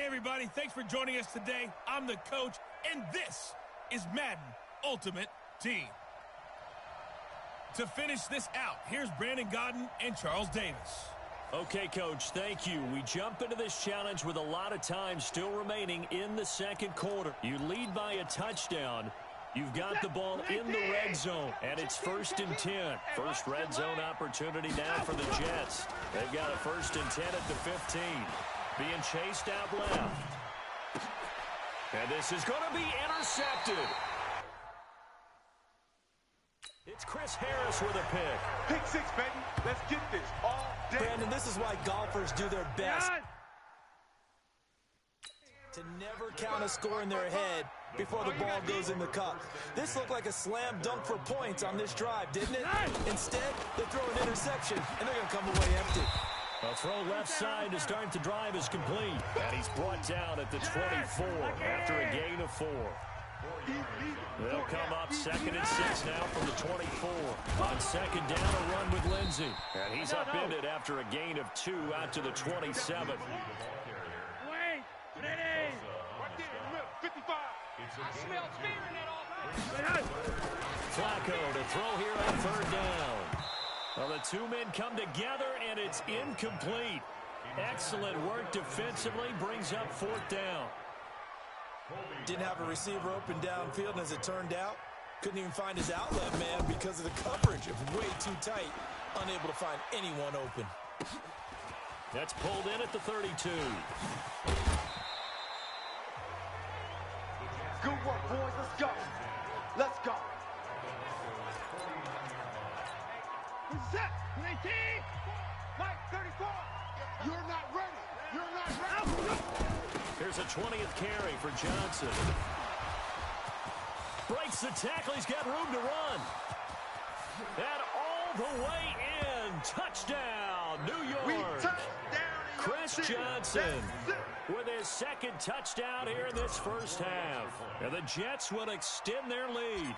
Hey, everybody. Thanks for joining us today. I'm the coach, and this is Madden Ultimate Team. To finish this out, here's Brandon Gaudin and Charles Davis. Okay, Coach, thank you. We jump into this challenge with a lot of time still remaining in the second quarter. You lead by a touchdown. You've got the ball in the red zone, and it's 1st and 10. First red zone opportunity now for the Jets. They've got a 1st and 10 at the 15. Being chased out left. And this is going to be intercepted. It's Chris Harris with a pick. Pick 6, baby. Let's get this all day. Brandon, this is why golfers do their best to never count a score in their head before the ball goes in the cup. This looked like a slam dunk for points on this drive, didn't it? Instead, they throw an interception, and they're going to come away empty. A throw left side to start the drive is complete. And he's brought down at the 24 after a gain of 4. They'll come up 2nd and 6 now from the 24. On 2nd down, a run with Lindsey. And he's upended after a gain of 2 out to the 27. Wait, ready. 55. I smell fear in that offense. Flacco to throw here on 3rd down. Well, the two men come together, and it's incomplete. Excellent work defensively, brings up 4th down. Didn't have a receiver open downfield, and as it turned out, couldn't even find his outlet man because of the coverage. It was way too tight, unable to find anyone open. That's pulled in at the 32. Good work, boys. Let's go. Let's go. Set. 19. Mike, 34. You're not ready. You're not ready. Here's a 20th carry for Johnson. Breaks the tackle. He's got room to run. And all the way in. Touchdown, New York. Chris Johnson with his 2nd touchdown here in this first half. And the Jets will extend their lead.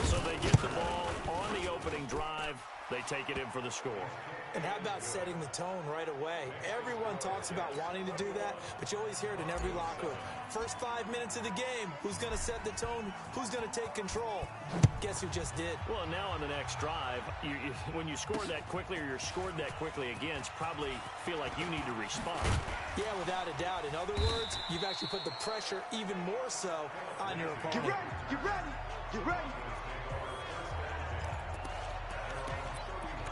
So they get the ball on the opening drive. They take it in for the score. And how about setting the tone right away? Everyone talks about wanting to do that, but you always hear it in every locker room. First 5 minutes of the game, who's going to set the tone? Who's going to take control? Guess who just did? Well, now on the next drive, when you score that quickly or you're scored that quickly again, probably feel like you need to respond. Yeah, without a doubt. In other words, you've actually put the pressure even more so on your opponent. Get ready. Get ready. Get ready.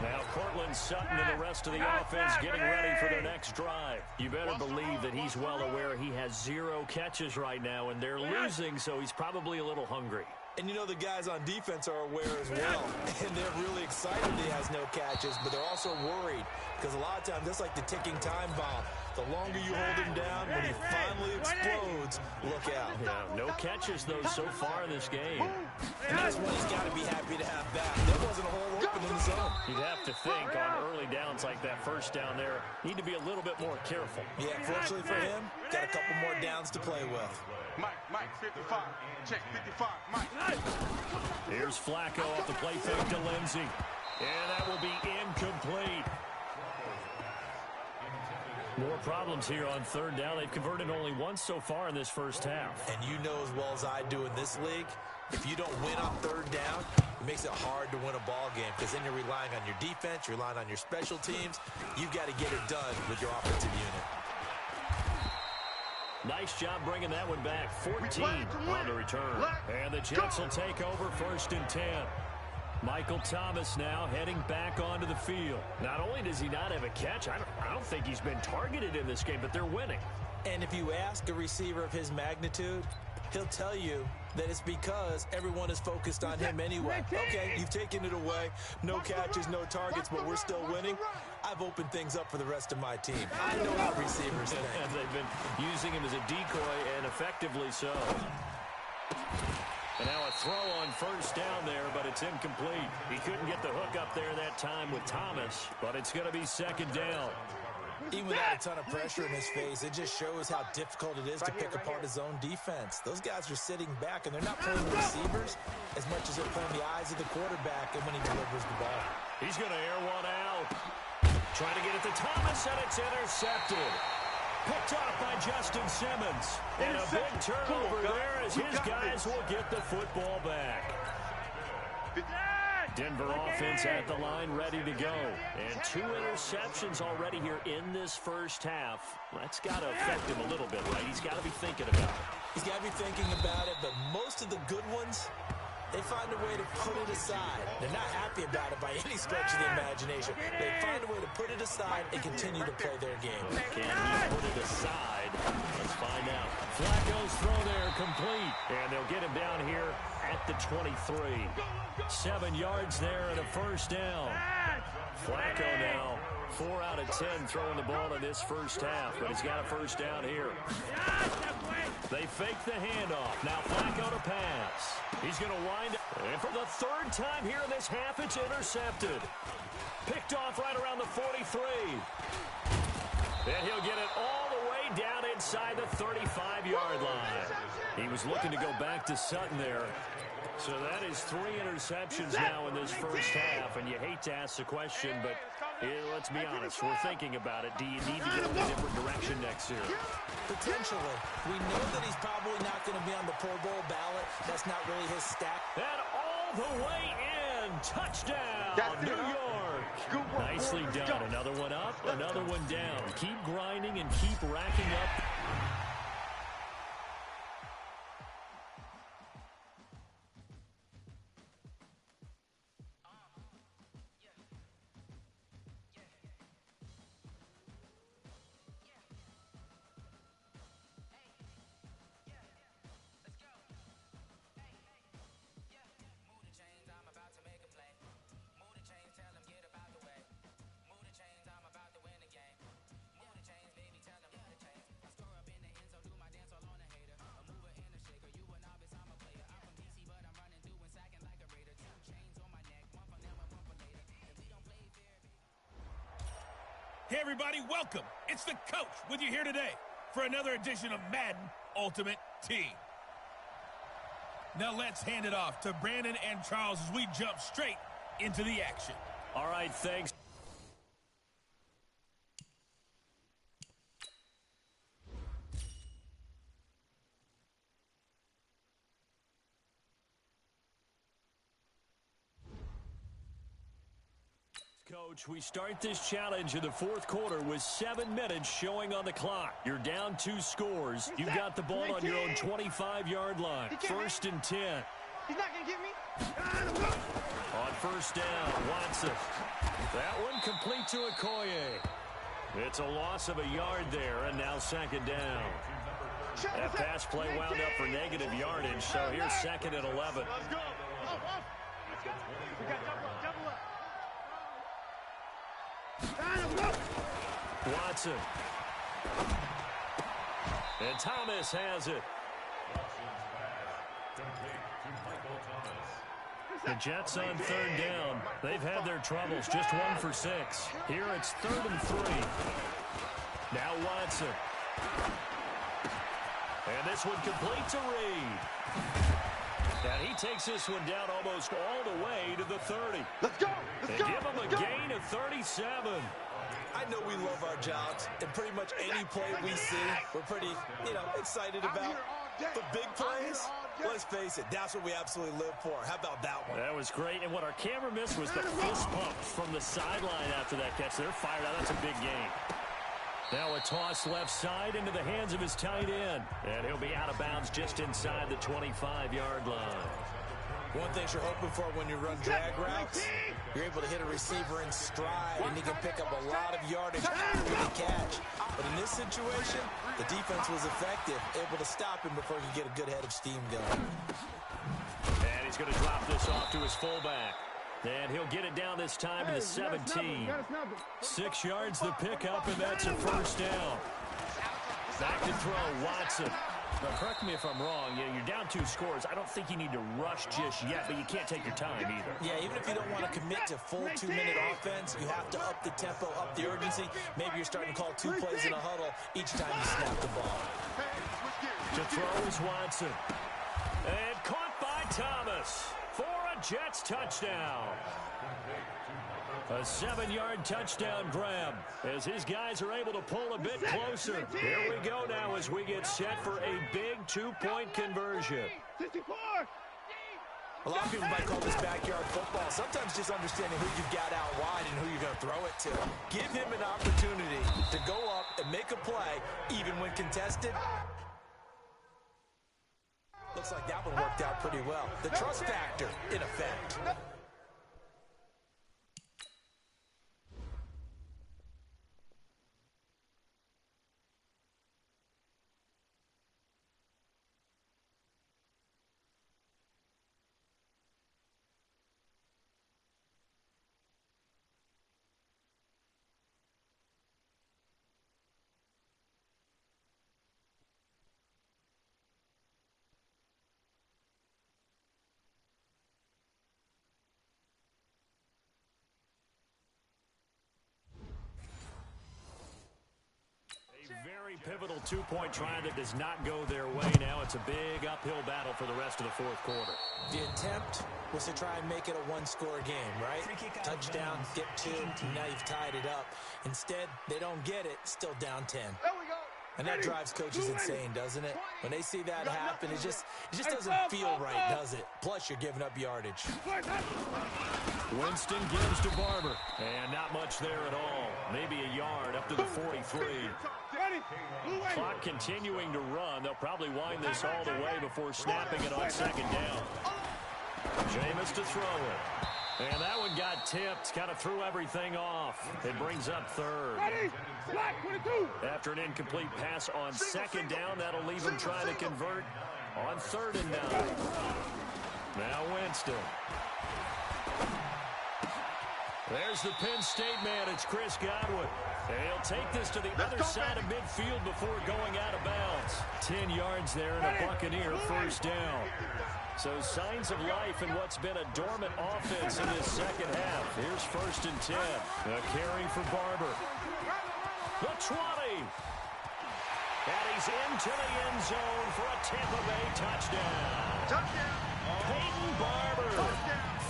Now Cortland Sutton and the rest of the offense getting ready for their next drive. You better believe that he's well aware he has 0 catches right now, and they're losing, so he's probably a little hungry. And you know the guys on defense are aware as well. And they're really excited that he has no catches, but they're also worried because a lot of times that's like the ticking time bomb. The longer you hold him down, when he finally explodes, look out. Yeah, no catches, though, so far in this game. And that's what he's got to be happy to have back. There wasn't a hole open in the zone. You'd have to think on early downs like that first down there, need to be a little bit more careful. Yeah, fortunately for him, got a couple more downs to play with. Mike, 55. Check 55. Mike. Here's Flacco off the play fake to Lindsey. And that will be incomplete. More problems here on 3rd down. They've converted only once so far in this first half. And you know as well as I do in this league, if you don't win on 3rd down, it makes it hard to win a ball game because then you're relying on your defense, you're relying on your special teams. You've got to get it done with your offensive unit. Nice job bringing that one back. 14 on the return. And the Jets will take over 1st and 10. Michael Thomas now heading back onto the field. Not only does he not have a catch, I don't think he's been targeted in this game, but they're winning. And if you ask a receiver of his magnitude, he'll tell you that it's because everyone is focused on him anyway. Okay, you've taken it away. No catches, no targets, but we're still winning. I've opened things up for the rest of my team. I know how receivers think. And they've been using him as a decoy, and effectively so. And now a throw on 1st down there, but it's incomplete. He couldn't get the hook up there that time with Thomas, but it's going to be 2nd down. Even without a ton of pressure in his face, it just shows how difficult it is to pick apart his own defense. Those guys are sitting back, and they're not playing receivers as much as they're playing the eyes of the quarterback and when he delivers the ball. He's going to air one out. Trying to get it to Thomas, and it's intercepted. Picked off by Justin Simmons. And a big turnover there as his guys will get the football back. Denver offense at the line, ready to go. And 2 interceptions already here in this first half. That's got to affect him a little bit, right? He's got to be thinking about it. He's got to be thinking about it, but most of the good ones, they find a way to put it aside. They're not happy about it by any stretch of the imagination. They find a way to put it aside and continue to play their game. Can he put it aside? Let's find out. Flacco's throw there complete. And they'll get him down here at the 23. 7 yards there and a first down. Flacco now 4 out of 10 throwing the ball in this first half, but he's got a first down here. They fake the handoff. Now Flacco to pass. He's going to wind up. And for the 3rd time here in this half, it's intercepted. Picked off right around the 43. And he'll get it all the way down inside the 35-yard line. He was looking to go back to Sutton there. So that is 3 interceptions now in this first half, and you hate to ask the question, but let's be honest, we're thinking about it. Do you need to go in a different direction next year? Potentially. We know that he's probably not going to be on the Pro Bowl ballot. That's not really his stat. And all the way in. Touchdown, New York. Nicely done. Another one up, another one down. Keep grinding and keep racking up. Hey everybody, welcome. It's the coach with you here today for another edition of Madden Ultimate Team. Now let's hand it off to Brandon and Charles as we jump straight into the action. All right, thanks. Coach, we start this challenge in the 4th quarter with 7 minutes showing on the clock. You're down 2 scores. You've got the ball on your own 25-yard line. 1st and 10. He's not going to get me. On first down, Watson. That one complete to Okoye. It's a loss of a yard there, and now 2nd down. That pass play wound up for negative yardage, so here's 2nd and 11. Let's go. We got double up. Watson. And Thomas has it. The Jets on 3rd down. They've had their troubles. Just 1 for 6. Here it's 3rd and 3. Now Watson. And this one complete to Reed. And he takes this one down almost all the way to the 30. Let's go. And give him a gain of 37. I know we love our jobs, and pretty much any play we see, we're pretty, excited about. But big plays, let's face it, that's what we absolutely live for. How about that one? That was great, and what our camera missed was the fist pump from the sideline after that catch. They're fired out. That's a big gain. Now a toss left side into the hands of his tight end, and he'll be out of bounds just inside the 25-yard line. One thing you're hoping for when you run drag routes, you're able to hit a receiver in stride, and he can pick up a lot of yardage after the catch. But in this situation, the defense was effective, able to stop him before he could get a good head of steam going. And he's going to drop this off to his fullback. And he'll get it down this time to the 17. 6 yards the pickup, and that's a first down. Back to throw, Watson. Now, correct me if I'm wrong. You're down 2 scores. I don't think you need to rush just yet, but you can't take your time either. Yeah, even if you don't want to commit to full 2-minute offense, you have to up the tempo, up the urgency. Maybe you're starting to call 2 plays in a huddle each time you snap the ball. To throw is Watson. And caught by Thomas for a Jets touchdown. A 7-yard touchdown grab as his guys are able to pull a bit closer. Here we go now as we get set for a big 2-point conversion. A lot of people might call this backyard football. Sometimes just understanding who you've got out wide and who you're going to throw it to. Give him an opportunity to go up and make a play, even when contested. Looks like that one worked out pretty well. The trust factor in effect. Pivotal 2-point try that does not go their way. Now it's a big uphill battle for the rest of the fourth quarter. The attempt was to try and make it a one-score game, right? Touchdown, get 2, now you've tied it up. Instead, they don't get it, still down 10. There we go. And that drives coaches insane, doesn't it? When they see that happen, it just doesn't feel right, does it? Plus, you're giving up yardage. Winston gives to Barber, and not much there at all. Maybe a yard up to the 43. Clock continuing to run. They'll probably wind this all the way before snapping it on second down. Jameis to throw it. And that one got tipped, kind of threw everything off. It brings up third. After an incomplete pass on second down, that'll leave him trying to convert on 3rd and 9. Now Winston. There's the Penn State man. It's Chris Godwin. And he'll take this to the other side of midfield before going out of bounds. 10 yards there and a Buccaneer first down. So signs of life in what's been a dormant offense in this second half. Here's 1st and 10. A carry for Barber. The 20. And he's into the end zone for a Tampa Bay touchdown. Touchdown. Peyton Barber.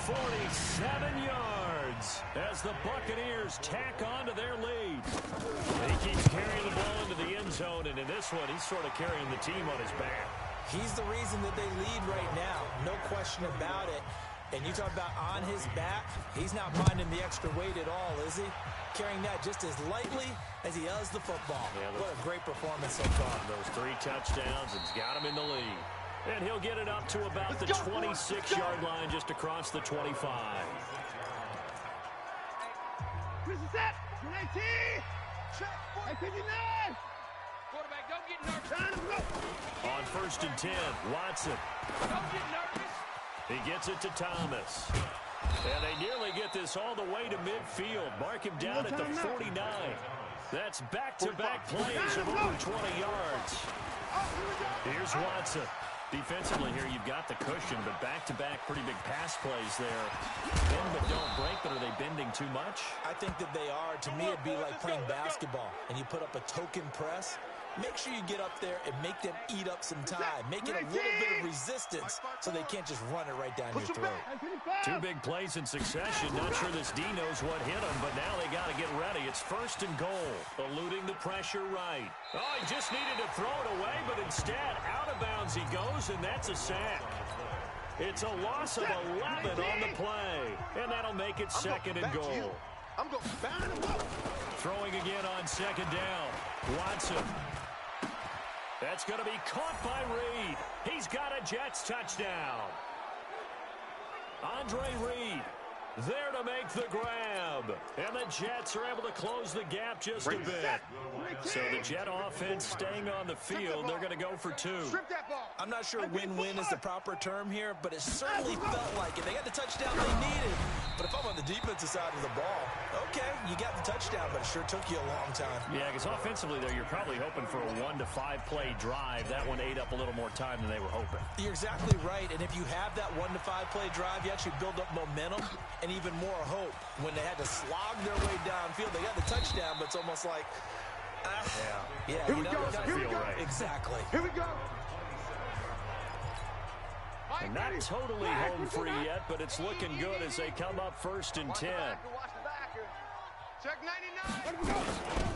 47 yards as the Buccaneers tack on to their lead. He keeps carrying the ball into the end zone, and in this one, he's sort of carrying the team on his back. He's the reason that they lead right now. No question about it. And you talk about on his back, he's not minding the extra weight at all, is he? Carrying that just as lightly as he does the football. Yeah, what a great performance so far. Those 3 touchdowns, it's got him in the lead. And he'll get it up to about the 26-yard line just across the 25. Chris is set. 19. Check. 59. Quarterback, don't get nervous. On 1st and 10, Watson. Don't get nervous. He gets it to Thomas. And they nearly get this all the way to midfield. Mark him down at the 49. That's back-to-back plays of over 20 yards. Here's Watson. Defensively here, you've got the cushion, but back-to-back pretty big pass plays there. Bend but don't break, but are they bending too much? I think that they are. To me, it'd be like playing basketball, and you put up a token press. Make sure you get up there and make them eat up some time. Make it a little bit of resistance so they can't just run it right down your throat. 2 big plays in succession. Not sure this D knows what hit him, but now they got to get ready. It's 1st and goal. Eluding the pressure right. Oh, he just needed to throw it away, but instead, out of bounds he goes, and that's a sack. It's a loss of 11 on the play, and that'll make it 2nd and goal. I'm going to bound him up. Throwing again on 2nd down. Watson. That's going to be caught by Reed. He's got a Jets touchdown. Andre Reed there to make the grab. And the Jets are able to close the gap just a bit. So the Jet offense staying on the field. They're going to go for 2. I'm not sure win-win is the proper term here, but it certainly felt like it. They got the touchdown they needed. But if I'm on the defensive side of the ball, okay, you got the touchdown, but it sure took you a long time. Yeah, because offensively, though, you're probably hoping for a 1 to 5 play drive. That one ate up a little more time than they were hoping. You're exactly right. And if you have that 1 to 5 play drive, you actually build up momentum and even more hope. When they had to slog their way downfield, they got the touchdown, but it's almost like, Here we go. Right. Exactly. Here we go. And not totally home free yet, but it's looking good as they come up 1st and 10. Check 99.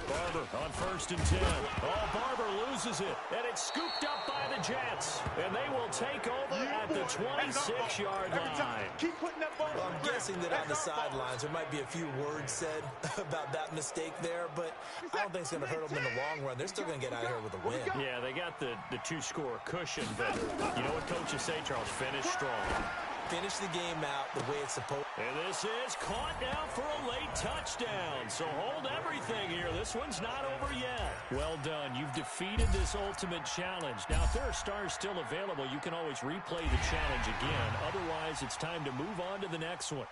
Barber on 1st and 10. Oh, Barber loses it, and it's scooped up by the Jets. And they will take over at the 26-yard line. Keep putting that ball. Well, I'm guessing that on the sidelines there might be a few words said about that mistake there, but I don't think it's going to hurt them in the long run. They're still going to get out of here with a win. Yeah, they got the two-score cushion, but you know what coaches say, Charles? Finish strong. Finish the game out the way it's supposed to. And this is caught now for a late touchdown. So hold everything here. This one's not over yet. Well done. You've defeated this ultimate challenge. Now, if there are stars still available, you can always replay the challenge again. Otherwise, it's time to move on to the next one.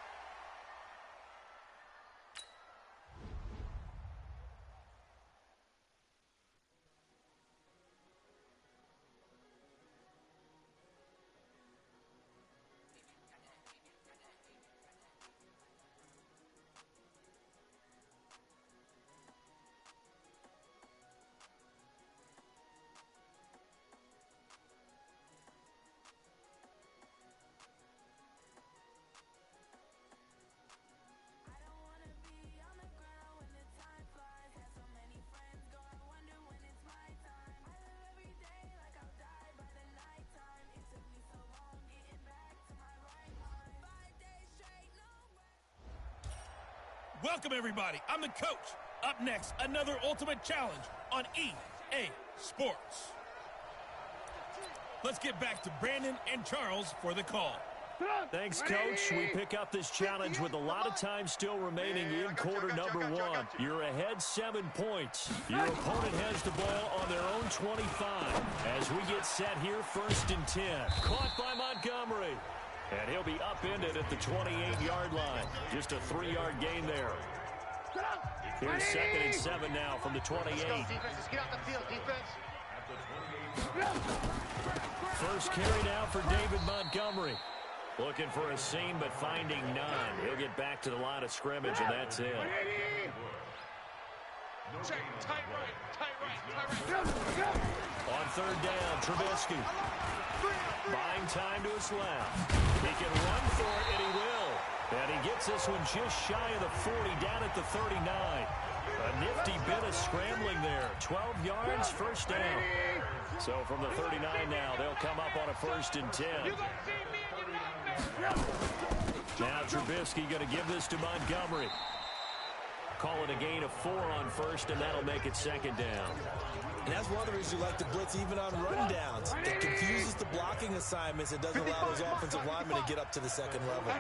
Welcome, everybody. I'm the coach. Up next, another ultimate challenge on EA Sports. Let's get back to Brandon and Charles for the call. Thanks, Coach. We pick up this challenge with a lot of time still remaining in quarter number 1. You're ahead 7 points. Your opponent has the ball on their own 25. As we get set here, 1st and 10. Caught by Montgomery. And he'll be upended at the 28-yard line. Just a 3-yard gain there. Here's 2nd and 7 now from the 28. Let's get out the field, defense. First carry now for David Montgomery. Looking for a seam, but finding none. He'll get back to the line of scrimmage, and that's it. Check, tight right. On 3rd down, Trubisky. Buying time to his left. He can run for it, and he will. And he gets this one just shy of the 40, down at the 39. A nifty bit of scrambling there. 12 yards, 1st down. So from the 39 now, they'll come up on a 1st and 10. Now Trubisky going to give this to Montgomery. Call it a gain of 4 on 1st, and that'll make it 2nd down. And that's one of the reasons you like to blitz even on rundowns. It confuses the blocking assignments. It doesn't allow those offensive linemen to get up to the 2nd level.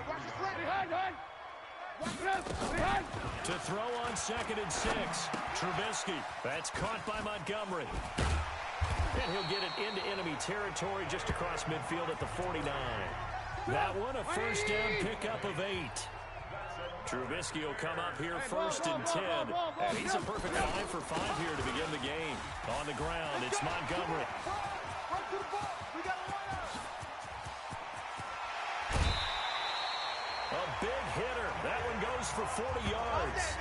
To throw on 2nd and 6. Trubisky. That's caught by Montgomery. And he'll get it into enemy territory just across midfield at the 49. That one a 1st down pickup of 8. Trubisky will come up here 1st and 10. And he's a perfect 5 for 5 here to begin the game. On the ground, it's Montgomery. A big hitter. That one goes for 40 yards.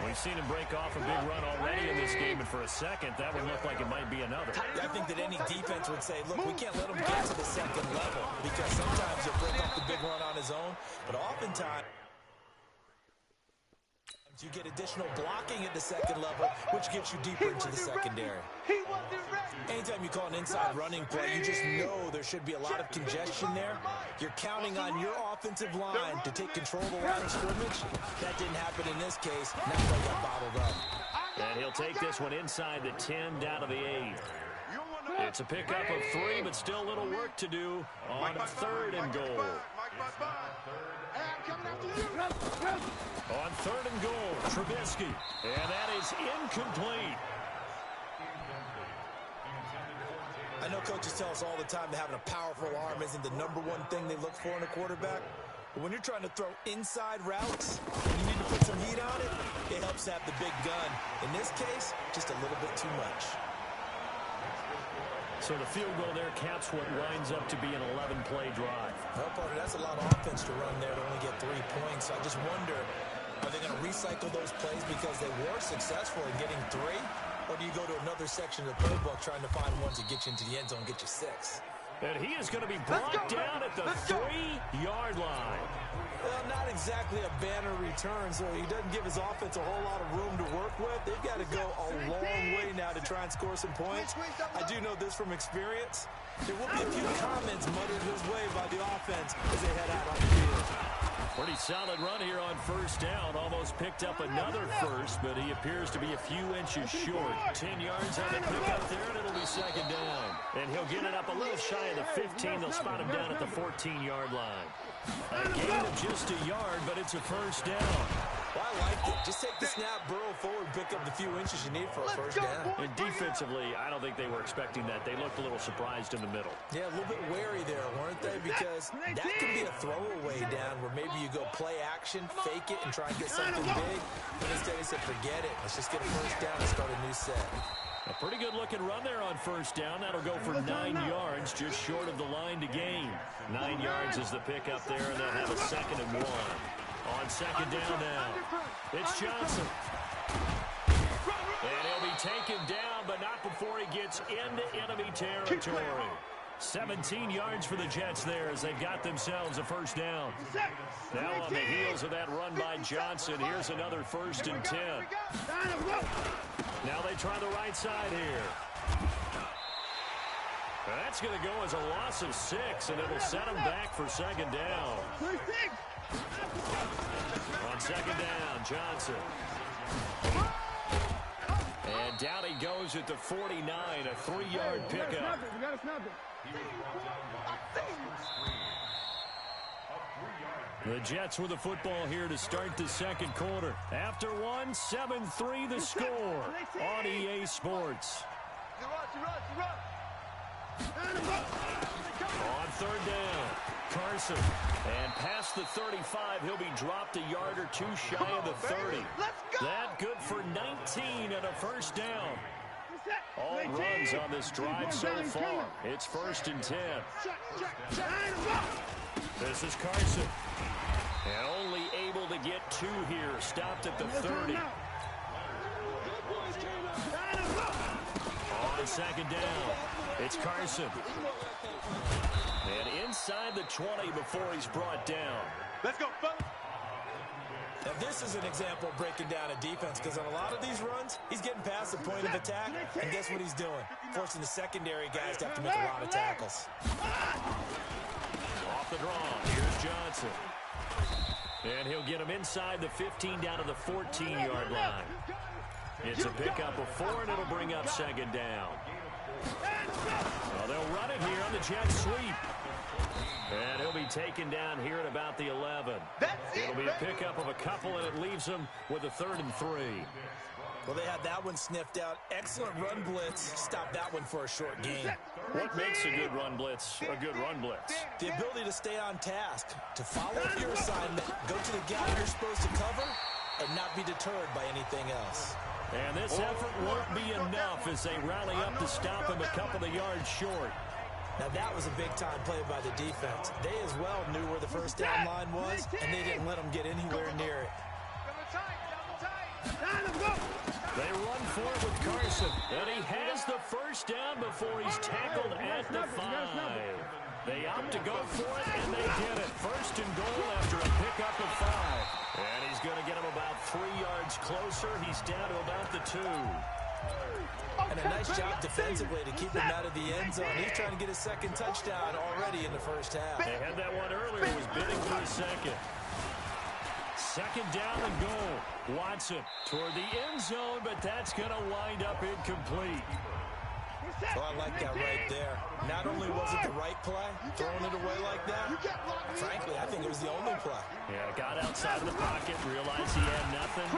We've seen him break off a big run already in this game, and for a second, that would look like it might be another. I think that any defense would say, look, we can't let him get to the 2nd level, because sometimes he'll break off the big run on his own, but oftentimes you get additional blocking at the 2nd level, which gets you deeper into the secondary. Anytime you call an inside running play, you just know there should be a lot of congestion there. You're counting on your offensive line to take control of the line of scrimmage. That didn't happen in this case. Now they got bottled up. And he'll take this one inside the 10 down to the 8. It's a pickup of 3, but still a little work to do on 3rd and goal. On 3rd and goal, Trubisky. And that is incomplete. I know coaches tell us all the time that having a powerful arm isn't the #1 thing they look for in a quarterback. But when you're trying to throw inside routes and you need to put some heat on it, it helps have the big gun. In this case, just a little bit too much. So the field goal there caps what winds up to be an 11-play drive. Well, partner, that's a lot of offense to run there to only get 3 points. So I just wonder, are they going to recycle those plays because they were successful in getting 3? Or do you go to another section of the playbook trying to find ones that get you into the end zone and get you 6? And he is going to be brought down at the 3-yard line. Well, not exactly a banner return, so he doesn't give his offense a whole lot of room to work with. They've got to go a long way now to try and score some points. I do know this from experience. There will be a few comments muttered his way by the offense as they head out on the field. Pretty solid run here on first down. Almost picked up another first, but he appears to be a few inches short. 10 yards on the pickup there, and it'll be second down. And he'll get it up a little shy of the 15. They'll spot him down at the 14-yard line. A gain of just a yard, but it's a first down. Well, I liked it. Just take the snap, burrow forward, pick up the few inches you need for a first down. And defensively, I don't think they were expecting that. They looked a little surprised in the middle. Yeah, a little bit wary there, weren't they? Because that could be a throwaway down where maybe you go play action, fake it, and try and get something big. But instead he said, forget it. Let's just get a first down and start a new set. A pretty good-looking run there on first down. That'll go for 9 yards, just short of the line to gain. 9 yards is the pickup there, and they'll have a 2nd and 1. On second down now, it's Johnson. And he'll be taken down, but not before he gets into enemy territory. 17 yards for the Jets there as they've got themselves a first down. Now on the heels of that run by Johnson, here's another 1st and 10. Now they try the right side here. That's going to go as a loss of 6, and it'll set them back for second down. On second down, Johnson. And down he goes at the 49, a 3-yard pickup. The Jets with the football here to start the second quarter. After one, 7-3 the score on EA Sports. On third down, Carson. And past the 35, he'll be dropped a yard or two shy of the 30. That good for 19 and a first down. All runs on this drive so far. It's 1st and 10. This is Carson. And only able to get 2 here. Stopped at the 30. On second down, it's Carson. And inside the 20 before he's brought down. Let's go, fellas. Now, this is an example of breaking down a defense, because on a lot of these runs, he's getting past the point of attack, and guess what he's doing? Forcing the secondary guys to have to make a lot of tackles. Off the draw, here's Johnson. And he'll get him inside the 15 down to the 14-yard line. It's a pickup of 4, and it'll bring up second down. Well, they'll run it here on the jet sweep. And he'll be taken down here at about the 11. It'll be a pickup of a couple, and it leaves them with a 3rd and 3. Well, they had that one sniffed out. Excellent run blitz. Stop that one for a short gain. What makes a good run blitz a good run blitz? The ability to stay on task, to follow up your assignment, go to the guy you're supposed to cover, and not be deterred by anything else. And this effort won't be enough as they rally up to stop him a couple of yards short. Now, that was a big-time play by the defense. They as well knew where the first down line was, and they didn't let them get anywhere near it. They run for it with Carson, and he has the first down before he's tackled at the 5. They opt to go for it, and they get it. 1st and goal after a pickup of 5. And he's going to get him about 3 yards closer. He's down to about the 2. And a nice job defensively to keep him out of the end zone. He's trying to get his 2nd touchdown already in the first half. They had that one earlier. He was bidding for a 2nd. 2nd down and goal. Watson toward the end zone, but that's going to wind up incomplete. Well, I like that right there. Not only was it the right play, throwing it away like that, frankly, I think it was the only play. Yeah, got outside of the pocket, realized he had nothing.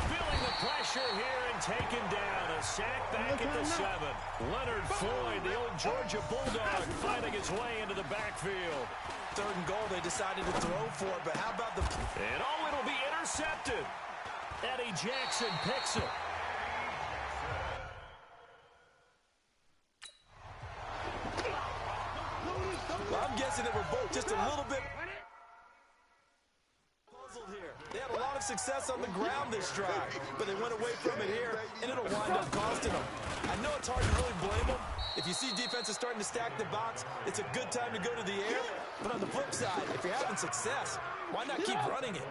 Feeling the pressure here and taken down. A sack back at the 7. Leonard Floyd, the old Georgia Bulldog, finding his way into the backfield. 3rd and goal, they decided to throw for it, but how about the... And it'll be intercepted. Eddie Jackson picks it. Well, I'm guessing they were both just a little bit puzzled here. They had a lot of success on the ground this drive, but they went away from it here, and it'll wind up costing them. I know it's hard to really blame them. If you see defenses starting to stack the box, it's a good time to go to the air. But on the flip side, if you're having success, why not keep running it?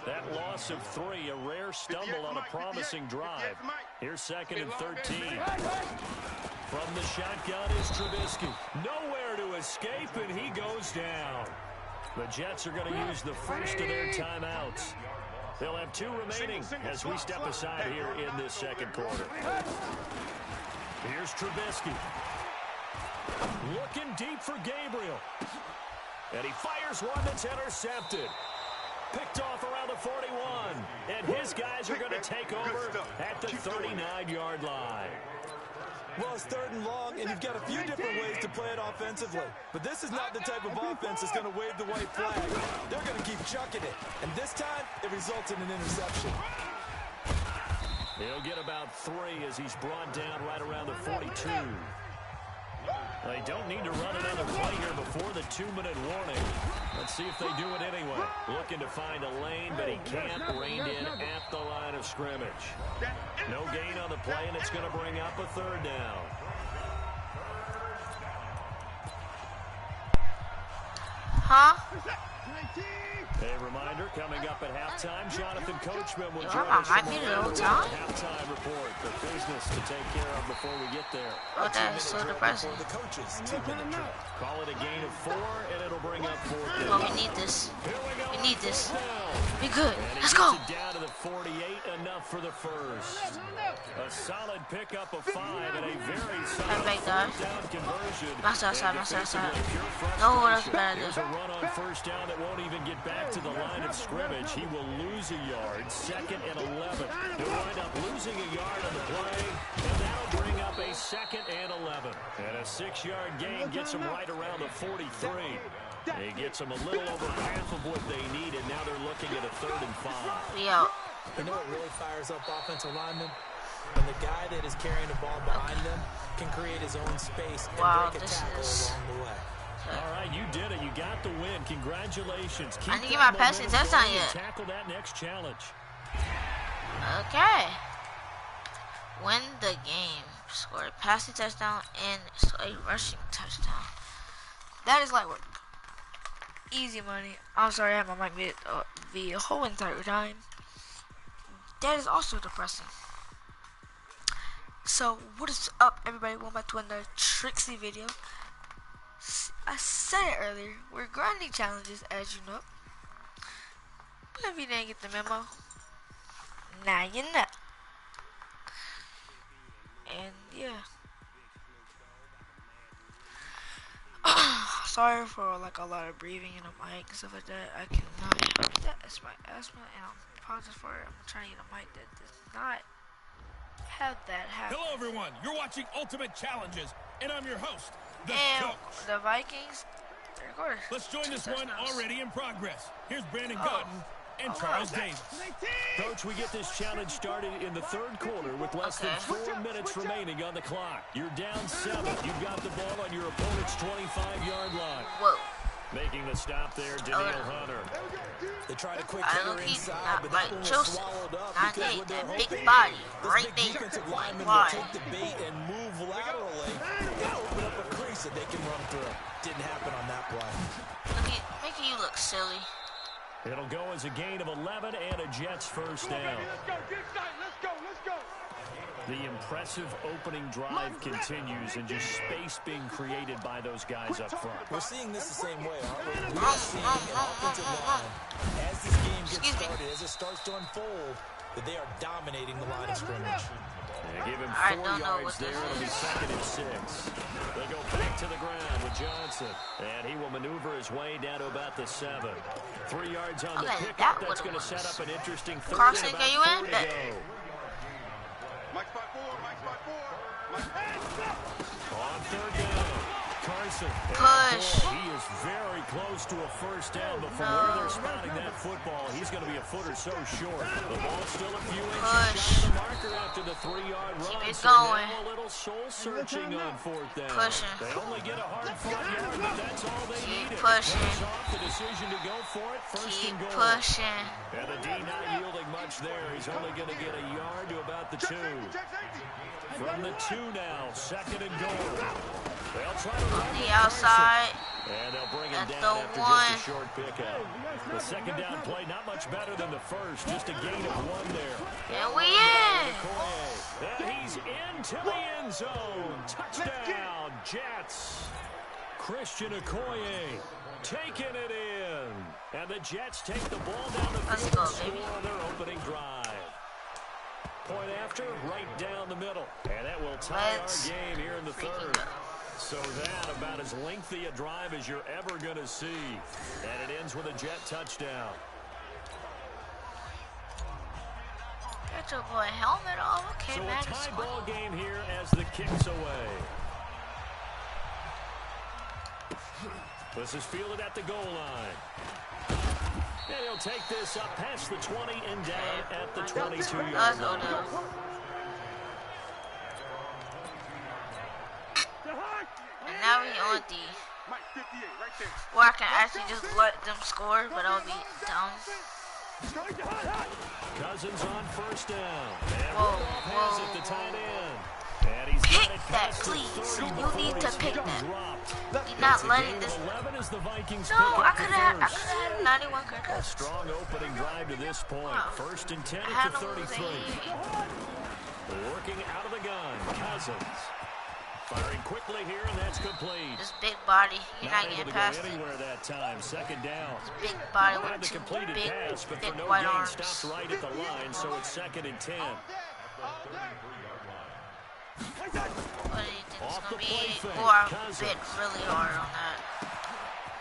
That loss of 3, a rare stumble on a promising drive. Here's 2nd and 13. From the shotgun is Trubisky. Nowhere to escape, and he goes down. The Jets are going to use the first of their timeouts. They'll have 2 remaining as we step aside here in this second quarter. Here's Trubisky. Looking deep for Gabriel. And he fires one that's intercepted. Picked off around the 41. And his guys are going to take over at the 39-yard line. Well, it's 3rd and long, and you've got a few different ways to play it offensively. But this is not the type of offense that's going to wave the white flag. They're going to keep chucking it. And this time, it results in an interception. He'll get about 3 as he's brought down right around the 42. They don't need to run another play here before the 2-minute warning. Let's see if they do it anyway. Looking to find a lane, but he can't. Reined in at the line of scrimmage. No gain on the play, and it's going to bring up a 3rd down. A reminder, coming up at halftime, Jonathan Coachman will join us for the halftime report. The business to take care of before we get there. Oh, that is so depressing. The coaches, 2-minute drill. Call it a gain of 4, and it'll bring up 4th down. Well, we need this. We need this. Be good. And Let's go. Down to the 48, enough for the first. A solid pickup of 5 and a very solid down conversion. Master outside. No, that's bad. There's a run on first down that won't even get back to the line of scrimmage. He will lose a yard. 2nd and 11. He'll wind up losing a yard on the play, and that'll bring up a 2nd and 11. And a 6-yard gain gets him right around the 43. He gets them a little over half of what they need, and now they're looking at a 3rd and 5. Yeah. You know what really fires up offensive linemen? When the guy that is carrying the ball behind them can create his own space and break a tackle along the way. All right, you did it. You got the win. Congratulations. I didn't get my passing touchdown yet. Tackle that next challenge. Okay. Win the game. Score a passing touchdown and a rushing touchdown. That is light work. Easy money. I'm sorry I had my mic muted the whole entire time. That is also depressing. So, what is up, everybody? Welcome back to another Trixie video. I said it earlier. We're grinding challenges, as you know. But if you didn't get the memo, now you know. And, yeah. Sorry for like a lot of breathing in the mic and stuff like that. I cannot help that. It's my asthma, and I'm apologizing for it. I'm trying to get a mic that does not have that happen. Hello, everyone. You're watching Ultimate Challenges, and I'm your host, the And coach. the Vikings, they're going. Let's join this one already in progress. Here's Brandon Gaudin and Charles Davis. Coach, we get this challenge started in the 3rd quarter with less than 4 minutes remaining on the clock. You're down 7. You've got the ball on your opponent's 25-yard line. Whoa. Making the stop there, Daniel Hunter. They try to quick I hitter look, he's inside, not but like that one was Joseph. swallowed up Not because Nate, what they're that big hoping body, this right big there. defensive lineman Why? will take the bait and move laterally and open up a crease that they can run through. Didn't happen on that play. Making you look silly. It'll go as a gain of 11 and a Jets first down. Let's go. The impressive opening drive continues and just space being created by those guys up front. We're seeing this the same way, aren't we? We are seeing an offensive line, as this game gets started, as it starts to unfold, that they are dominating the line of scrimmage. They give him I 4 don't know yards what there. this It'll be is. 2nd and 6. They go back to the ground with Johnson. And he will maneuver his way down to about the 7. 3 yards on the Okay, pickup. that That's would've going to set up an interesting 3rd Carson, and can you about 4 in? to go. Mike spot 4. On 3rd down, Carson. Push. He is very close to a first down, but from where they're spotting that football. He's going to be a foot or so short. The ball's still a few inches shy of the marker after the 3-yard run. Keep it so going. now a little soul-searching on fourth down. Pushing. They only get a hard-fought yard, but that's all they needed. Pushing. Pays off the decision to go for it. First Keep and goal. pushing. And the D not yielding much there. He's only going to get a yard to about the 2. From the 2 now, second and goal. They'll try to run The outside. and they'll bring him At down the after 1. just a short pickup. The second down play not much better than the first, just a gain of 1 there. And we in. And he's into the end zone. Touchdown, Jets. Christian Okoye taking it in. And the Jets take the ball down the Let's field go, and score baby. on their opening drive. Point after, right down the middle. And that will tie Let's our game here in the freaking third. go. So that about as lengthy a drive as you're ever going to see. And it ends with a Jet touchdown. Get your boy helmet off. Okay, So a man. tie ball game here as the kick's away. This is fielded at the goal line. And he'll take this up past the 20 and down at the 22-yard Let's go line. down. And now we on D. Where I can actually just let them score, but I'll be dumb. Cousins on first down. And Whoa, Rudolph has whoa, it, the tight end. whoa. And he's Pick got it that, past the please. 30 You before need to he's pick that. dropped. You're not It's a letting gain this. of 11 as the Vikings No, pick up I the could have first. had 91 A credits. strong opening drive to this point. Wow. First and 10 I at had the to lose 33. a Working out of the gun, Cousins. Firing quickly here, and that's complete. This big body, you're Not not able getting to go past it. anywhere that time. Second down. Big body Had with the two completed big, pass, but for thick no white gain, arms. stops right at the line, so it's second and 10. What do you think it's Off the gonna play be? fake, Oh, I Cousins. bit really hard on that.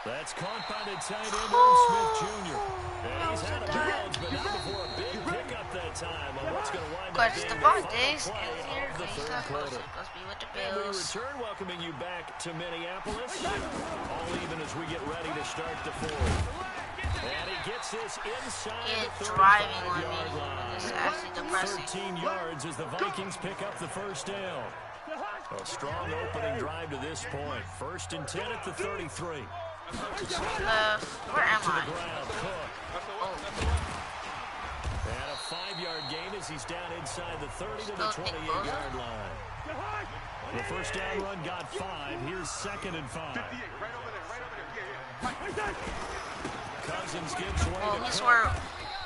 That's caught by the tight end, Irv Smith Jr. And he's out of bounds, but not before a big pickup that time on what's going to wind up But being the Stephon final Diggs play is here. of the He's third not supposed quarter. to be with the And we Bills. return, welcoming you back to Minneapolis. All even as we get ready to start the fourth. And he gets this inside It's the driving on 35-yard me. line. It's actually depressing. 13 yards as the Vikings pick up the first down. A strong opening drive to this point. First and 10 at the 33. Where am To the I? ground, Cook. Oh, And a 5-yard gain as he's down inside the 30 to the Still Nick 28-yard line. The first down run got 5. Here's second and 5. Cousins gives way oh, to he's Cook. where.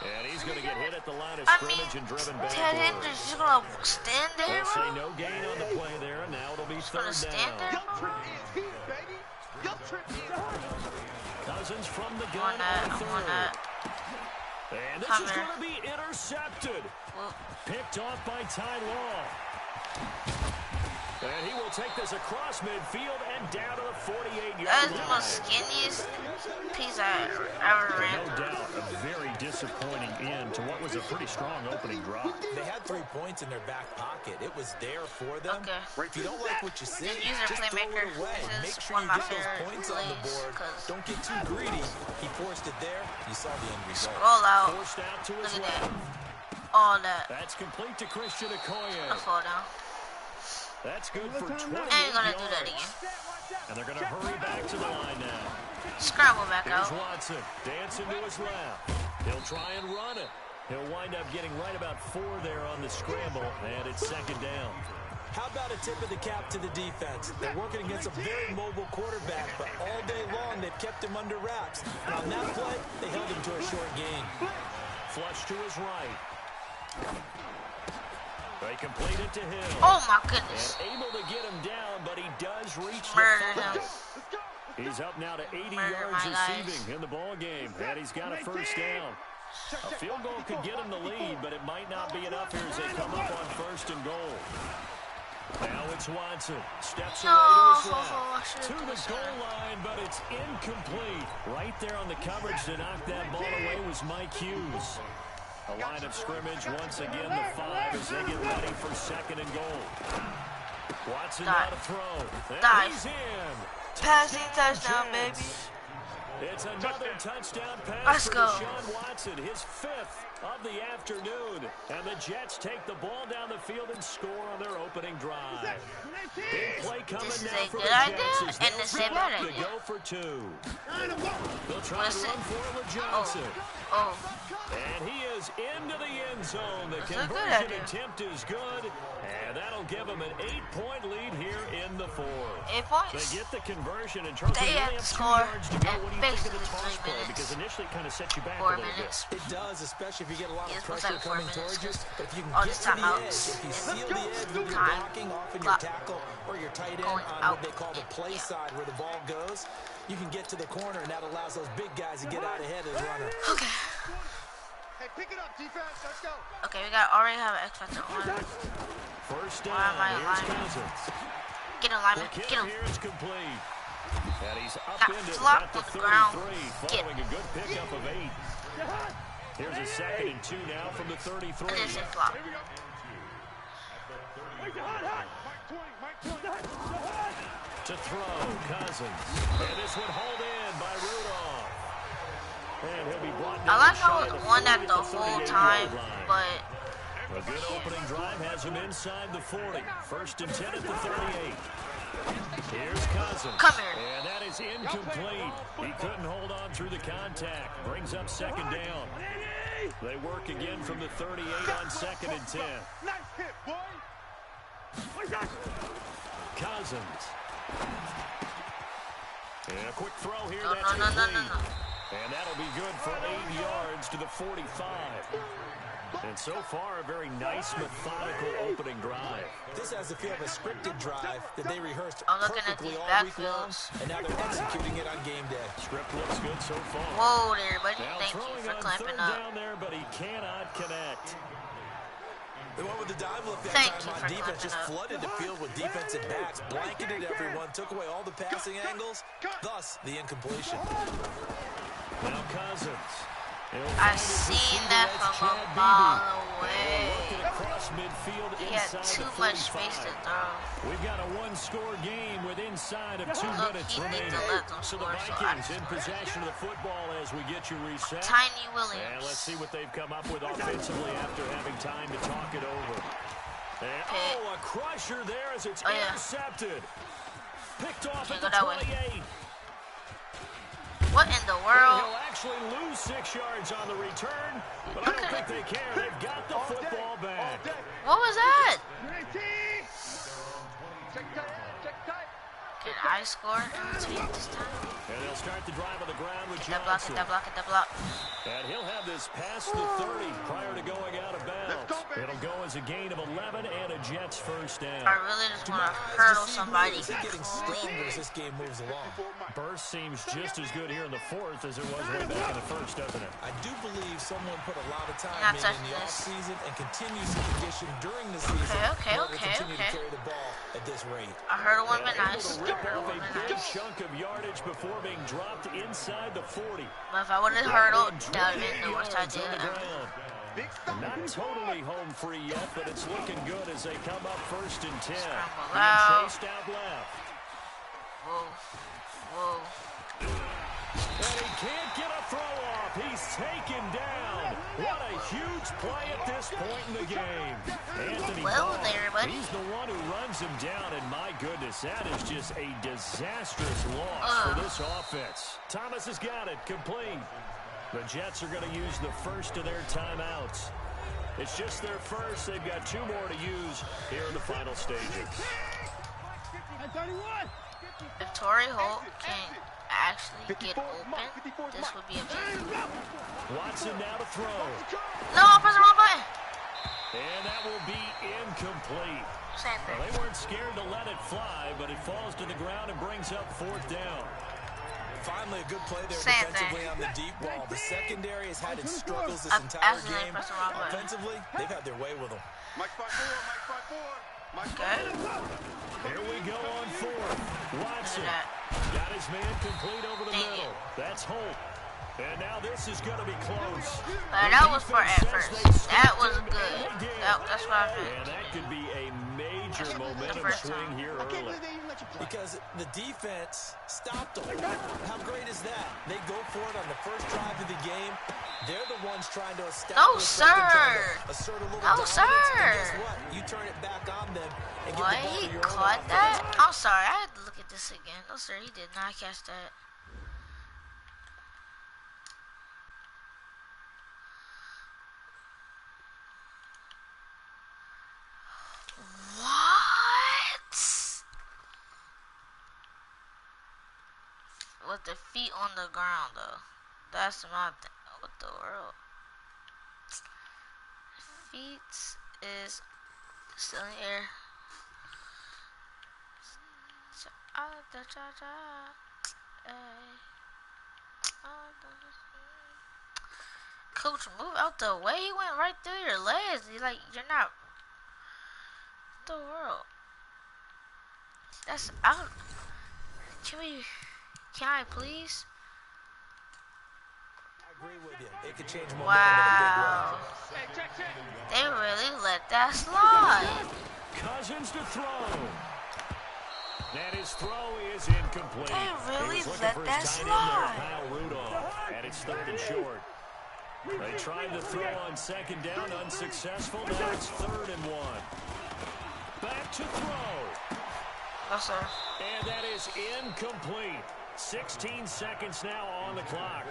And he's going to get hit at the line of I scrimmage and driven mean, back. Ted Hendricks just gonna stand there, They'll say bro? no gain on the play there, and now it'll be Just gonna third stand down. there, bro? Cousins from the I'm gun on that. on I'm on third. that. And this Come is here. going to be intercepted. Well, Picked off by Ty Law. And he will take this across midfield and down to the 48-yard that's line. the most skinniest piece I ever ran No through. doubt, a very disappointing end to what was a pretty strong opening drive. They had 3 points in their back pocket. It was there for them. Okay. If you don't like what you see, The user just throw playmaker. it away. This Make is sure one you of my get those favorite points on the plays, board. 'cause Don't get too greedy. He forced it there. You saw the end result. Scroll out. Forced out to his Look at left. that. All that. That's complete to Christian I Okoye. fall down. That's good for 28 I ain't gonna do that yards. again. And they're going to hurry back to the line now. Scramble back Here's out. Watson, dancing to his left. He'll try and run it. He'll wind up getting right about 4 there on the scramble, and it's second down. How about a tip of the cap to the defense? They're working against a very mobile quarterback, but all day long they've kept him under wraps. And on that play, they held him to a short gain. Flush to his right. They complete it to Hill. Oh my goodness. And able to get him down, but he does reach the Murdered him. 5. He's up now to 80 Murder yards my guys. receiving in the ball game, and he's got a first down. A field goal could get him the lead, but it might not be enough here as they come up on first and goal. Now it's Watson. Steps away to his No, left. I should've To done the this goal better. line, but it's incomplete. Right there on the coverage to knock that ball away was Mike Hughes. A line of scrimmage, once again, the 5 as they get ready for second and goal. Watson Dive. now to throw. And Dive. he's in. Passing touchdown, Jets. baby. It's another touchdown pass Let's for go. Deshaun Watson, his 5th of the afternoon. And the Jets take the ball down the field and score on their opening drive. Big play coming This is now a for good the idea, Jets as and they'll this is a set bad up to idea. go for 2. They'll try What's to run it? for it with Johnson. Oh. And he is into the end zone. The That's a good conversion idea. attempt is good. And that'll give them an 8-point lead here in the 4th. 8 points. They get the conversion, and Charles, They they have only to have 2 score yards to go. in What do you think of the basically toss 3 play? minutes. Because initially it kind of sets you back 4 a little minutes. It does, especially if you get a lot Yeah, of it's supposed pressure to have 4 coming minutes, towards you. just But if you can all get these to the edge, timeouts. if you seal the edge with your Time. blocking off in your Clock. tackle or your tight end Going on out. what they call the play side where the ball goes, you can get to the corner, and that allows those big guys to get out ahead of the runner. Okay. Hey, pick it up, defense. Let's go. Okay, we got already have an X Factor on. First Why am I down, here's alignment? Cousins. Get him, lineman. Quick Get hit him. here is complete. And he's up Got into flopped at the on the ground. 33, Get. following a good pickup of 8. Here's a 2nd and 2 now from the 33. It is a flop. To throw, Cousins. And this one hauled in by Rudolph. And he'll be brought I down like how shy it of won that 40 the at the whole 38-yard time, line. but A good opening drive has him inside the 40. 1st and 10 at the 38. Here's Cousins. Come here. And that is incomplete. He couldn't hold on through the contact. Brings up 2nd down. They work again from the 38 on 2nd and 10. Nice hit, boy. Cousins. And a quick throw here. no, That's no, no, no, complete. no, no. And that'll be good for 8 yards to the 45. And so far, a very nice, methodical opening drive. This has the feel of a scripted drive that they rehearsed I'm looking at perfectly these all week long, backfields. and now they're executing it on game day. Script looks good so far. Whoa there, buddy. Now Thank you throwing for on clamping 3rd up. down there, but he cannot connect. The one with the dive look that Thank time you on for defense clapping just up. flooded the field with defensive backs, blanketed everyone, took away all the passing angles, thus the incompletion. Now Cousins. I seen that from a mile away. Working across midfield He had inside too the much space 45. to throw. We've got a 1-score game with inside of 2 Look, minutes he needs remaining. to let them So the score, so I Vikings in possession of the football as we get you reset. Tiny And Williams. let's see what they've come up with offensively after having time to talk it over. And, a crusher there as it's yeah. intercepted. Picked off Can't at go the that way. 28. What in the And world? he'll actually lose 6 yards on the return, but I don't think they care. They've got the football back. What was that? Check tight end, check tight. Can I score in between this time? And they'll start the drive on the ground with Get that block, Johnson. get that block, get that block. And he'll have this past the 30 prior to going out of bounds. It'll go as a gain of 11 and a Jets first down. I really just To my want to eyes, hurdle the Seahawks somebody are getting stronger clean. as this game moves along. Burst seems just as good here in the 4th as it was way back in the 1st, doesn't it? I do believe someone put a lot of time Not in touching the this. offseason and continues to condition during the season Okay, in order to okay, continue to okay. carry the ball at this rate. A hurdle would have been Able nice. to A rip hurdle off would a have been big nice. chunk of yardage before being dropped inside the 40. But if I would have hurdled, that would have been the worst Yards idea on the ever. ground. Not totally home free yet, but it's looking good as they come up 1st and 10. Scramble Being out. chased out left. Whoa. Whoa. And he can't get a throw off. He's taken down. What a huge play at this point in the game. Anthony Well Barr, there, buddy. he's the one who runs him down, and my goodness, that is just a disastrous loss for this offense. Thomas has got it, complete. The Jets are going to use the first of their timeouts. It's just their first. They've got 2 more to use here in the final stages. If Torrey Holt can actually get open, this would be amazing. Watson now to throw. No, I pressed the wrong button. And that will be incomplete. Same Well, thing. they weren't scared to let it fly, but it falls to the ground and brings up 4th down. Finally, a good play there Same defensively thing. on the deep ball. The secondary has had its struggles this I've entire accidentally game. pressed the wrong button. Offensively, they've had their way with them. Mike 5-4, Mike 5-4. Mike Okay. 5-4. Here we go on 4th. Watson Look at got his man complete over the Dang middle. it. That's Holt. And now this is going to be close. That was for effort. That was good. That's what I meant. And that could be a major momentum swing here early. Because the defense stopped them. How great is that? They go for it on the first drive of the game. They're the ones trying to establish. No, sir. Assert a little No, sir. And guess what? You turn it back on them and get What? the ball He to your caught own that? offense. I'm sorry. I had to look at this again. No, sir. He did not catch that. What? With the feet on the ground, though. That's my thing. What the world? Feet is still in the air. Coach, move out the way. He went right through your legs. You're not. What the world? That's out. Can I please? I agree with you. It could change momentum Wow. in a big way. They really let that slide. Cousins to throw. And his throw is incomplete. They really He was looking let for that his tight slide. end there, Kyle Rudolph. And it's 3rd and short. They tried to throw on 2nd down, unsuccessful. Now it's 3rd and 1. Back to throw. No, sir. And that is incomplete. 16 seconds now on the clock.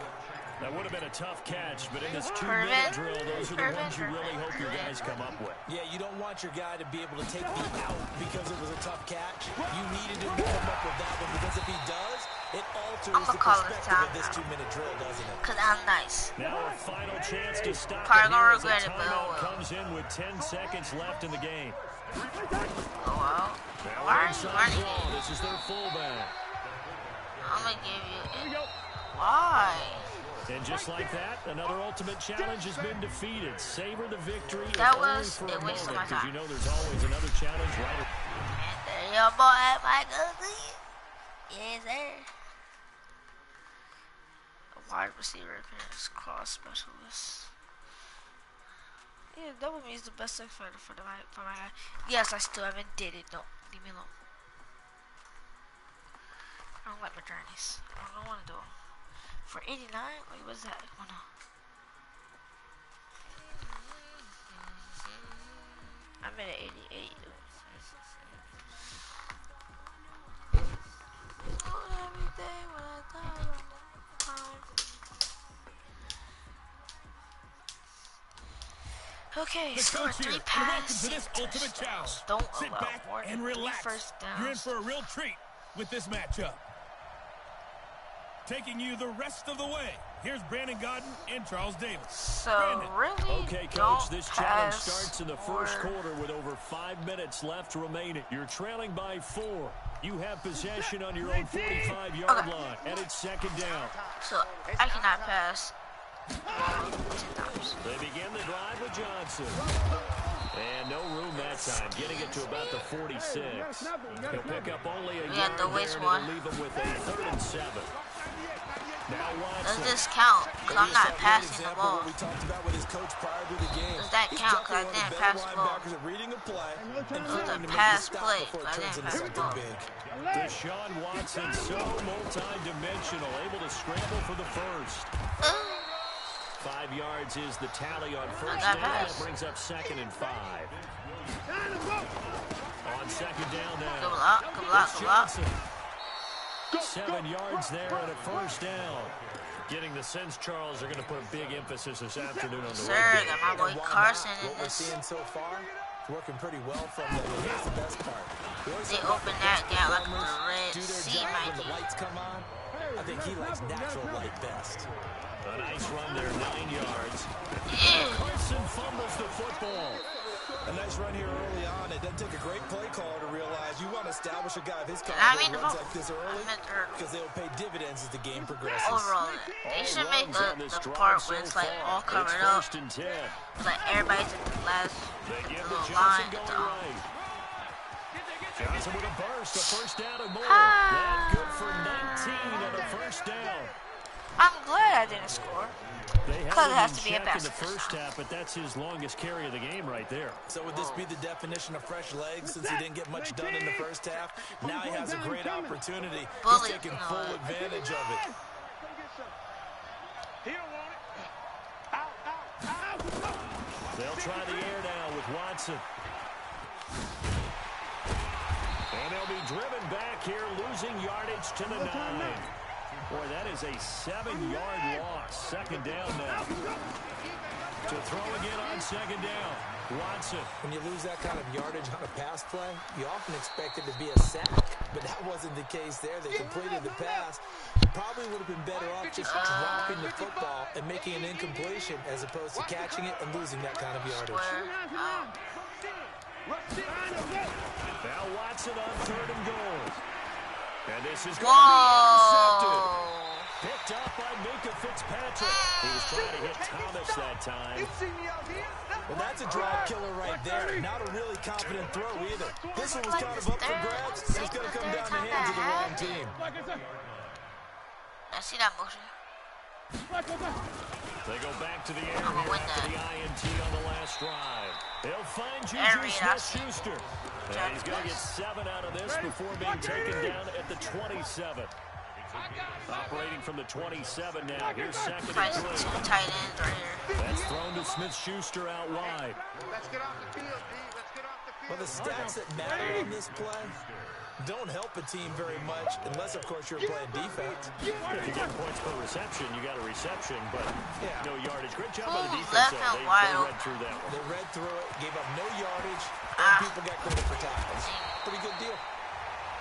That would have been a tough catch, but in this 2-minute drill, those are the ones you really hope your guys come up with. Yeah, you don't want your guy to be able to take the out because it was a tough catch. You needed him to come up with that one because if he does, it alters the perspective of this 2-minute drill, doesn't it? Because I'm nice. Now a final chance to stop Probably it gonna here as a regret it, but timeout oh well. comes in with 10 seconds left in the game. Oh, well. Now Why are you inside running draw. it? This is their fullback. I'm going to give you. Why? And just like that, another ultimate challenge has been defeated. Savor the victory. That if only was for a a waste of moment, my because time. you know there's always another challenge right. And there your boy at my goodie. Yes, sir. A wide receiver appearance, cross specialist. Yeah, that would mean the best thing for my guy. Yes, I still haven't did it. No, leave me alone. I don't like my journeys. I don't want to do them. For 89? Wait, what's that? Oh no. I'm at 88. Everything when I die on the time. Okay, The score coach here, 3 and welcome to passes. this ultimate challenge. Don't Sit allow back more and than 3 relax. first downs. You're in for a real treat with this matchup. Taking you the rest of the way, here's Brandon Gaudin and Charles Davis. So Brandon. really, Okay, Coach, don't this challenge pass starts in the first or- quarter with over 5 minutes left remaining. You're trailing by 4. You have possession on your own 45-yard Okay. line, and it's 2nd down. So I cannot pass 10 times. They begin the drive with Johnson. And no room that time, getting it to about the 46. He'll pick up only a We yard have to there, waste and one. it'll leave him with a 3rd and 7. Now Does Watson. this count? Because I'm not passing the Example ball. of what we talked about with his coach prior to the game. Does that He's count? 'Cause I definitely one of didn't the pass better the ball. linebackers at reading a play and was trying a to make the pass stop play, before but I it turns didn't into pass the something ball. big. Deshaun Watson, so multi-dimensional, able to scramble for the first. 5 yards is the tally on first got down. That pass. brings up 2nd and 5. On 2nd down Good now. luck, good luck, It's good luck. Johnson. 7 yards there and a first down. Getting the sense, Charles, are going to put a big emphasis this afternoon on the Sir, run. got my boy And why Carson not? in What we're this. seeing so far, it's working pretty well from them. And here's the best part. We always They talk about open the that gap like performers the Red do their Sea job might when the do. lights come on. I think he likes natural light best. A nice run there, 9 yards. Yeah. Carson fumbles the football. A nice run here early on. It doesn't take a great play caller to realize you want to establish a guy of his I caliber mean who the runs ball. like this I early meant early. because they'll pay dividends as the game progresses. Overall, they should make runs on this the drive part so where it's like far. all covered It's up. 1st and 10. Like everybody's at the last They give little to line Johnson at going the right. Johnson with a burst, a first down and more. Ah. That good for 19 and a first down. I'm glad I didn't score. They Because held it him has in to be a check in the basket. first half, but that's his longest carry of the game right there. So would this be the definition of fresh legs since he didn't get much done in the first half? Now he has a great opportunity. He's taking full advantage of it. They'll try the air now with Watson. And they'll be driven back here, losing yardage to the 9. Boy, that is a 7-yard loss. Second down now. To throw again on second down. Watson. When you lose that kind of yardage on a pass play, you often expect it to be a sack, but that wasn't the case there. They completed the pass. Probably would have been better off just dropping the football and making an incompletion as opposed to catching it and losing that kind of yardage. Now Watson on 3rd and goal. And this is going to be intercepted. Picked up by Minkah Fitzpatrick. He was trying to hit Thomas that time. Well, that's a drive killer right there. Not a really confident throw either. This one was kind of up for grabs. It's going to come down the hands of the wrong team. I see that motion. They go back to the air here after the INT on the last drive. They'll find Juju Smith-Schuster. And he's going to get 7 out of this before being taken down at the 27. Operating from the 27 now. Here's 2nd and 3. Two tight ends right here. That's thrown to Smith-Schuster out wide. Let's get off the field, D. Let's get off the field. Well, the stats that matter in this play don't help a team very much unless, of course, you're playing defense. If you get points per reception, you got a reception, but no yardage. Great job by the defense. Left him They wide read through that one. They read through it, gave up no yardage, and people got credit for tackles. Pretty good deal.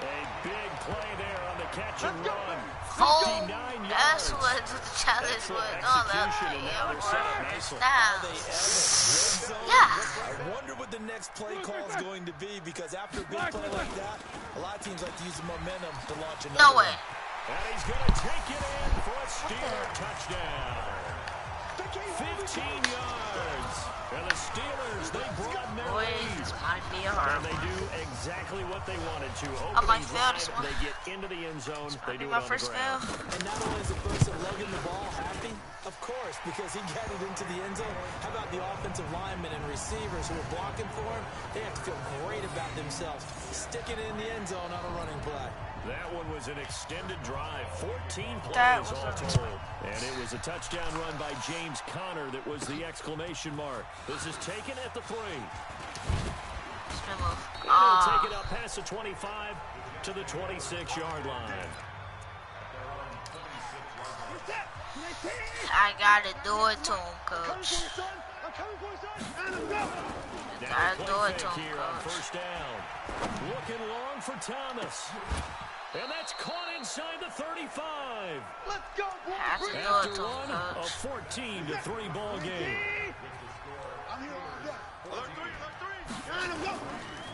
A big play there on the catch and run. 59 Oh, yards. that's what the challenge was. Oh, Execution, and now they're set up nicely. Yeah. I wonder what the next play call is going to be because after a big play like that, a lot of teams like to use the momentum to launch another. No way. And he's going to take it in for a Steeler touchdown. 15 yards. And the Steelers, they broaden their lead. This might be a And hard they do exactly what they wanted to. I might Opening fail this drive, one. they get into the end zone. They do it my on the first fail. ground. And not only is the person lugging the ball happy, of course, because he got it into the end zone. How about the offensive linemen and receivers who are blocking for him? They have to feel great about themselves, sticking it in the end zone on a running play. That one was an extended drive, 14 That plays was all told. And it was a touchdown run by James Conner that was the exclamation mark. This is taken at the 3. They'll take it up past the 25 to the 26-yard line. I gotta do it to him, coach. Now Gotta a do play it to fake him, here on coach. first down. Looking long for Thomas. And that's caught inside the 35. Let's go, boys. Have to do it After to one, him, a coach. 14-3 ball game. I'm here all day. Alert three.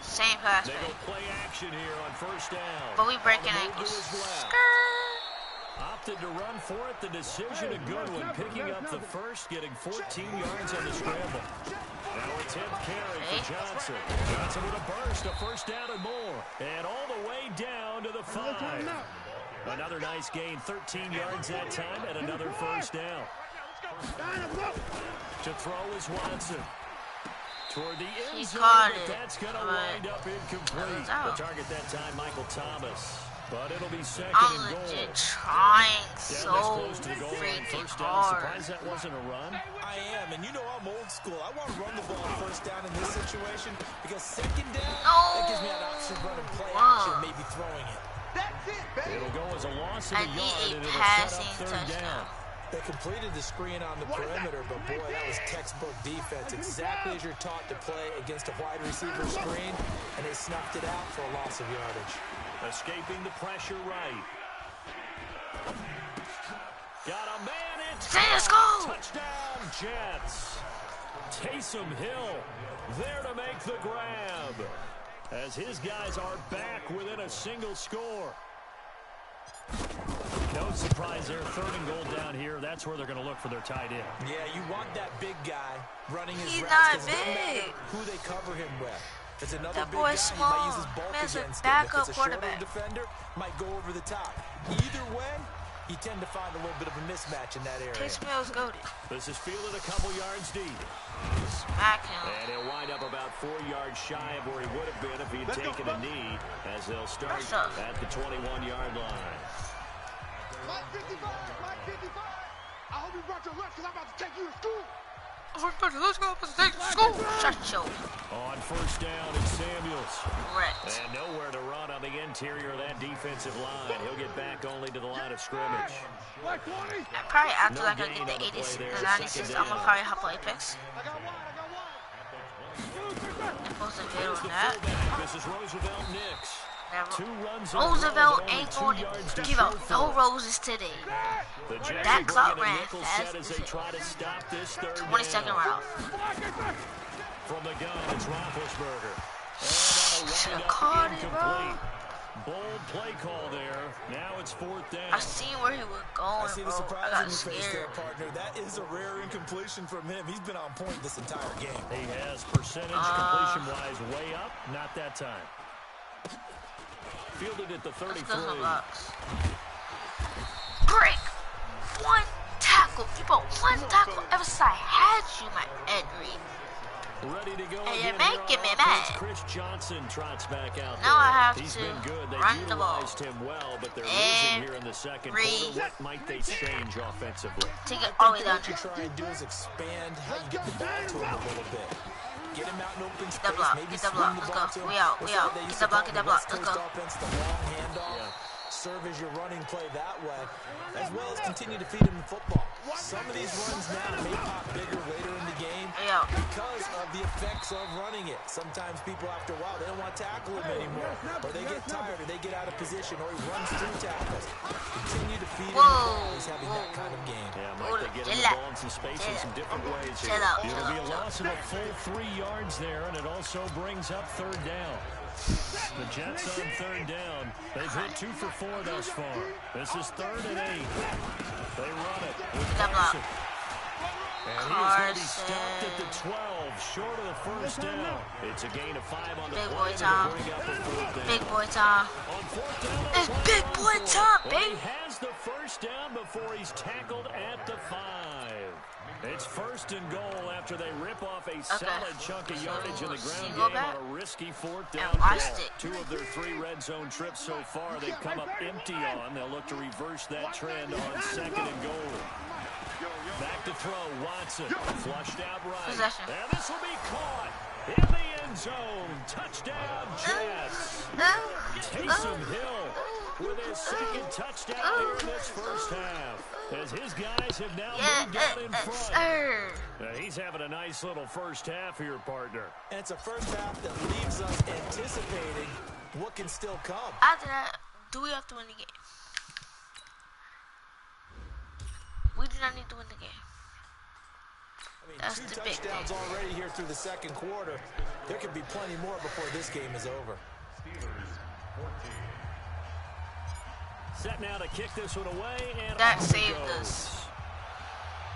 Same pass They play. go play action here on first down. But we breaking On the move to ankles. his left. Skirt. Opted to run for it. The decision a good one. Picking up the first, getting 14 yards on the scramble. Now a 10th carry for Johnson. Johnson with a burst, a first down and more. And all the way down to the 5. Another nice gain, 13 yards that time, and another first down. To throw is Watson. Toward the end zone, caught but it. that's going to But wind up incomplete. it was out. The target that time, Michael Thomas. But it'll be second I'm and goal. legit trying Down so this close to the goal line. freaking First down. hard. Surprised that wasn't a run. I am, and you know I'm old school. I want to run the ball on first down in this situation because second down, that gives me an option of running play action, maybe throwing it. That's it, baby. It'll go as a loss of I a need yard, a and it'll set passing up third down. touchdown. They completed the screen on the perimeter, but boy, that was textbook defense. Exactly as you're taught to play against a wide receiver screen, and they snuffed it out for a loss of yardage. Escaping the pressure right. Got a man in. Let's go! Touchdown, Jets. Taysom Hill there to make the grab. As his guys are back within a single score. No surprise there. 3rd and goal down here. That's where they're going to look for their tight end. Yeah, you want that big guy running his He's routes not 'cause it doesn't matter big. who they cover him with. If it's another That big boy's guy, he might use his small. bulk Man's a against him. If backup it's a shorter quarterback. defender, might go over the top. Either way, you tend to find a little bit of a mismatch in that area. Taysom Hill's goated. This is fielded a couple yards deep. Smack him. And he'll wind up about 4 yards shy of where he would have been if he had taken a knee, as they'll start at the 21-yard line. Mike 55, Mike 55. I hope you brought your lunch because I'm about to take you to school. Let's go. Let's take school. Shut your. On first down, it's Samuels. Correct. And nowhere to run on the interior of that defensive line. He'll get back only to the line of scrimmage. Probably after like I get the 80s, the 90s, I'm gonna probably hop on Apex. Supposed to video on that. This is Roosevelt Nix. Roosevelt ain't going to give up no roses today. That clock ran fast as hell. 20-second route. From the gun, it's Roethlisberger. Should have caught it, bro. Bold play call there. Now it's fourth down. I seen where he was going, I see the bro. surprise I in got your face there, scared. partner. That is a rare incompletion from him. He's been on point this entire game. He has percentage completion-wise way up. Not that time. Fielded at the 33. Break. One tackle. You put one tackle ever since I had you, my Ed Reed. Ready to go. And you're making me mad. Chris Johnson trots back out now there. I have He's to been good. They run the ball. utilized him well, but they're losing here in the second quarter. What might they change offensively? Take it all the way down. What you try and do is expand how you get the ball to him a little bit. Get him out in open space. Get the block. Maybe Get the block. Let's go. We out. We out. Get the block. Get the block. Let's go. Offense, the long handoff. Serve as your running play that way, as well as continue to feed him the football. Some of these runs now may pop bigger later in the game because of the effects of running it. Sometimes people, after a while, they don't want to tackle him anymore, or they get tired, or they get out of position, or he runs through tackles. Continue to feed him the ball. He's having that kind of game. Yeah, Mike, they get him the ball in some space in some different ways here. It'll be a loss of a full 3 yards there, and it also brings up third down. The Jets on third down. They've hit 2 for 4 thus far. This is 3rd and 8. They run it with Carson. And he is going to be stopped at the 12, short of the first down. It's a gain of 5 on the play to bring up a fourth down. Big boy time. On fourth down, it's big boy time, baby. He has the first down before he's tackled at the 5. It's 1st and goal after they rip off a solid chunk of yardage in the ground game on a risky 4th down ball. 2 of their 3 red zone trips so far they've come up empty on. They'll look to reverse that trend on 2nd and goal. Back to throw, Watson, flushed out right. Possession. And this will be caught in the end zone. Touchdown, Jets. Taysom Hill with his 2nd touchdown here in this first half. As his guys have now moved out in front. He's having a nice little first half here, partner. And it's a first half that leaves us anticipating what can still come. After that, do we have to win the game? We do not need to win the game. I mean, that's 2 the big touchdowns thing. already here through the second quarter. There could be plenty more before this game is over. Set now to kick this one away, and that saved us.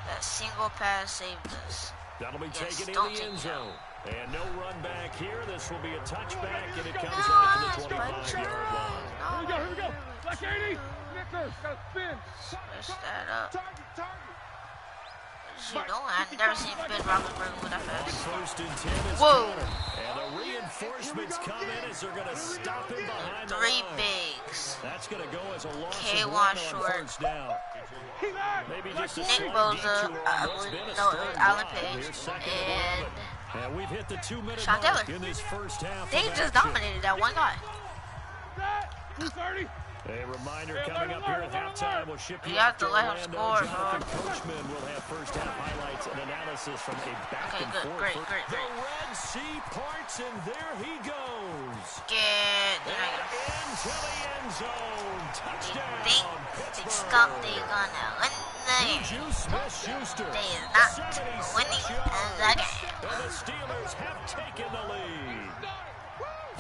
That single pass saved us. That'll be taken in the end zone. And no run back here. This will be a touchback, and it comes out to the 25-yard line. Here we go. Black 80. Nickers, got to spin. Switch that up. Target. You know, I've never seen Ben Roethlisberger with that fast. 1st and 10 is Whoa. And the reinforcements come in as they're going to stop him behind the 3 line. bigs. That's going to go as a loss K1 of 1 on short. first down. Maybe just a Nick slight Bosa, detour on what's been a strong Alan drive. Page, Here's 2nd and 11. And we've hit the 2-minute Sean mark Taylor. in this first half. They just dominated that one guy. 230. A reminder coming up here at halftime. We'll ship you You have to to let him Orlando. score, Jonathan bro. Coachman will have first half highlights and analysis from a back and forth. Great. The Red Sea parts, and there he goes. Get Into the end zone. Touchdown. they stop. They gonna win the game. Juju Smith-Schuster. They is not 76 winning the yards. game. And the Steelers have taken the lead.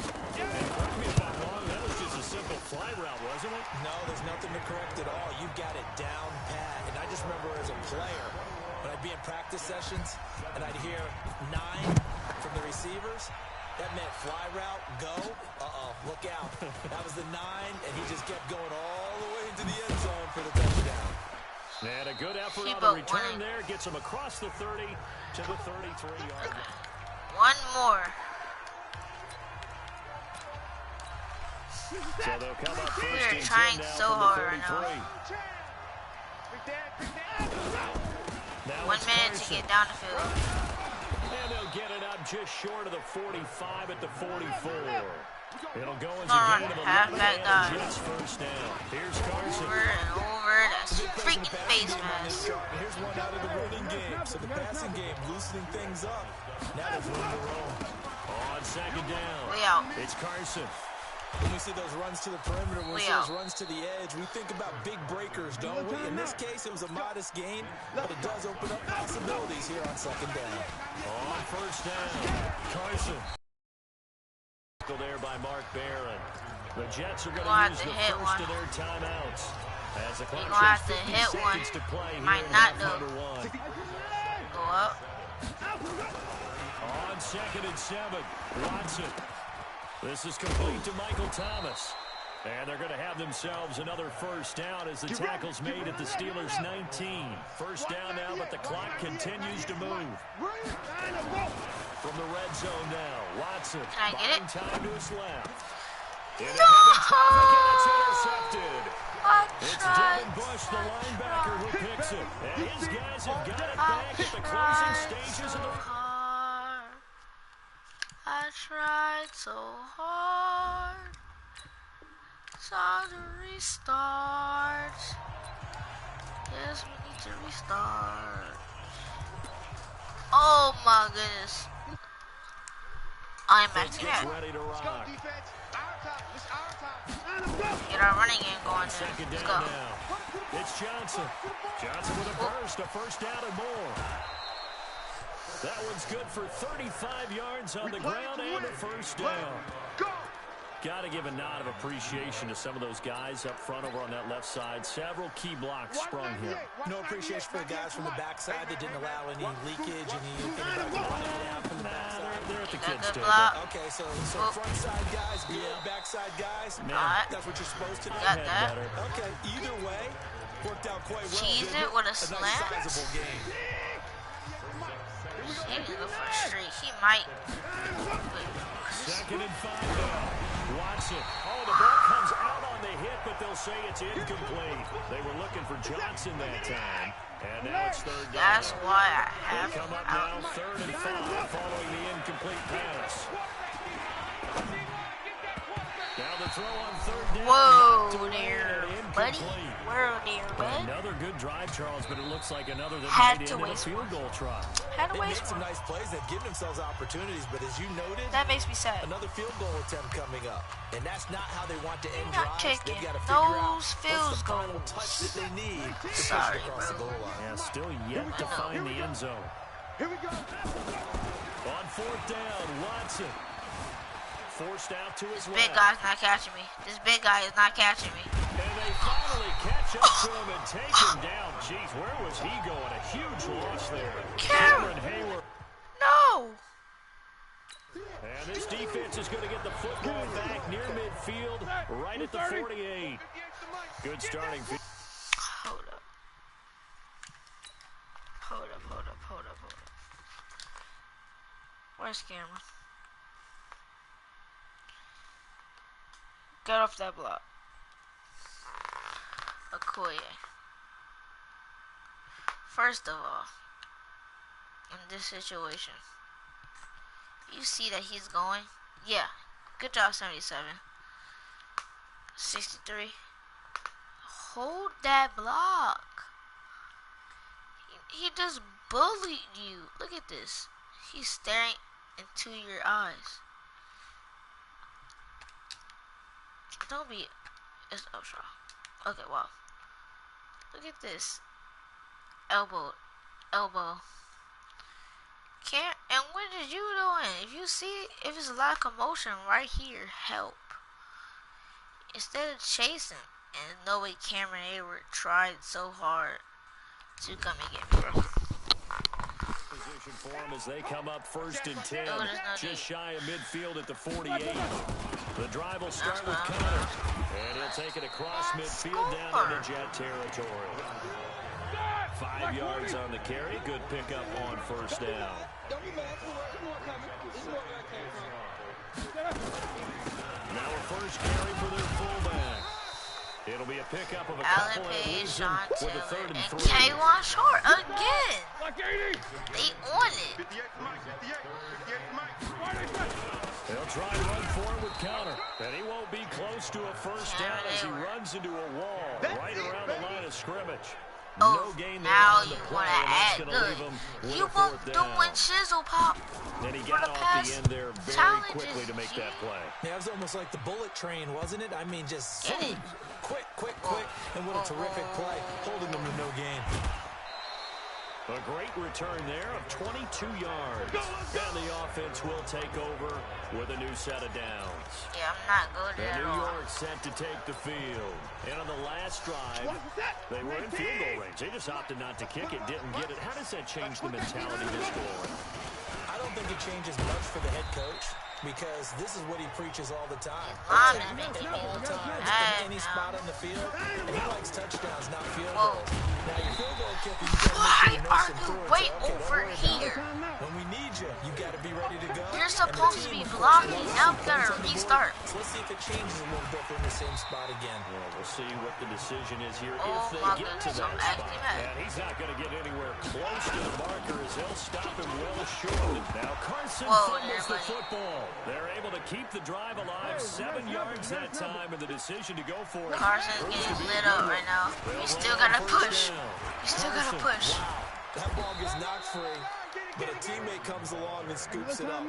And correct me if I'm wrong, that was just a simple fly route, wasn't it? No, there's nothing to correct at all. You've got it down pat. And I just remember as a player, when I'd be in practice sessions and I'd hear 9 from the receivers, that meant fly route, go. Look out. That was the 9, and he just kept going all the way into the end zone for the touchdown. And a good effort Keep on the up return winning. there. Gets him across the 30 to the 33-yard line. One more. So they'll come up first We're and 10 trying now so from the hard right 33. Now 1 it's minute to Carson. get down the field. And they'll get it up just short of the 45 at the 44. It'll go as a Alright, gain of 11 halfback and guy. just first down. Here's Carson. Over and over. That's freaking face mask. Here's one out of the running game. So the passing game loosening things up. Now there's room to roll. On second down. Way out. It's Carson. When we see those runs to the perimeter, when we Way see those out. runs to the edge, we think about big breakers, don't we? In this case, it was a modest gain, but it does open up possibilities here on second down. On first down. Carson. There by Mark Barron. The Jets are going Gonna to have use to the hit first one. of their timeouts. As the clock You're gonna shows have to 50 hit one. seconds to play here Might in not half do. number one. Go up. On second and 7, Watson. This is complete to Michael Thomas. And they're going to have themselves another first down as the tackle's made at the Steelers' 19. First down now, but the clock continues to move. From the red zone now, Watson Can I get buying it? time to his left. In No! heavy traffic, and it's intercepted. I It's tried Devin Bush, the so linebacker, who hard. picks it. And his guys have got it I back at the closing tried stages so of the... hard. I tried so hard. Time to restart. Yes, we need to restart. Oh my goodness. I'm back to Gets that. ready to Let's go, rock. defense. Our time. It's our time. Get our running game going there. Second Let's down go. now. It's Johnson. Johnson with a first down and more. That one's good for 35 yards on the ground and a first down. Go. Got to give a nod of appreciation to some of those guys up front over on that left side. Several key blocks sprung here. No appreciation for the guys from the backside that didn't allow any leakage, anything about running it out from the backside. They're at the Got kids' good table. block. Okay, so front side guys, good, backside guys, Alright. that's what you're supposed to do. Got Head that. better. Okay, either way, worked out quite well. Cheese didn't it with a nice slant. sizable game. He can go for a streak. He might. Second and 5 now. Watson. Oh, the ball comes out on the hit, but they'll say it's incomplete. They were looking for Johnson that time. And now it's third down. That's why I have Come him up out. now, 3rd and 5 following the incomplete pass. Now the throw on 3rd down. Whoa Knocked away there, and buddy. incomplete. Whoa there, bud. Another good drive, Charles, but it looks like another that Had might to end in a waste field goal try. Had to They made waste some one. nice plays. They've given themselves opportunities, but as you noted, That makes me sad. another field goal attempt coming up. And that's not how they want to end They're not drives. kicking They've got to figure out those what's field the final goals. touch that they need to push Sorry, it across the bro. goal line. Yeah, still yet to find the end zone. Here we go. On 4th down, Watson. Forced out to his Big left. guy's not catching me. This big guy is not catching me. And they finally catch up to him and take him down. Jeez, where was he going? A huge loss there. Cameron Hayward. No. And this defense is going to get the football back near midfield, right at the 48. Good starting field. Hold up. Hold up, hold up, hold up, hold up. Where's Cameron? Get off that block. Okoye. First of all, in this situation, you see that he's going. Yeah. Good job, 77. 63. Hold that block. He just bullied you. Look at this. He's staring into your eyes. Don't be. It's Upshaw. Okay, wow. Look at this. Elbow. Can't. And what are you doing? If you see, if it's a lot of commotion right here, help. Instead of chasing. And no way Cameron Hayward tried so hard to come and get me, bro. Position for for them as they come up 1st and 10, just shy of midfield at the 48. The drive will start with Connor, and he'll take it across midfield down into Jet territory. 5 yards on the carry. Good pickup on 1st down. Now a 1st carry for their fullback. It'll be a pickup of a couple and lose them with a 3rd and 3. K1 short again. They on it. They'll try to run forward with Connor, and he won't be close to a 1st down as he runs into a wall right around the line of scrimmage. Oh, no gain now there on the you play, want to and that's add gonna good. leave him with You a won't 4th do down. when Shizzle pop. And he For got the off past the end there very challenges, quickly to make that play. Yeah, it was almost like the bullet train, wasn't it? I mean, just Get it. quick, and what a terrific play, holding them to no gain. A great return there of 22 yards. And the offense will take over with a new set of downs. Yeah, I'm not good And at New all. York set to take the field. And on the last drive, they were in field goal range. They just opted not to kick it, didn't get it. How does that change the mentality this goal? I don't think it changes much for the head coach because this is what he preaches all the time. Mom Take is making it me all times mad in any now. spot on the field, and he likes touchdowns, not field Whoa. goals. Now, your field goal kicker, you got to Why make sure you are nurse him you through it. way So, okay, don't over worry about here? it. When we need you, you got to be ready to go. You're And supposed the to be team, of course, blocking. loves Now some we gotta points on the board. restart. So let's see if it changes a little bit. They're in the same spot again. Well, we'll see what the decision is here Oh if they my get to goodness, that I'm spot. actually mad. And he's not going to get anywhere close to the marker as they'll stop him well short. Now Carson Whoa, fumbles the everybody. football. They're able to keep the drive alive. 7 yards that time, and the decision to go for it. Carson's getting lit up right now. We still gotta push. We still gotta push. That ball gets knocked free, but a teammate comes along and scoops it up.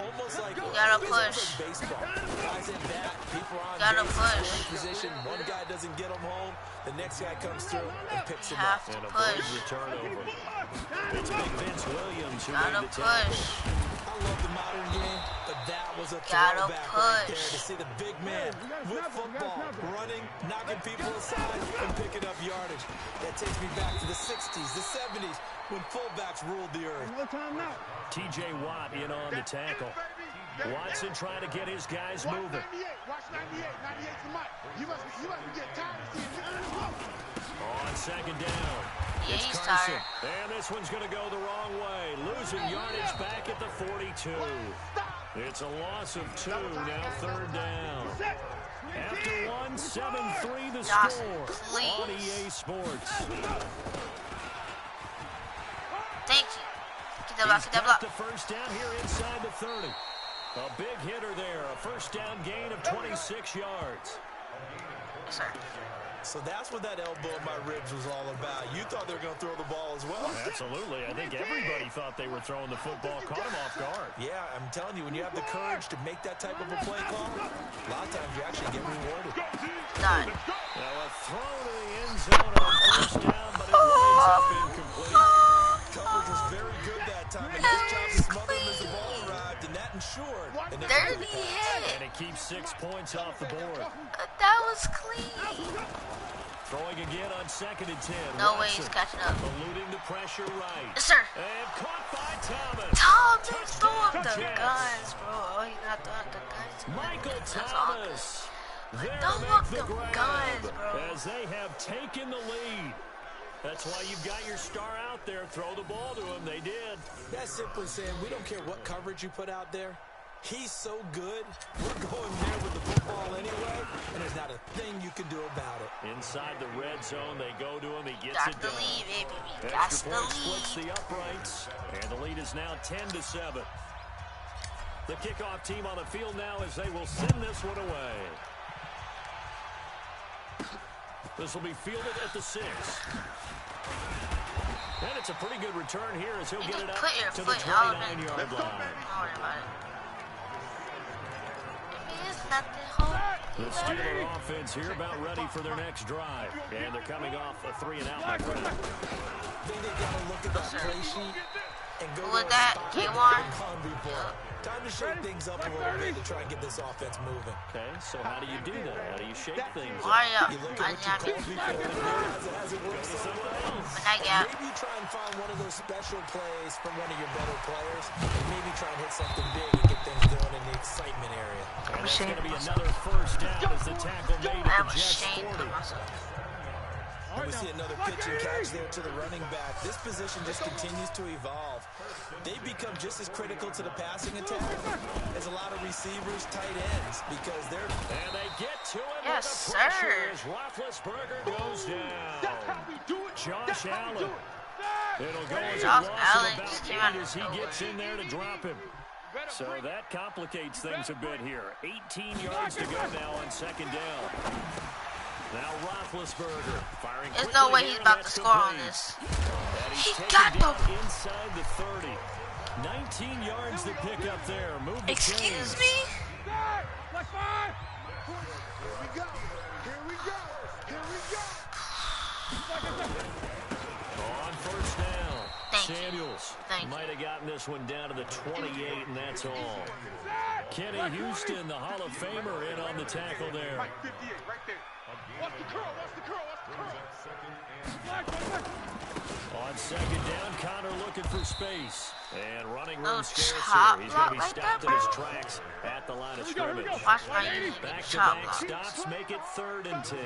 Almost like gotta basically push. like baseball. Guys at bat, people are on Gotta base, push. scoring position. One guy doesn't get them home, the next guy comes through and picks him Have up. to And push. avoids the turnover. It's Big Vince Williams who Gotta made the tackle. push. I love the modern game, but that was a Gotta throwback right there push. to see the big man with football, running, knocking people aside, and picking up yardage. That takes me back to the 60s, the 70s, when fullbacks ruled the earth. T.J. Watt in on the tackle. Watson trying to get his guys Watch moving. 98. Watch 98. 98's the mic. You must be getting tired of seeing me. On 2nd down. Yeah, It's he's Carson. tired. And this one's going to go the wrong way. Losing yardage back at the 42. It's a loss of 2. Now 3rd down. After 1, 7-3 the Johnson, score please. on EA Sports. Thank you. Get that block, He's get that got block. the 1st down here inside the 30. A big hitter there. A 1st down gain of 26 yards. Yes, sir. So that's what that elbow in my ribs was all about. You thought they were going to throw the ball as well. Absolutely. I think everybody thought they were throwing the football. Caught him off guard. Yeah, I'm telling you, when you have the courage to make that type of a play call, a lot of times you actually get rewarded. Done. Now a throw to the end zone on 1st down, but it winds up incomplete. Coverage was very good that time. A nice job to smother him as the ball arrived, and that ensured. And they- Dirty hit. And it keeps 6 points off the board. That was clean. Throwing again on 2nd and 10. No way Watson he's catching up. eluding the pressure right. Yes, sir. And caught by Thomas. Thomas, throw up the Jets. guns, bro. Oh, he's not throwing the guns. Michael That's all good. Thomas. There Throw to up make the the grab guns, bro. as they have taken the lead. That's why you've got your star out there. Throw the ball to him. They did. That's simply saying we don't care what coverage you put out there. He's so good. We're going there with the football anyway, and there's not a thing you can do about it. Inside the red zone, they go to him. He gets Got it the done. lead, baby. We got Extra the point splits lead. the uprights, and the lead is now 10-7. The kickoff team on the field now as they will send this one away. This will be fielded at the 6. And it's a pretty good return here as he'll You get can it put up your to the foot out of it. 29-yard line. Don't worry about it. It means nothing. Hold. The Steeler offense here about ready for their next drive. And they're coming off a 3-and-out. I think they got to look at that play sheet and go Who to was a that? spot Kmart? they've gone before. Time to shake things up a little bit to try and get this offense moving. Okay, so how do you do that? How do you shake things up? Mario. You look at what you called before and realize it hasn't worked so well. But I got Maybe you try and find one of those special plays from one of your better players, and maybe try and hit something big and get things going in the excitement area. And it's going to be another first down as the tackle made at I'm the Jets ashamed 40. of myself. And we see another pitch and catch there to the running back. This position just continues to evolve. They've become just as critical to the passing attack as a lot of receivers, tight ends, because they're... And they get to him Yes, with the pressure sir. as Roethlisberger goes down. Josh Allen. It'll go as a Josh loss Allen of about just came out 8 of as he gets in there to drop him. So that complicates things a bit here. 18 yards to go now on second down. Now Roethlisberger firing. There's no way he's about to score on this. He got the... Inside the 30. 19 yards to pick up there. Move the Excuse chains. me? Like 5. Here we go. Here we go. Here we go. On first down. Thank you. Samuels Thank you. might have gotten this one down to the 28, and that's all. Kenny Houston, the Hall of Famer, in on the tackle there. Right, 58, right there. Watch the curl, watch the curl, watch the curl. On second down, Connor looking for space. And running room Oh, scarce chop here. He's going to be block like stopped that, in his bro? tracks at the line of scrimmage. Watch my YouTube chop Back-to-back block. stops make it 3rd and 10.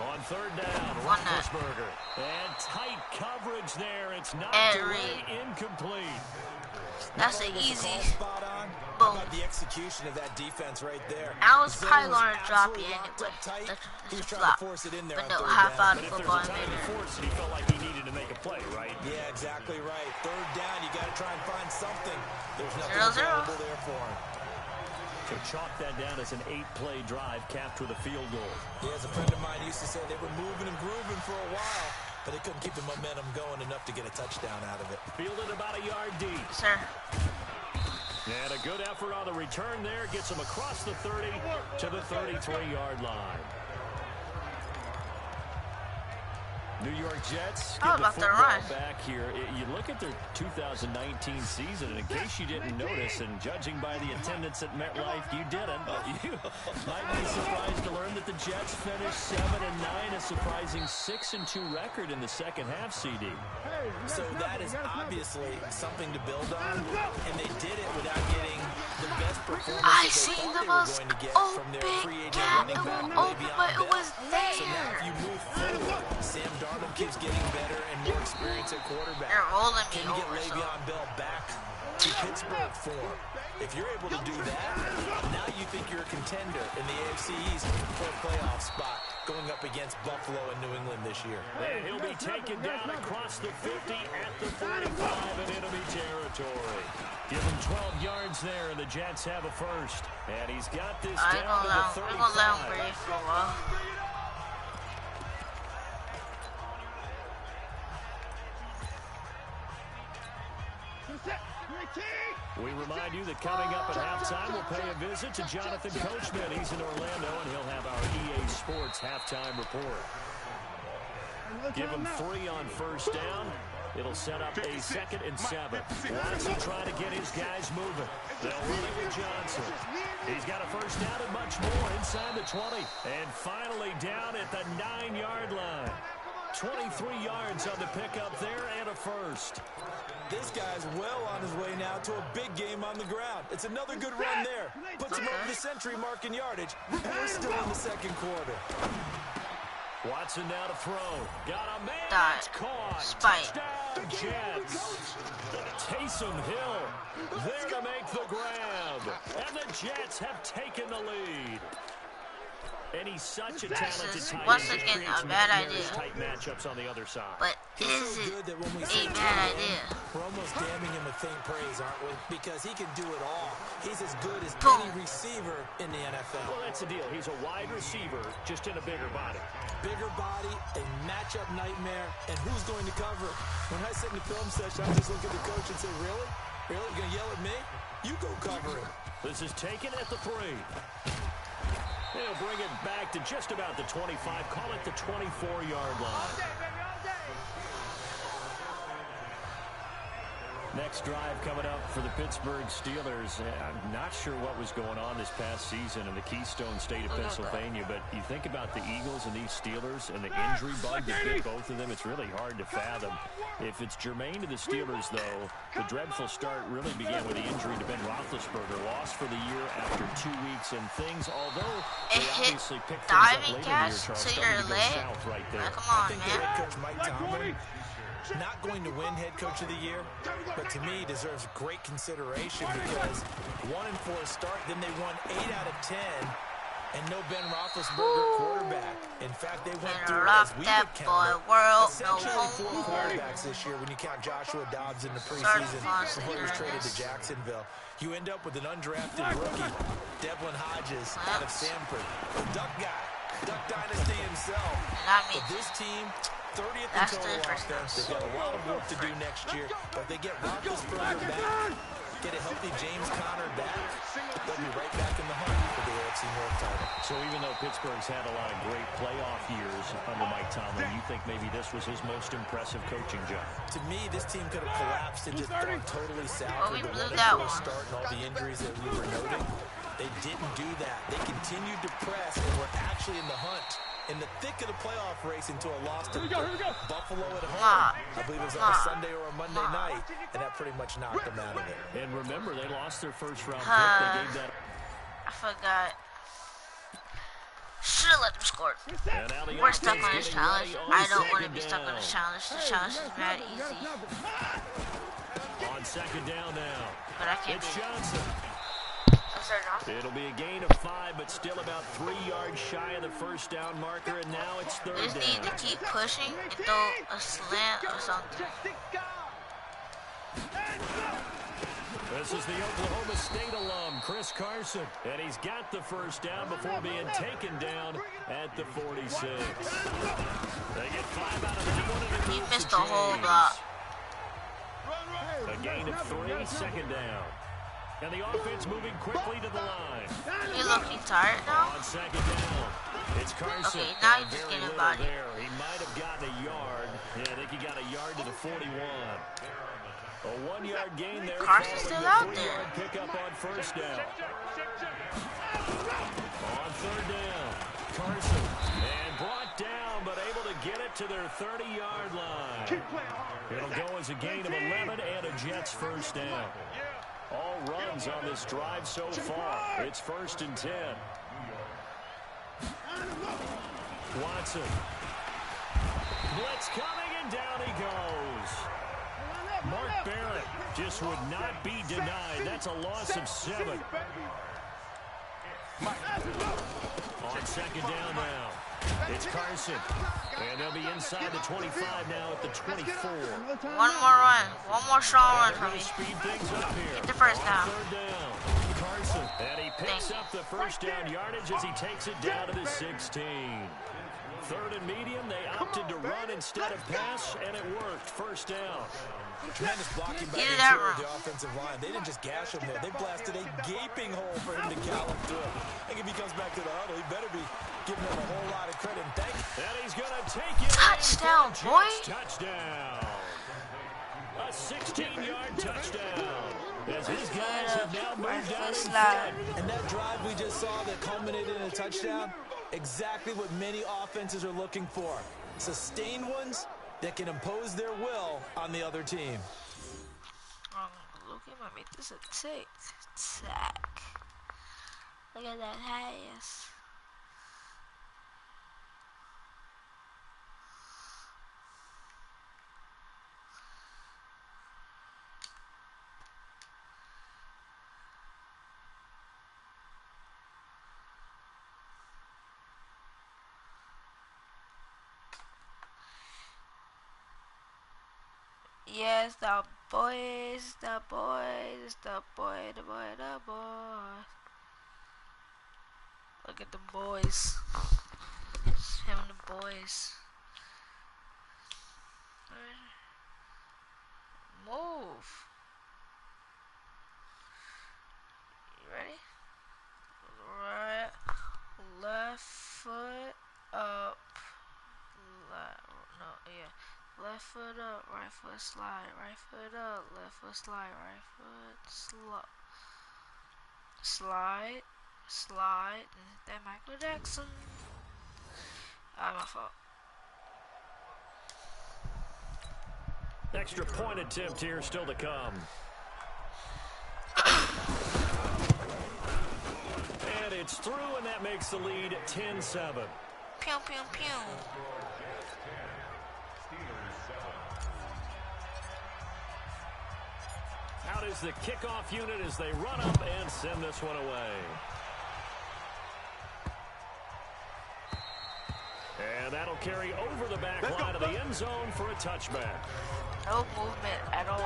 On third down, One that. Roethlisberger. And tight coverage there. It's knocked And away, incomplete. That's an easy... Spot on. Boom. About the execution of that defense right there. I was Zone probably going to drop absolutely it locked anyway. up tight. That's He was a trying flop. to force it in there But on no, third high down. five But to if there's football a time to later. force it, he felt like he needed to make a play, right? Yeah, exactly right. Third down, you got to try and find something. There's nothing 0-0. available there for him. So chalk that down as an 8-play drive capped with a field goal. Yeah, as a friend of mine used to say, they were moving and grooving for a while, but they couldn't keep the momentum going enough to get a touchdown out of it. Fielded about a yard deep. Sir. And a good effort on the return there. Gets him across the 30 to the 33-yard line. New York Jets How get the about the football run? back here. You look at their 2019 season, and in case you didn't notice, and judging by the attendance at MetLife, you didn't, but you might be surprised to learn that the Jets finished 7-9, a surprising 6-2 record in the second half, CD. So that is obviously something to build on, and they did it without getting the best performance I that they seen thought the they were most going to get from their open free agent gap. running It back, was open, Le'Veon but it Bell. was So now if there. you move forward, Sam Darnold keeps getting better and more experience at quarterback. They're rolling me Can you get over, so... Le'Veon Bell back to Pittsburgh form? If you're able to do that, now you think you're a contender in the AFC East for a playoff spot going up against Buffalo and New England this year. And he'll be taken down across the 50 at the 45 in enemy territory. Give him 12 yards there, and the Jets have a first. And he's got this I ain't down gonna to the let him, we're gonna let him 35. breathe for a while. We remind you that coming up at halftime, we'll pay a visit to Jonathan Coachman. He's in Orlando, and he'll have our EA Sports halftime report. Give him 3 on first down. It'll set up a 2nd and 7. Watson trying to get his guys moving. They'll run it with Johnson. He's got a first down and much more inside the 20. And finally down at the 9-yard line. 23 yards on the pickup there and a first. This guy's well on his way now to a big game on the ground. It's another good run there. Puts him over the century mark in yardage. And we're still in the second quarter. Watson now to throw. Got a man. Dot. It's caught. Spike. Touchdown, Jets. Taysom Hill there to make the grab. And the Jets have taken the lead. And he's such a talented This is tight once end. again Creates a bad numerous idea. tight matchups on the other side. But He's is so it good that when we a say bad idea? we're almost damning him with faint praise, aren't we? Because he can do it all. He's as good as Boom. any receiver in the NFL. Well, that's the deal. He's a wide receiver, just in a bigger body. Bigger body, a matchup nightmare, and who's going to cover? When I sit in the film session, I just look at the coach and say, really? Really? You're going to yell at me? You go cover him. This is taken at the 3. They'll bring it back to just about the 25. Call it the 24-yard line. Next drive coming up for the Pittsburgh Steelers. I'm not sure what was going on this past season in the Keystone State of Pennsylvania, but you think about the Eagles and these Steelers and the injury bug that bit both of them, it's really hard to fathom. If it's germane to the Steelers, though, the dreadful start really began with the injury to Ben Roethlisberger, lost for the year after 2 weeks, and things, although they obviously picked things up later in the year, Charles, started to go south right there. Come on, I think man. that head coach Mike Tomlin, not going to win head coach of the year, but to me deserves great consideration because 1-4 start, then they won 8 out of 10, and no Ben Roethlisberger quarterback. In fact, they went through, as we would count it, essentially 4 quarterbacks this year when you count Joshua Dobbs in the preseason before he was traded to Jacksonville. You end up with an undrafted rookie, Devlin Hodges out of Sanford, the Duck guy, Duck Dynasty himself. But this team, 30th in total offense. They've got a lot of work to do next year, but they get Roethlisberger back, get a healthy James Conner back, they'll be right back in the hunt for the AFC North title. So even though Pittsburgh's had a lot of great playoff years under Mike Tomlin, you think maybe this was his most impressive coaching job? To me, this team could have collapsed and just gone totally south with the 1-4 start and all the injuries that we were noting. They didn't do that. They continued to press and were actually in the hunt, in the thick of the playoff race, until a loss to Buffalo at home. I believe it was on a Sunday or a Monday night, and that pretty much knocked them out of it. And remember, they lost their first-round pick. They gave that. I forgot. Should have let them score. We're stuck on this challenge. I don't want to be stuck on this challenge. The challenge is mad easy. On second down now. But I can't It's do it. Johnson. It'll be a gain of 5, but still about 3 yards shy of the first down marker, and now it's third We just need to down. keep pushing and throw a slant or something. This is the Oklahoma State alum, Chris Carson, and he's got the first down before being taken down at the 46. They get 5 out of that one. He missed the whole block. A gain of 3, second down. And the offense moving quickly to the line. You looking tired now? On second down, it's Carson. Okay, now And you're just very getting little body. there. He might have gotten a yard. Yeah, I think he got a yard to the 41. A 1-yard gain there. Carson's still out there. 3-yard pickup on first down. On third down, Carson. And brought down, but able to get it to their 30-yard line. It'll go as a gain of 11 and a Jets first down. All runs on this drive so far. It's 1st and 10. Watson. Blitz coming, and down he goes. Mark Barrett just would not be denied. That's a loss of 7. On second down now, it's Carson. And they'll be inside the 25 now at the 24. One more run. One more strong run for me. Speed things up here. Get the first down. On third down, Carson. And he picks up the first down yardage as he takes it down to the 16. Third and medium, they opted to run instead of pass, and it worked. First down. Tremendous blocking by the Either that interior of wrong. the offensive line. They didn't just gash him there. They blasted a gaping hole for him to gallop through. I think if he comes back to the huddle, he better be giving them a whole lot of credit. And thank you. And he's going to take it. Touchdown, boy. Touchdown. A 16-yard touchdown. As his guys have now moved down in front. And that drive we just saw that culminated in a touchdown, exactly what many offenses are looking for. Sustained ones that can impose their will on the other team. Look at my make this a tick. Tack. Look at that ass. Yes, the boys, the boys, the boy, the boy, the boy. Look at the boys. It's him and the boys. Move. You ready? Right, left foot up. Left, no, yeah. Left foot up, right foot slide, right foot up, left foot slide, right foot slide, slide, that Michael Jackson. My fault. Extra point attempt here still to come. And it's through, and that makes the lead 10-7. Pew, pew, pew. Out is the kickoff unit as they run up and send this one away. And that'll carry over the back line of the end zone for a touchback. No movement at all.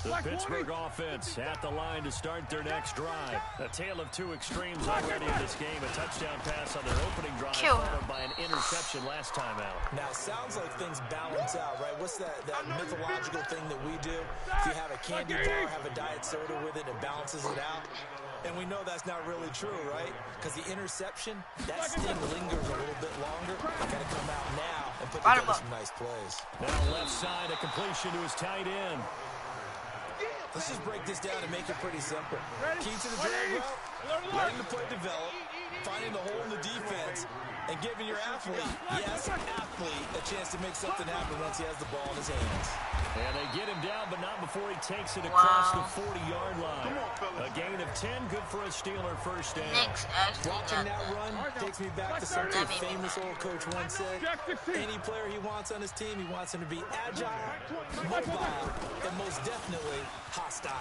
The Pittsburgh offense at the line to start their next drive. A tale of two extremes already in this game. A touchdown pass on their opening drive, followed by an interception last time out. Now, it sounds like things balance out, right? What's that mythological thing that we do? If you have a candy bar, have a diet soda with it, it balances it out. And we know that's not really true, right? Because the interception, that sting lingers a little bit longer. Got to come out now and put together some nice plays. Now left side, a completion to his tight end. Let's just break this down and make it pretty simple. Key to the drag route, letting the play develop, finding the hole in the defense, and giving your athlete, yes, athlete, a chance to make something happen once he has the ball in his hands. And they get him down, but not before he takes it across the 40-yard line. A gain of 10, good for a Steeler first down. Watching that run takes me back to something a famous old coach once said. Any player he wants on his team, he wants him to be agile, mobile, and most definitely hostile.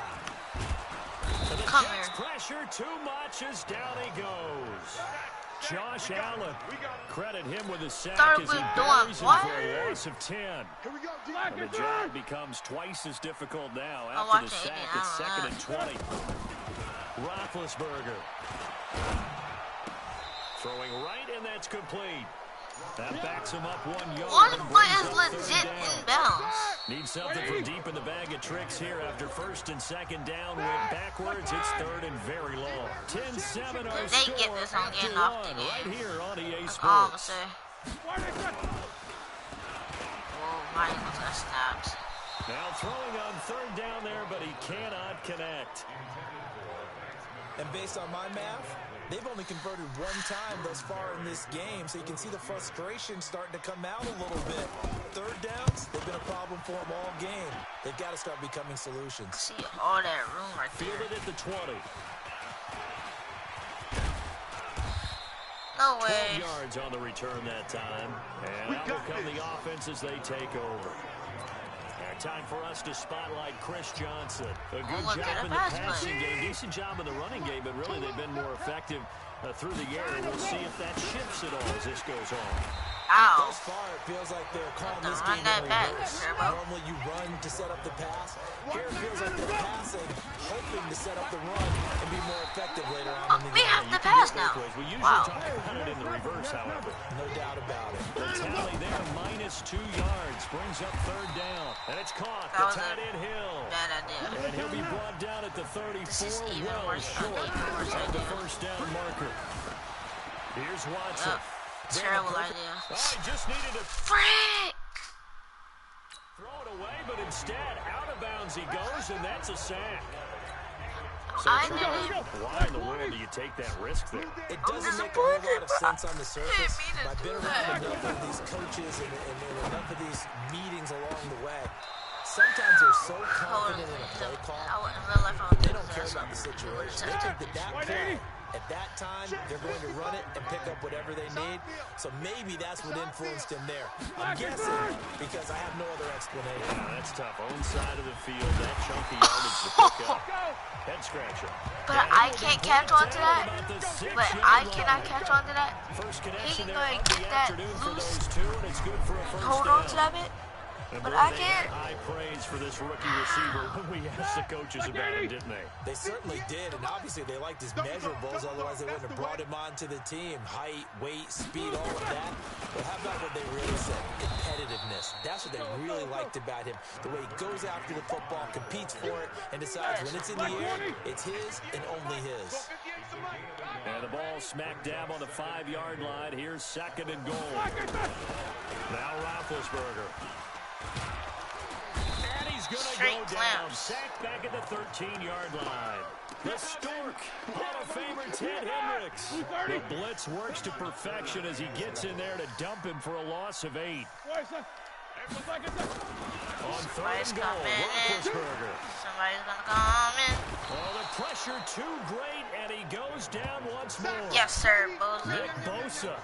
Come here. Pressure too much as down he goes. Josh Allen, credit him with a sack as he buries him for a loss of 10. And the job becomes twice as difficult now after the sack. It's 2nd and 20. Roethlisberger throwing right, and that's complete. That backs him up 1 yard. One foot is legit in bounds. Needs something from deep in the bag of tricks here after 1st and 2nd down. Went backwards. It's 3rd and very long. 10-7 our score get this on getting off the game. right here on EA That's all I'm gonna Sports. say. Oh, my almost got snapped. Now throwing on 3rd down there, but he cannot connect. And based on my math, they've only converted 1 time thus far in this game, so you can see the frustration starting to come out a little bit. 3rd downs, they've been a problem for them all game. They've got to start becoming solutions. See all that room right there. Fielded at the 20. No way. 12 yards on the return that time. And out will come the offense as they take over. Time for us to spotlight Chris Johnson. A good job in the passing game. Decent job in the running game, but really they've been more effective through the air. We'll see if that shifts at all as this goes on. Ow. Thus far, it feels like they're calling this game in reverse. Normally you run to set up the pass. Here it feels like they're passing, hoping to set up the run and be more effective later on in the game. We have the pass now. We usually Wow. talk about it in the reverse, however. No doubt about it. The tally there, -2 yards, brings up 3rd down. And it's caught. The tight end Hill. Bad idea. And he'll be brought down at the 34, This is even well worse. short of the 1st down marker. Here's Watson. Terrible idea. Oh, he just needed to Frick! throw it away, but instead, out of bounds he goes, and that's a sack. So I didn't. why in the world do you take that risk there? It doesn't make a whole lot of sense on the surface. Didn't mean to I've been do around that. enough of these coaches and enough of these meetings along the way. Sometimes they're so confident in a play call, In real life, I would they do don't care this. about the situation. They think that play, at that time, they're going to run it and pick up whatever they need. So maybe that's what influenced him there. I'm guessing because I have no other explanation. Yeah, that's tough. Own side of the field, that chunky yardage to pick up. Head scratcher. But I can't catch on to that. But I cannot catch on to that. First He connection can there go and of the get that afternoon for loose. those two, and it's good for a first Hold down. on to that bit. And But boy, I they can't. had high praise for this rookie receiver when we asked the coaches about him, didn't they? They certainly did, and obviously they liked his measurables, otherwise they wouldn't have brought him onto the team. Height, weight, speed, all of that. But how about what they really said? Competitiveness. That's what they really liked about him. The way he goes after the football, competes for it, and decides when it's in the air, it's his and only his. And the ball smack dab on the 5-yard line. Here's 2nd and goal. Now Roethlisberger. And he's going to go down. Sacked back at the 13-yard line. The Stork, Hall of Famer Ted Hendricks. The blitz works to perfection as he gets in there to dump him for a loss of 8. On third and goal, Roethlisberger. Somebody's gonna come in. Oh, the pressure too great, and he goes down once more. Yes, sir, Bosa. Nick Bosa.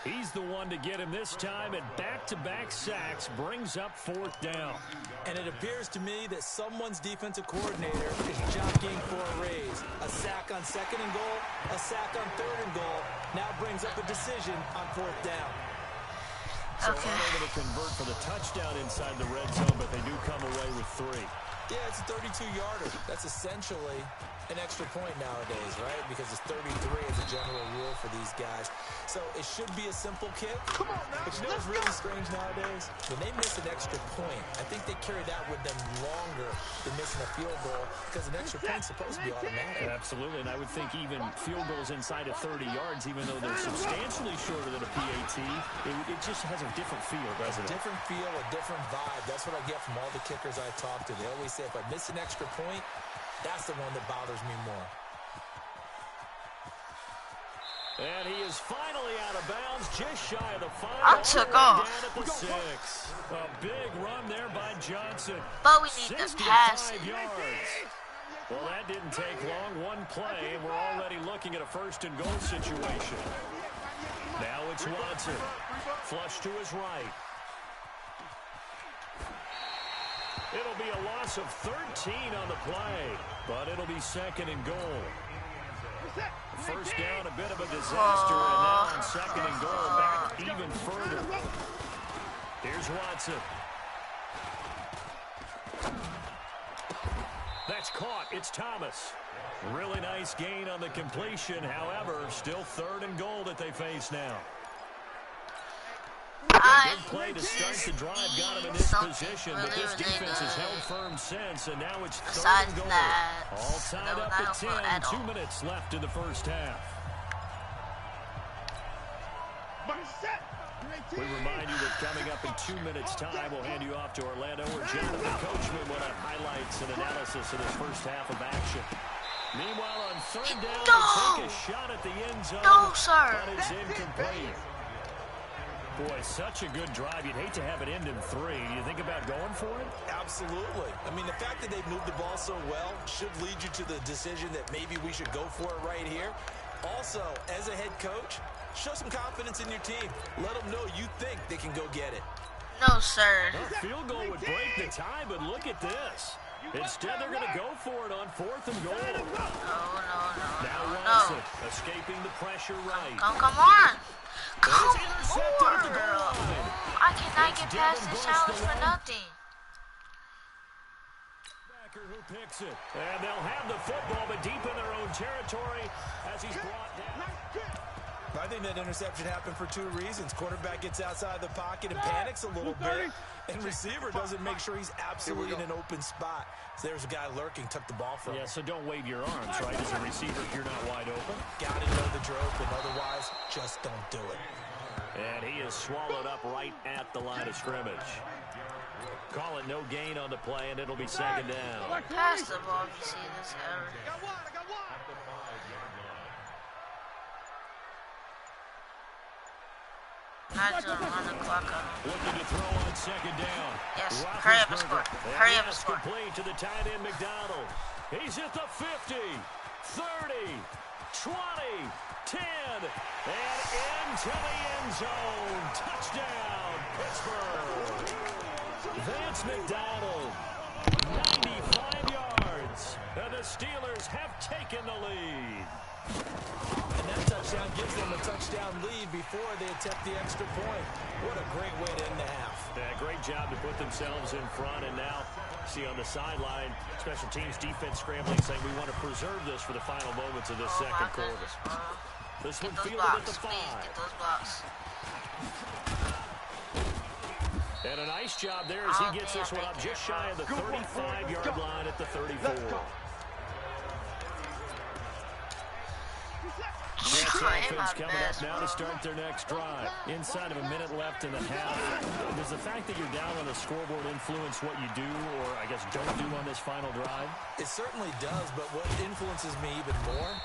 He's the one to get him this time, and back-to-back sacks brings up 4th down. And it appears to me that someone's defensive coordinator is jockeying for a raise. A sack on 2nd and goal, a sack on 3rd and goal, now brings up a decision on 4th down. So unable to convert for the touchdown inside the red zone, but they do come away with 3. Yeah, it's a 32-yarder. That's essentially an extra point nowadays, right? Because it's 33 as a general rule for these guys. So it should be a simple kick. Come on, now. But you know what's really strange nowadays? When they miss an extra point, I think they carry that with them longer than missing a field goal because an extra point's supposed to be automatic. Absolutely, and I would think even field goals inside of 30 yards, even though they're substantially shorter than a PAT, it just has a different feel, doesn't it? A different feel, a different vibe. That's what I get from all the kickers I talk to. They always say, if I miss an extra point, that's the one that bothers me more. And he is finally out of bounds, just shy of the 5. I took off. Down at the 6. A big run there by Johnson. But we need to pass it. Yards. Well, that didn't take long. One play, and we're already looking at a 1st and goal situation. Now it's Watson. Flush to his right. It'll be a loss of 13 on the play, but it'll be 2nd and goal. 1st down, a bit of a disaster, and now on 2nd and goal, back even further. Here's Watson. That's caught. It's Thomas. Really nice gain on the completion. However, still 3rd and goal that they face now. Big play to start the drive got him in this position, but this defense has held firm since, and now it's 3rd and goal. All tied up at 10, 2 minutes left in the 1st half. We remind you that coming up in 2 minutes' time, we'll hand you off to Orlando, where Jonathan Coachman will have highlights and analysis of this 1st half of action. Meanwhile, on 3rd down, they take a shot at the end zone, but it's incomplete. Boy, such a good drive. You'd hate to have it end in 3. Do you think about going for it? Absolutely. I mean, the fact that they've moved the ball so well should lead you to the decision that maybe we should go for it right here. Also, as a head coach, show some confidence in your team. Let them know you think they can go get it. No, sir. A field goal would break the tie, but look at this. Instead, they're going to go for it on 4th and goal. Now Watson escaping the pressure right. Come on. Come on. I cannot get past this challenge for nothing. Who picks it. And they'll have the football, but deep in their own territory as he's brought down. I think that interception happened for 2 reasons. Quarterback gets outside the pocket and panics a little bit, and receiver doesn't make sure he's absolutely in an open spot. So there's a guy lurking, took the ball from him. Yeah, so don't wave your arms, right, as a receiver if you're not wide open. Got to know the drill, but otherwise, just don't do it. And he is swallowed up right at the line of scrimmage. Call it no gain on the play, and it'll be 2nd down. Pass the ball if you see this error. Not to run the clock up. Looking to throw on 2nd down. Yes, hurry up and score. Hurry up and score. Complete to the tight end, McDonald. He's at the 50, 30, 20, 10, and into the end zone. Touchdown, Pittsburgh. Vance McDonald, 95 yards. And the Steelers have taken the lead. And that touchdown gives them a touchdown lead before they attempt the extra point. What a great way to end the half. Yeah, great job to put themselves in front. And now, see on the sideline, special teams defense scrambling, saying we want to preserve this for the final moments of this second quarter. This one fielded at the 5. Get those blocks. And a nice job there as he gets this one up just shy of the 35-yard line at the 34. Chance This offense coming up now to start their next drive. Inside of a minute left in the half. Does the fact that you're down on the scoreboard influence what you do, or I guess don't do on this final drive? It certainly does, but what influences me even more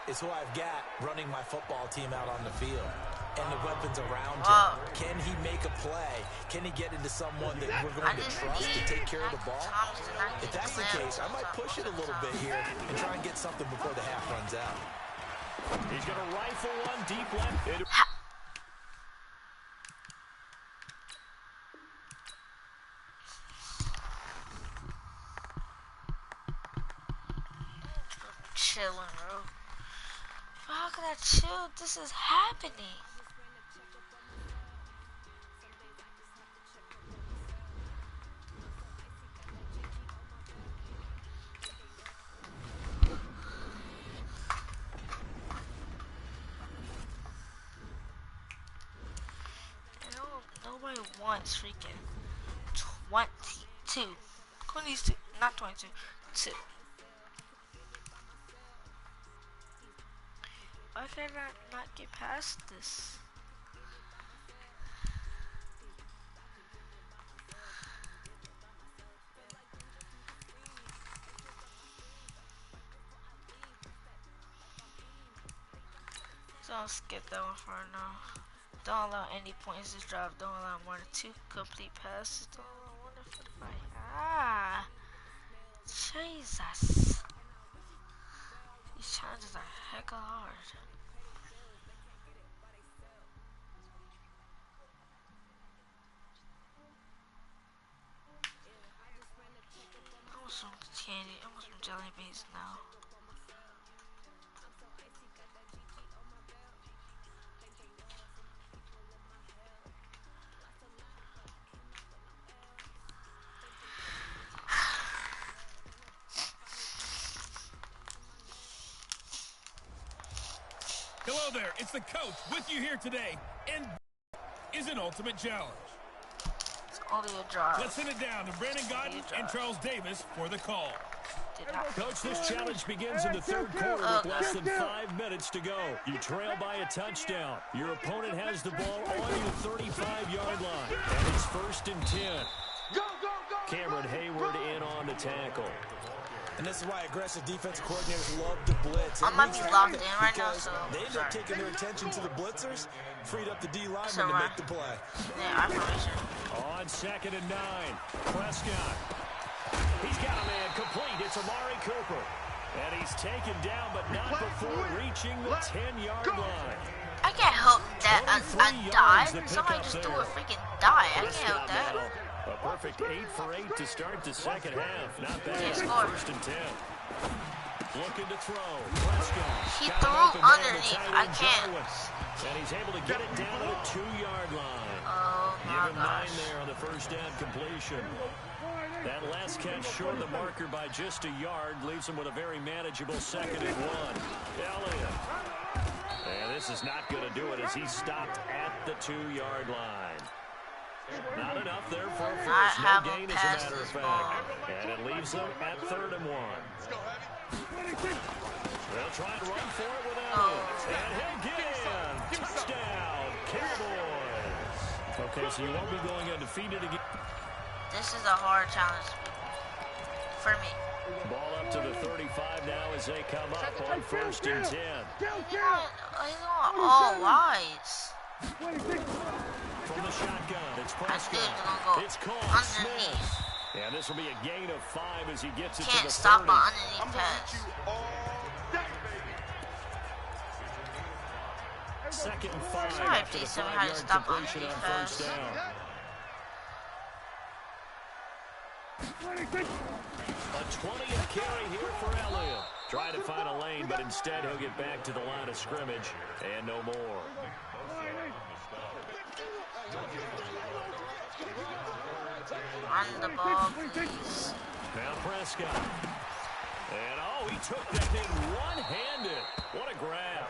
is who I've got running my football team out on the field and the weapons around him. Can he make a play? Can he get into someone that we're going to trust to take care of the ball? If that's the case, I might push it a little bit here and try and get something before the half runs out. He's going to rifle one deep left. Chilling, bro. How can I chill? This is happening. Nobody wants freaking 22. 22, not 22. 2. Why can I not get past this? So I'll skip that one for now. Don't allow any points this drive. Don't allow more than 2 complete passes. Don't allow more than 45. Ah, Jesus. These challenges are hecka hard. I want some candy. I want some jelly beans now. Hello there, it's the coach with you here today, and is an ultimate challenge. It's only a drive. Let's send it down to Brandon Gaudin and Charles Davis for the call. Coach, this challenge begins in the third quarter with less than 5 minutes to go. You trail by a touchdown. Your opponent has the ball on your 35-yard line, and it's 1st and 10. Cameron Hayward in on the tackle. And this is why aggressive defensive coordinators love to blitz. I might be locked in right now, so they end up taking their attention to the blitzers, freed up the D lineman to make the play. Yeah, on 2nd and 9, Prescott. He's got a man complete. It's Amari Cooper. And he's taken down, but not before reaching the 10-yard line. I can't help that I died. Somebody just threw a freaking die. I can't help that. A perfect 8 for 8 to start the second half. Not bad. Yeah, 1st and 10. Looking to throw. Prescott. He threw underneath. I can't. And he's able to get it down to the 2-yard line. Oh my Give him 9 there on the first down completion. That last catch short of the marker by just a yard leaves him with a very manageable 2nd and 1. Elliott. And this is not going to do it as he's stopped at the 2-yard line. Not enough there for a first. No gain, as a matter of fact. And it leaves them at 3rd and 1. They'll try to run for it with Elliott. And he'll get in. Touchdown, Cowboys. Okay, so you won't be going undefeated again. This is a hard challenge for me. Ball up to the 35 now as they come up on 1st and 10. He's on all wides. From the shotgun, it's Prescott. It's caught. Smith. And this will be a gain of 5 as he gets it to the 30. Can't stop an underneath pass. 2nd and 5 after the 5-yard completion on 1st down. A 20th carry here for Elliott. Try to find a lane, but instead he'll get back to the line of scrimmage and no more. Run the ball, please. Now Prescott. And he took that thing one-handed. What a grab.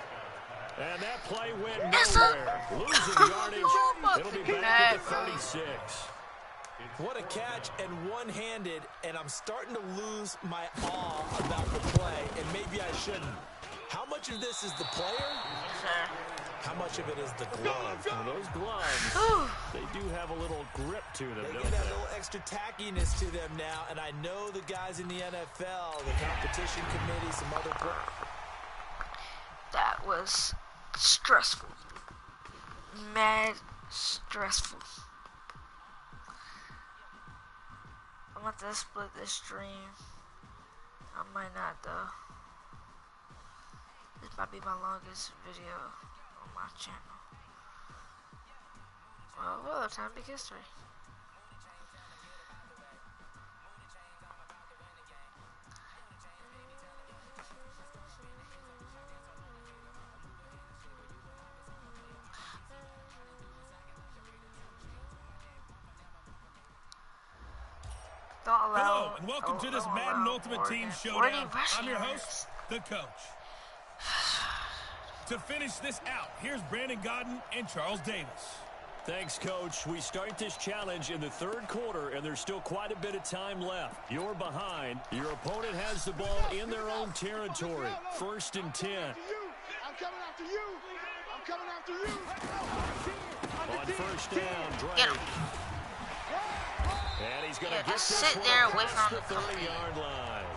And that play went nowhere. Losing yardage. It'll be back at the 36. What a catch and one-handed, and I'm starting to lose my awe about the play, and maybe I shouldn't. How much of this is the player? Yes, sir. How much of it is the glove? Well, those gloves, they do have a little grip to them, They don't get that they? little extra tackiness to them now, and I know the guys in the NFL, the competition committee, some other players. That was stressful. Mad stressful. I'm about to split this stream. I might not though. This might be my longest video on my channel. Well, time to make history. Don't allow. Hello, and welcome to this Madden Ultimate Team Showdown. I'm your host, the coach. To finish this out, here's Brandon Gaudin and Charles Davis. Thanks, Coach. We start this challenge in the third quarter, and there's still quite a bit of time left. You're behind. Your opponent has the ball in their own territory. 1st and 10. I'm coming after you. I'm coming after you. On 1st down, Get Drake. him. And he's going to Yeah, get just this sit one there away across from the the company. 30-yard line.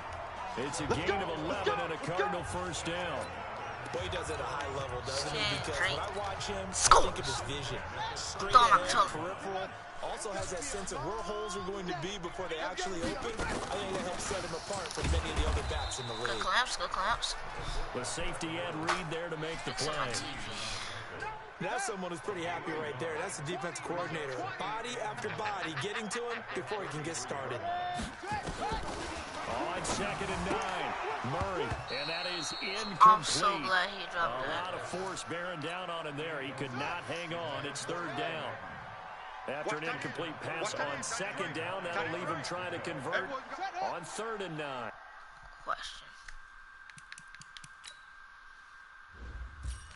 It's a gain of 11 and a Cardinal 1st down. Well, he does it at a high level, doesn't he? Yeah, Because great. when I watch him, I Score. think of his vision. Straight Don't ahead, tell- peripheral. Also has that sense of where holes are going to be before they actually open. I think that helps set him apart from many of the other backs in the Good league. clamps, good clamps. The safety Ed Reed there to make the It's on play. TV. That's someone who's pretty happy right there. That's the defensive coordinator. Body after body getting to him before he can get started. On 2nd and 9, Murray, and that is incomplete. I'm so glad he dropped A that. lot of force bearing down on him there. He could not hang on. It's 3rd down. After an incomplete pass on 2nd down, that'll leave him trying to convert on 3rd and 9. Question.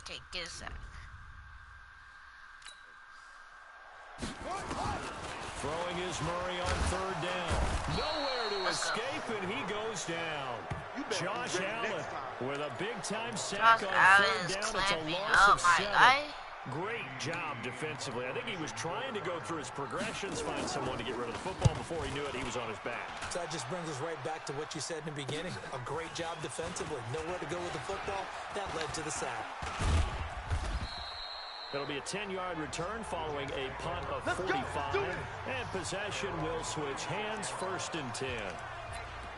Okay, get a sack. Throwing is Murray on 3rd down. Nowhere to Let's go. escape, and he goes down. Josh Allen with a big-time sack Josh on Allen 3rd is down. It's a clamping loss up of my 7. guy. Great job defensively. I think he was trying to go through his progressions, find someone to get rid of the football. Before he knew it, he was on his back. So that just brings us right back to what you said in the beginning. A great job defensively. Nowhere to go with the football. That led to the sack. It'll be a 10-yard return following a punt of 45. And possession will switch hands. 1st and 10.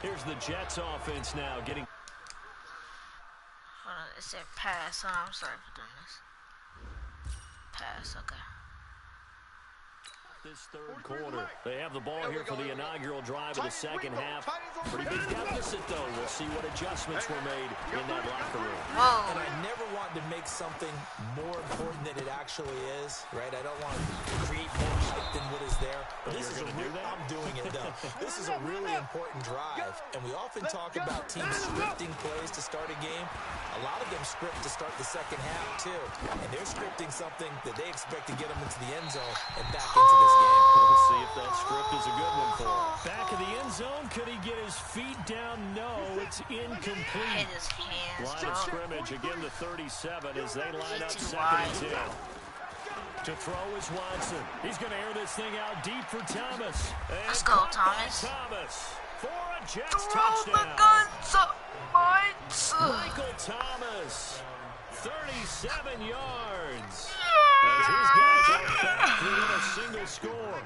Here's the Jets offense now getting... Hold on, it said pass. Oh, I'm sorry for doing this. Pass, okay. This third quarter. They have the ball here for the inaugural drive of the second half. Pretty big deficit, though. We'll see what adjustments were made in that locker room. Whoa. And I never want to make something more important than it actually is, right? I don't want to create more hype than what is there. But this is You're gonna do that? I'm doing it, though. This is a really important drive, and we often talk about teams scripting plays to start a game. A lot of them script to start the second half, too. And they're scripting something that they expect to get them into the end zone and back into this game. We'll see if that script is a good one for him. Back of the end zone. Could he get his feet down? No, it's Hit incomplete. his hands. Line of Don't. scrimmage. Again, the 37 as they line up Too 2nd and wide. 10. To throw is Watson. He's going to air this thing out deep for Thomas. And Let's go, caught by Thomas. Thomas for a Jets Throw the touchdown. guns up, mates. Michael Thomas, 37 yards. As his guys are back within a single score.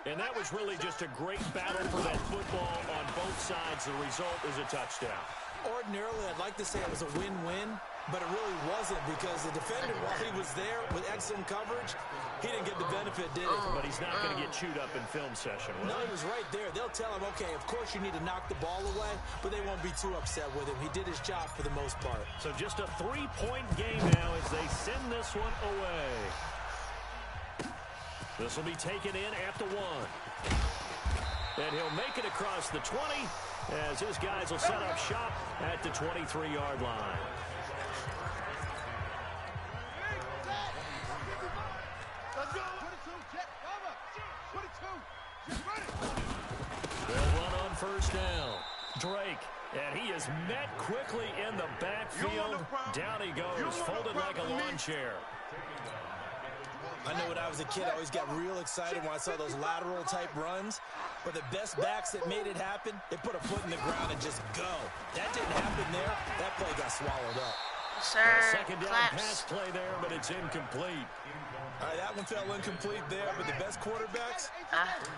And that was really just a great battle for that football on both sides. The result is a touchdown. Ordinarily, I'd like to say it was a win-win, but it really wasn't because the defender, while he was there with excellent coverage, he didn't get the benefit, did he? But he's not going to get chewed up in film session, will No, he? he was right there. They'll tell him, okay, of course you need to knock the ball away, but they won't be too upset with him. He did his job for the most part. So just a 3-point game now as they send this one away. This will be taken in at the 1. And he'll make it across the 20 as his guys will set up shop at the 23-yard line. Let's go. 22, jet, cover. 22, jet ready. They'll run on 1st down. Drake And he is met quickly in the backfield. Down he goes, folded like a lawn chair. I know when I was a kid, I always got real excited when I saw those lateral-type runs. But the best backs that made it happen, they put a foot in the ground and just go. That didn't happen there. That play got swallowed up. Sir, second down pass play there, but it's incomplete. All right, that one fell incomplete there, but the best quarterbacks,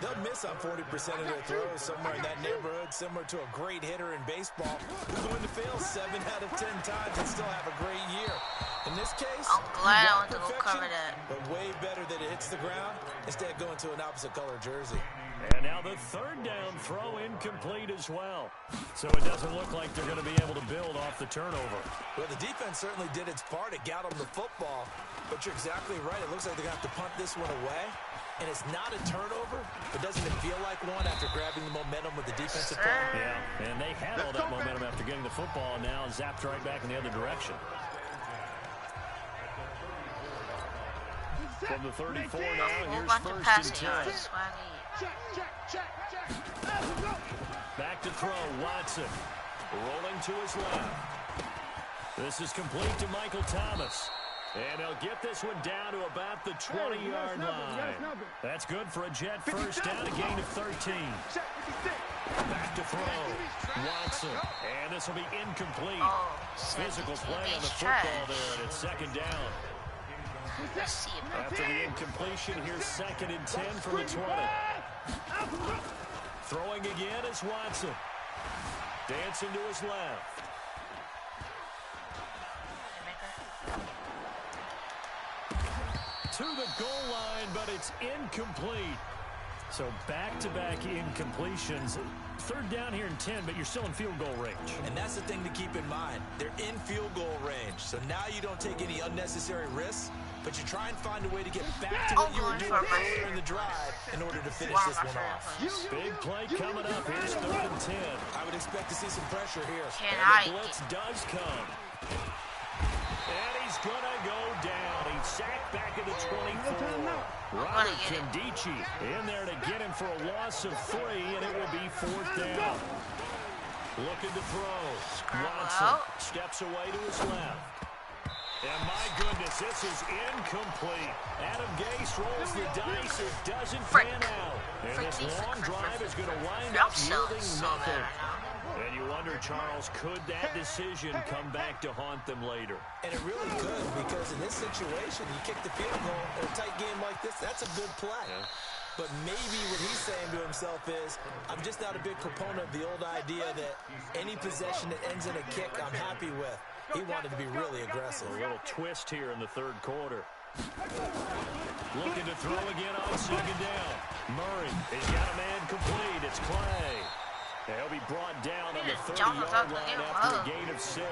they'll miss on 40% of their throws, somewhere in that neighborhood, similar to a great hitter in baseball who's going to fail 7 out of 10 times and still have a great year. In this case, I'm glad I went to go cover that. But way better that it hits the ground instead of going to an opposite color jersey. And now the third down throw incomplete as well. So it doesn't look like they're going to be able to build off the turnover. Well, the defense certainly did its part. It got them the football. But you're exactly right. It looks like they're going to have to punt this one away. And it's not a turnover, but doesn't it feel like one after grabbing the momentum with the defensive play? Yeah, and they had all that momentum after getting the football, and now zapped right back in the other direction. From the 34 now, here's first and 10. Back to throw, Watson. Rolling to his left. This is complete to Michael Thomas. And he'll get this one down to about the 20-yard line. That's good for a Jet first down, a gain of 13. Back to throw, Watson. And this will be incomplete. Physical play on the football there, and it's second down. After the incompletion, here's second and 10 from the 20. Throwing again is Watson. Dancing to his left. To the goal line, but it's incomplete. So back-to-back incompletions. Third down here in 10, but you're still in field goal range. And that's the thing to keep in mind. They're in field goal range. So now you don't take any unnecessary risks, but you try and find a way to get back to what you were doing earlier in the drive in order to finish this one off. Big play coming up. Here's third and 10. I would expect to see some pressure here. And the blitz does come. And he's going to go down. He's sacked back at the 24. Robert Kendichi in there to get him for a loss of 3, and it will be fourth down. Looking to throw. Watson steps away to his left. And my goodness, this is incomplete. Adam Gase rolls the dice. It doesn't pan out. And this long drive is going to wind up yielding nothing. And you wonder, Charles, could that decision come back to haunt them later? And it really could, because in this situation, you kick the field goal in a tight game like this, that's a good play. Yeah. But maybe what he's saying to himself is, I'm just not a big proponent of the old idea that any possession that ends in a kick I'm happy with. He wanted to be really aggressive. A little twist here in the third quarter. Looking to throw again on second down. Murray, he's got a man complete. It's Clay. He'll be brought down on the 30-yard line after a gain of 6. They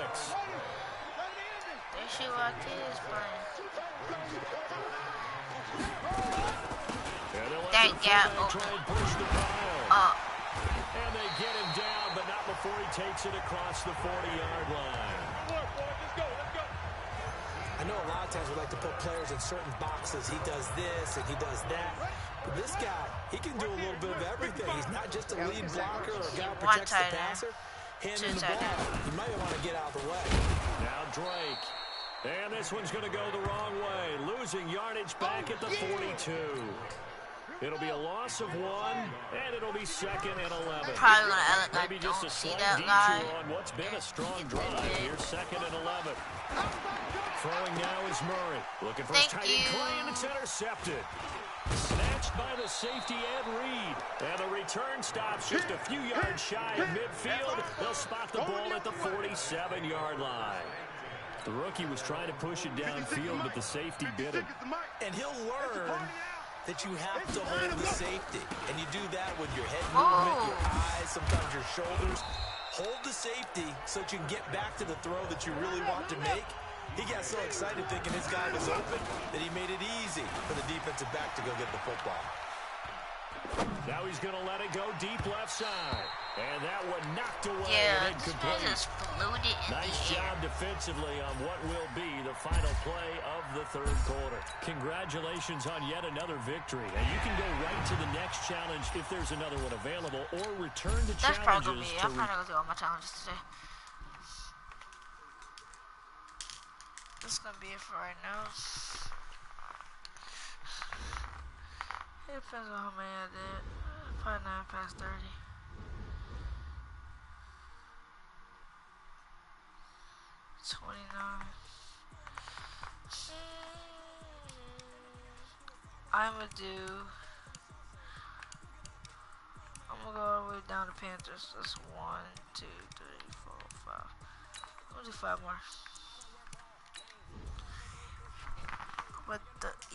shoot like this, Brian. That gap open. And they get him down, but not before he takes it across the 40-yard line. I know a lot of times we like to put players in certain boxes. He does this and he does that. But this guy, he can do a little bit of everything. He's not just a lead blocker or a guy who protects the passer. Hand him the ball. You might want to get out of the way. Now Drake. And this one's going to go the wrong way. Losing yardage back at the 42. It'll be a loss of 1, and it'll be second and 11. Probably going to act like maybe just a slight detour on what's been a strong drive. Here's second and 11. Throwing now is Murray. Looking for his tight end Clay, and it's intercepted. Snatched by the safety Ed Reed. And the return stops just a few yards shy of midfield. They'll spot the ball at the 47-yard line. The rookie was trying to push it downfield, but the safety bit him. And he'll learn that you have to hold the safety. And you do that with your head movement, your eyes, sometimes your shoulders. Hold the safety so that you can get back to the throw that you really want to make. He got so excited thinking his guy was open that he made it easy for the defensive back to go get the football. Now he's going to let it go deep left side. And that one knocked away. Yeah, and this incomplete. man just flew it in Nice the air. job defensively on what will be the final play of the third quarter. Congratulations on yet another victory. And you can go right to the next challenge if there's another one available, or return to That's probably gonna challenges be. to I'm probably gonna do all my challenges today. This is gonna be it for right now. It depends on how many I did. Probably 9 past 30. I'm gonna go all the way down to Panthers. That's 1, 2, 3, 4, 5. I'm gonna do 5 more. But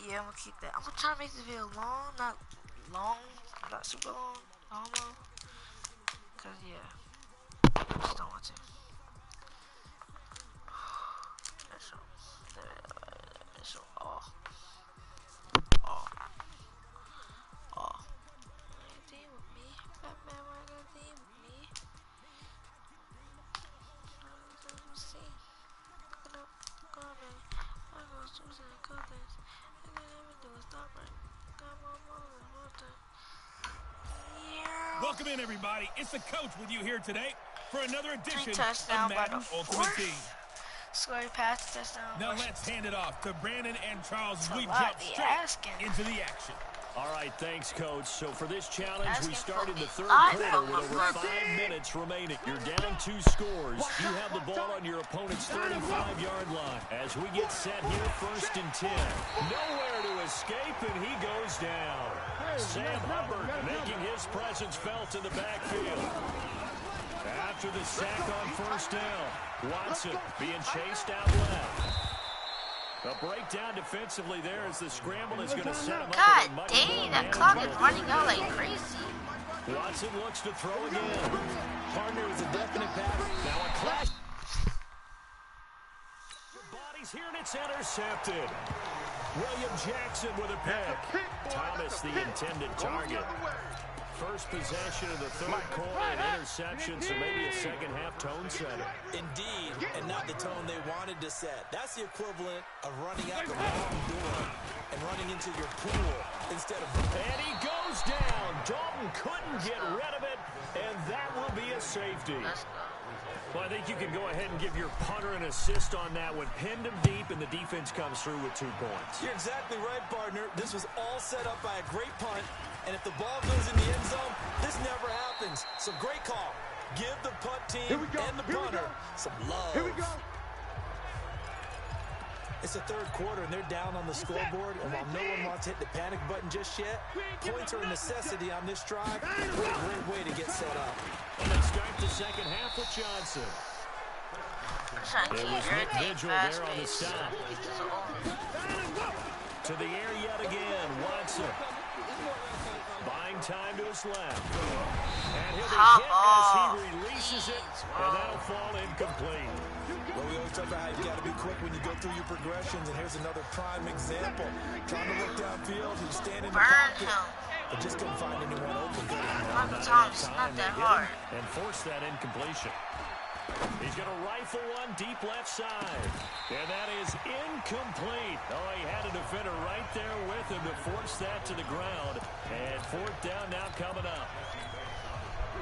yeah, I'm gonna keep that. I'm gonna try to make this video long, not super long, normal. Cause yeah, I just don't want to. Welcome in, everybody. It's the coach with you here today for another edition touchdown of by Madden the Ultimate fourth. Team. Scoring pass touchdown. Now let's hand it off to Brandon and Charles as That's a we lot jump to be straight asking. into the action. All right, thanks, Coach. So for this challenge, we Asking started for the third I quarter don't with over know. 5 minutes remaining. You're down 2 scores. You have the ball on your opponent's 35-yard line. As we get set here, 1st and 10. Nowhere to escape, and he goes down. Sam Hubbard making his presence felt in the backfield. After the sack on 1st down, Watson being chased out left. A breakdown defensively there as the scramble is going to set him up. God dang, that clock is running out like crazy. Watson looks to throw again. Partner is a definite pass. Now a clash. Bodies here and it's intercepted. William Jackson with a pick. Thomas the intended target. First possession of the third quarter, an interception, so maybe a second-half tone setter. Indeed, and not the tone they wanted to set. That's the equivalent of running out the wrong door and running into your pool instead of... And he goes down. Dalton couldn't get rid of it, and that will be a safety. Well, I think you can go ahead and give your punter an assist on that one. Pinned him deep, and the defense comes through with 2 points. You're exactly right, partner. This was all set up by a great punt, and if the ball goes in the end zone, this never happens. So great call. Give the punt team and the punter some love. Here we go. It's the third quarter, and they're down on the scoreboard, and while no one wants to hit the panic button just yet, points are a necessity on this drive. What a great way to get set up. And they start the second half with Johnson. It was Nick Vigil there on the stop. To the air yet again, Watson. Buying time to his left. And he'll be hit as he releases it, and that'll fall incomplete. Well, we always talk about how you've got to be quick when you go through your progressions, and here's another prime example. Trying to look downfield, he's standing in the pocket, but just couldn't find anyone open. Michael Thomas, not that hard. And force that incompletion. He's going to rifle one deep left side. And that is incomplete. Oh, he had a defender right there with him to force that to the ground. And 4th down now coming up.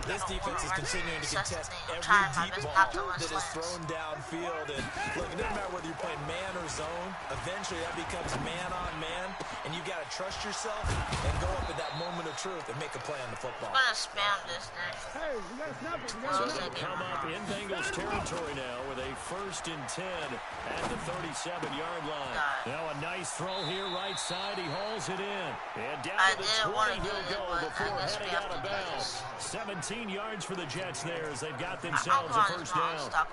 This defense is continuing to contest every deep ball that is thrown downfield. And look, it doesn't matter whether you're playing man or zone. Eventually, that becomes man on man. And you got to trust yourself and go up at that moment of truth and make a play on the football. I'm going to spam this thing. Hey, we got to snap it. So they'll come up in Bengals territory now with a 1st and 10 at the 37-yard line. Now a nice throw here right side. He hauls it in. And down to the 20 he'll go before heading out of bounds. 17 yards for the Jets there as they've got themselves a 1st down.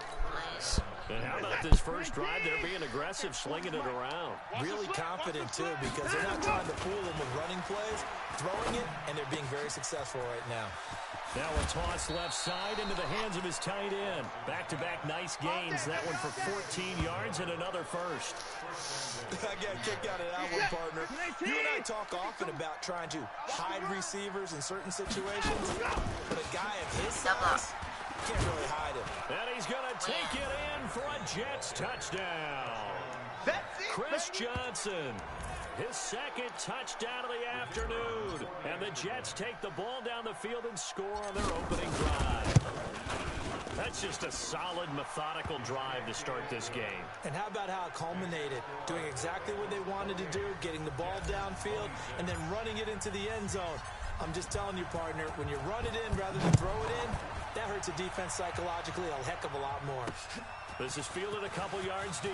And how about this first drive? They're being aggressive, slinging it around. Really confident, too, because they're not trying to fool them with running plays, throwing it, and they're being very successful right now. Now a toss left side into the hands of his tight end. Back-to-back nice gains. That one for 14 yards and another first. I got a kick out of that one, partner. You and I talk often about trying to hide receivers in certain situations, but a guy of his size Can't really hide him. And he's going to take it in for a Jets touchdown. Chris Johnson, his second touchdown of the afternoon. And the Jets take the ball down the field and score on their opening drive. That's just a solid, methodical drive to start this game. And how about how it culminated? Doing exactly what they wanted to do, getting the ball downfield, and then running it into the end zone. I'm just telling you, partner, when you run it in rather than throw it in, that hurts a defense psychologically a heck of a lot more. This is fielded a couple yards deep.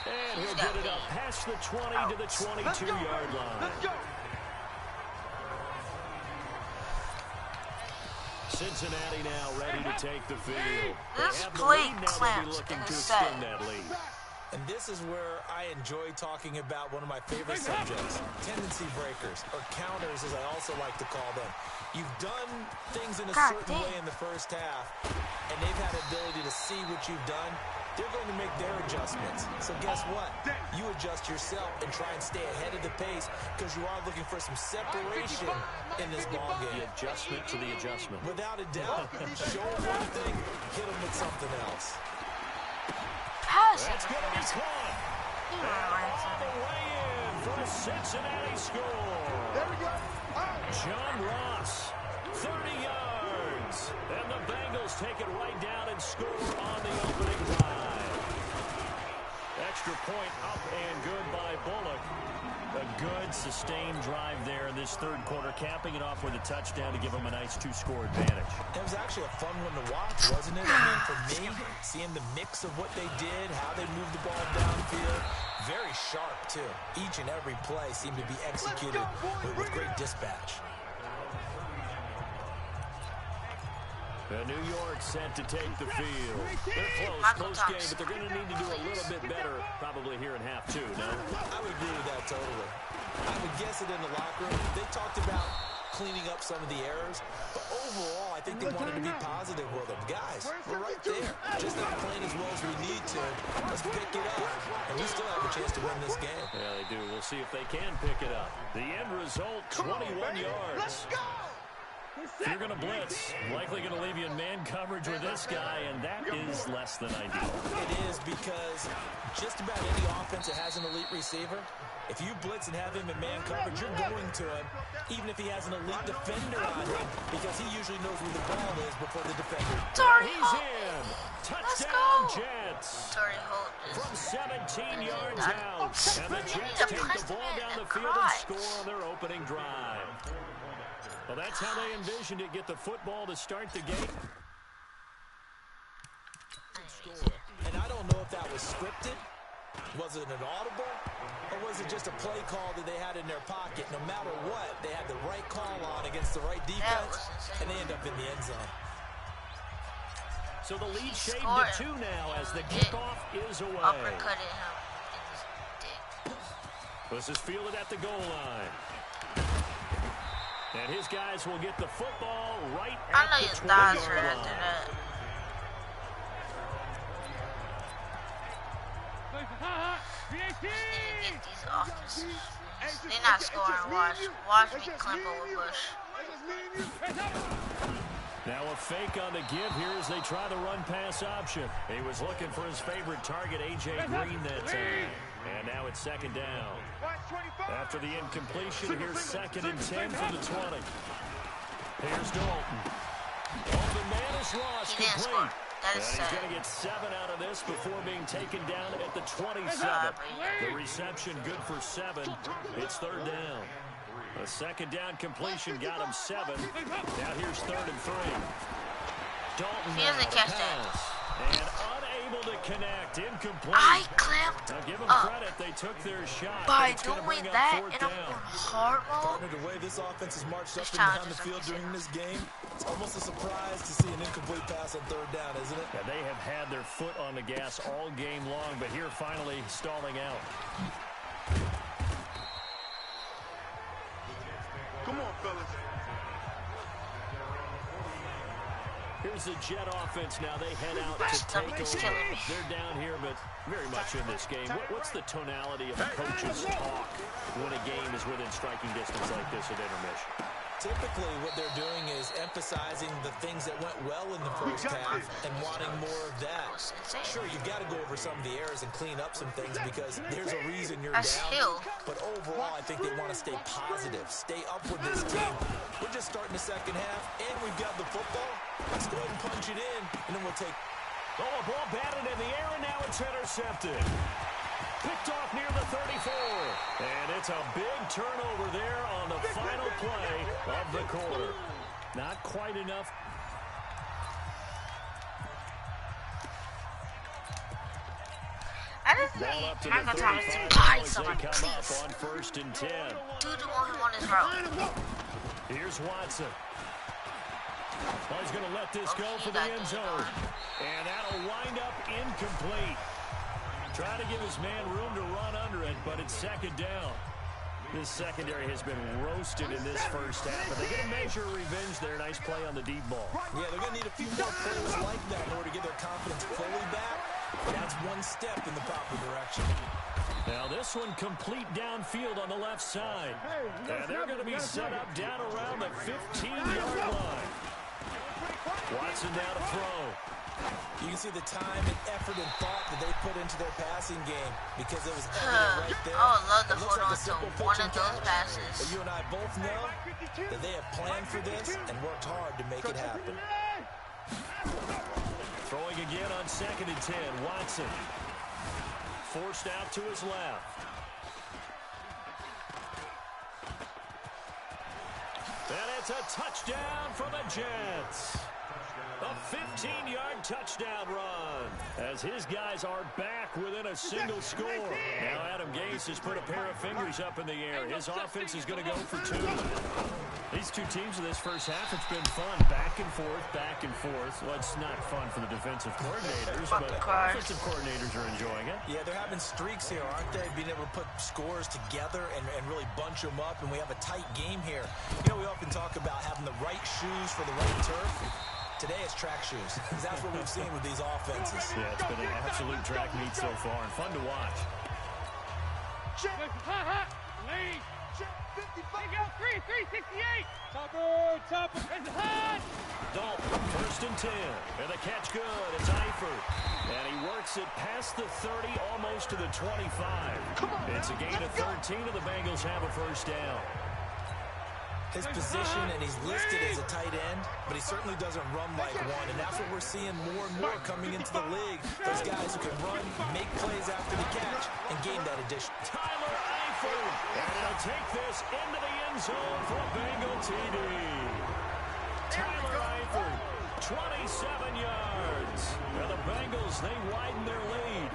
And he'll get it up past the 20 to the 22-yard line. Let's go. Cincinnati now ready to take the field. This play clamps looking in to the extend set. that lead. And this is where I enjoy talking about one of my favorite subjects, tendency breakers, or counters as I also like to call them. You've done things in a certain way in the first half, and they've had the ability to see what you've done. They're going to make their adjustments. So guess what? You adjust yourself and try and stay ahead of the pace because you are looking for some separation in this ball game. The adjustment to the adjustment. Without a doubt. Show them one thing, hit them with something else. That's going to be caught. And all the way in for a Cincinnati score. There we go. John Ross, 30 yards. And the Bengals take it right down and score on the opening drive. Extra point up and good by Bullock. A good, sustained drive there in this third quarter, capping it off with a touchdown to give them a nice two-score advantage. It was actually a fun one to watch, wasn't it? I mean, for me, seeing the mix of what they did, how they moved the ball downfield, very sharp, too. Each and every play seemed to be executed with great dispatch. New York set to take the field. They're close game, but they're going to need to do a little bit better probably here in half two, no? I would agree with that totally. I would guess it in the locker room. They talked about cleaning up some of the errors, but overall, I think they wanted to be positive with them. Guys, we're right there. Just not playing as well as we need to. Let's pick it up, and we still have a chance to win this game. Yeah, they do. We'll see if they can pick it up. The end result, 21 yards. Let's go. If you're going to blitz, likely going to leave you in man coverage with this guy, and that is less than ideal. It is because just about any offense that has an elite receiver, if you blitz and have him in man coverage, you're going to him, even if he has an elite defender on him, because he usually knows where the ball is before the defender. He's in. Touchdown, Jets. From 17 yards out. And the Jets take the ball down the field and score on their opening drive. Well, that's how they envisioned it. Get the football to start the game. And I don't know if that was scripted. Was it an audible? Or was it just a play call that they had in their pocket? No matter what, they had the right call on against the right defense, and they end up in the end zone. So the lead shaved to 2 now as the kickoff is away. Uppercutted him in his dick. This is fielded at the goal line. And his guys will get the football right at the 20-yard line. Get these offenses. They're not scoring. Watch me clamp over Bush. Now a fake on the give here as they try the run-pass option. He was looking for his favorite target, A.J. Green, that time. And now it's second down. After the incompletion, here's 2nd and 10 from the 20. Here's Dalton. Open man is lost. He didn't score. That is and he's going to get 7 out of this before being taken down at the 27. The reception good for 7. It's 3rd down. A 2nd down completion got him 7. Now here's 3rd and 3. Dalton he doesn't catch that. And unable to connect. Incomplete. I clamped now give them credit. They took their shot. by doing that in a hard mode. Partner, the way this offense has marched up and down the field during this game, it's almost a surprise to see an incomplete pass on 3rd down, isn't it? Yeah, they have had their foot on the gas all game long, but here finally stalling out. Come on, fellas. Here's the Jet offense now. They head out to take over. They're down here, but very much in this game. What's the tonality of the coach's talk when a game is within striking distance like this at intermission? Typically, what they're doing is emphasizing the things that went well in the first half and wanting more of that. Sure, you've got to go over some of the errors and clean up some things because there's a reason you're down. But overall, I think they want to stay positive, stay up with this team. We're just starting the second half, and we've got the football. Let's go ahead and punch it in, and then we'll take. Oh, a ball batted in the air, and now it's intercepted. Picked off near the 34. And it's a big turnover there on the final play of the quarter. Not quite enough. I just need Michael Thomas to buy someone, please. On 1st and 10. Do the one who on his route. Here's Watson. Well, he's going to let this go for the end zone. And that'll wind up incomplete. Trying to give his man room to run under it, but it's second down. This secondary has been roasted in this first half, but they get a measure of revenge there. Nice play on the deep ball. Yeah, they're going to need a few more plays like that in order to get their confidence fully back. That's one step in the proper direction. Now this one complete downfield on the left side. And they're going to be set up down around the 15-yard line. Watson now to throw. You can see the time and effort and thought that they put into their passing game because it was evident right there. I would love to hold on to one of those passes. But you and I both know that they have planned for this and worked hard to make it happen. Throwing again on 2nd and 10. Watson forced out to his left. And it's a touchdown for the Jets. A 15-yard touchdown run as his guys are back within a single score. Now Adam Gase has put a pair of fingers up in the air. His offense is going to go for 2. These two teams in this first half, it's been fun. Back and forth, back and forth. Well, it's not fun for the defensive coordinators, but offensive coordinators are enjoying it. Yeah, they're having streaks here, aren't they? Being able to put scores together and really bunch them up, and we have a tight game here. You know, we often talk about having the right shoes for the right turf. Today it's track shoes, because that's what we've seen with these offenses. Yeah, it's been an absolute track meet so far, and fun to watch. Check. Lead. Check. 55. Go. 368. Topper. It's hot. Dalton, 1st and 10. And the catch good. It's Eifert. And he works it past the 30, almost to the 25. It's a gain of 13, and the Bengals have a first down. His position, and he's listed as a tight end, but he certainly doesn't run like one, and that's what we're seeing more and more coming into the league. Those guys who can run, make plays after the catch, and gain that addition. Tyler Eifert, and he'll take this into the end zone for a Bengal TD. Tyler Eifert, 27 yards. Now the Bengals, they widen their lead.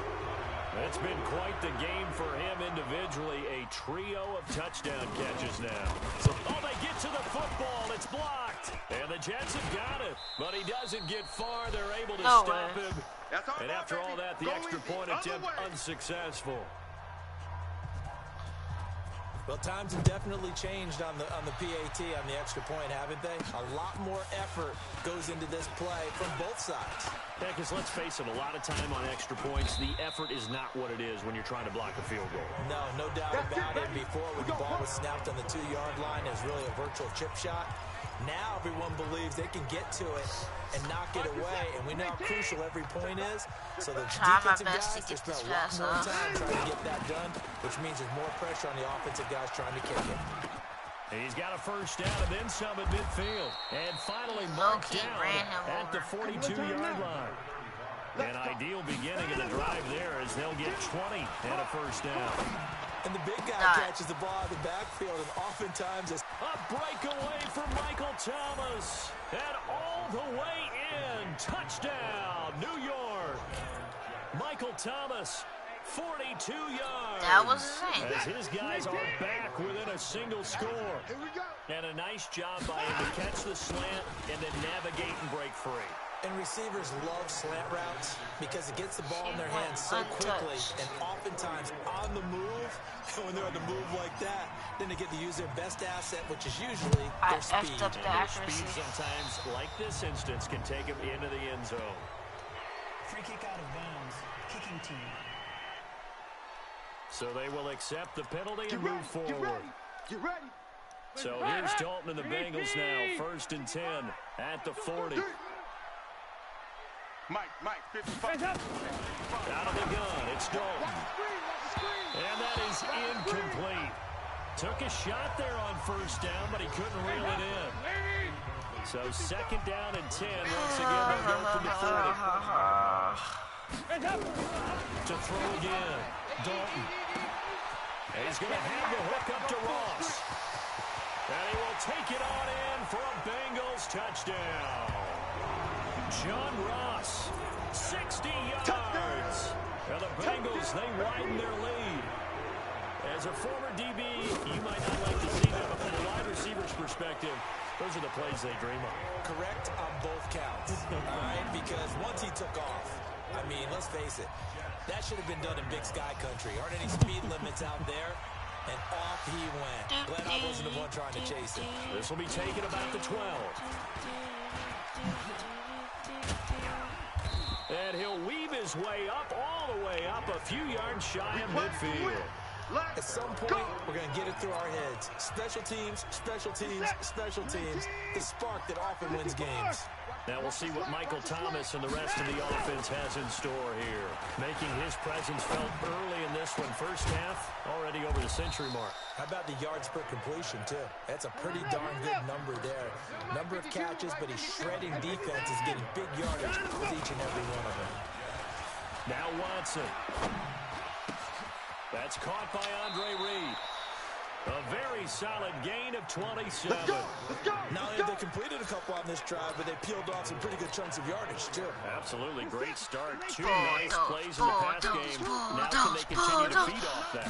It's been quite the game for him individually. A trio of touchdown catches now. Oh, they get to the football. It's blocked. And the Jets have got it. But he doesn't get far. They're able to stop him. And after all that, the extra point attempt unsuccessful. Well, times have definitely changed on the PAT, on the extra point, haven't they? A lot more effort goes into this play from both sides. Yeah, because let's face it, a lot of time on extra points, the effort is not what it is when you're trying to block a field goal. No doubt about it. Before, when the ball was snapped on the 2-yard line, it was really a virtual chip shot. Now everyone believes they can get to it and knock it away, and we know how crucial every point is. So the defensive guys, they spent a lot more time trying to get that done, which means there's more pressure on the offensive guys trying to kick it. He's got a first down and then some at midfield. And finally marked down at the 42-yard line. An ideal beginning of the drive there as they'll get 20 and a first down. And the big guy catches the ball out of the backfield, and oftentimes it's a breakaway for Michael Thomas. And all the way in. Touchdown, New York. Michael Thomas, 42 yards. That was insane. As his guys are back within a single score. And a nice job by him to catch the slant and then navigate and break free. And receivers love slant routes because it gets the ball in their hands so quickly and oftentimes on the move. When they're on the move like that, then they get to use their best asset, which is usually their speed. Up the accuracy. Speed sometimes, like this instance, can take them into the end zone. Free kick out of bounds. Kicking team. So they will accept the penalty and move forward. Get ready. So here's Dalton and the Bengals now, 1st and 10 at the 40. Mike, 55. Out of the gun, it's Dalton. And that is incomplete. Took a shot there on 1st down, but he couldn't reel it in. So 2nd down and 10. Once again, they'll go from the 40. To throw again, Dalton. And he's going to have the hook up to Ross. And he will take it on in for a Bengals touchdown. John Ross, 60 yards. And the Bengals, they widen their lead. As a former DB, you might not like to see that, but from a wide receiver's perspective, those are the plays they dream of. Correct on both counts, all right? Because once he took off, I mean, let's face it, that should have been done in Big Sky Country. Aren't any speed limits out there? And off he went. Glad I wasn't the one trying to chase it. This will be taken about the 12. And he'll weave his way up, all the way up, a few yards shy of midfield. At some point, we're going to get it through our heads. Special teams, special teams, special teams. The spark that often wins games. Now we'll see what Michael Thomas and the rest of the offense has in store here. Making his presence felt early in this one. First half, already over the century mark. How about the yards per completion, too? That's a pretty darn good number there. Number of catches, but he's shredding defenses, getting big yardage with each and every one of them. Now Watson. That's caught by Andre Reed. A very solid gain of 27. Not only have they completed a couple on this drive, but they peeled off some pretty good chunks of yardage, too. Absolutely. Great start. 2 nice plays in the pass game. Now can they continue to feed off that?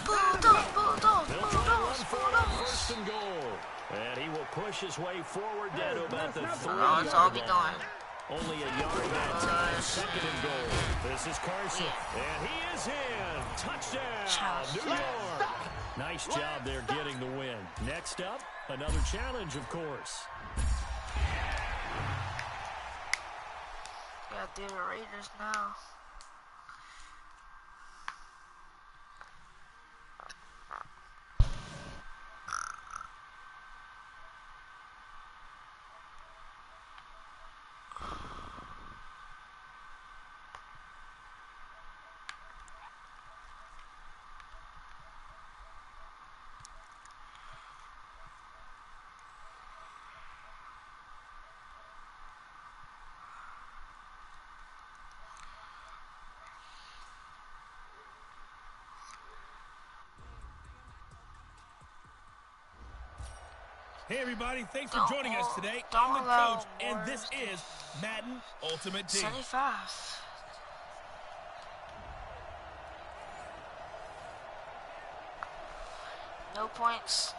They'll try to run for it on 1st and goal. And he will push his way forward down to about the 3-yard line. Only a yard that time. 2nd and goal. This is Carson. And he is in. Touchdown, New York. Nice job there getting the win. Next up, another challenge, of course. Got the Raiders now. Hey, everybody. Thanks for joining us today. I'm the coach, and this is Madden Ultimate Team. 75. No points.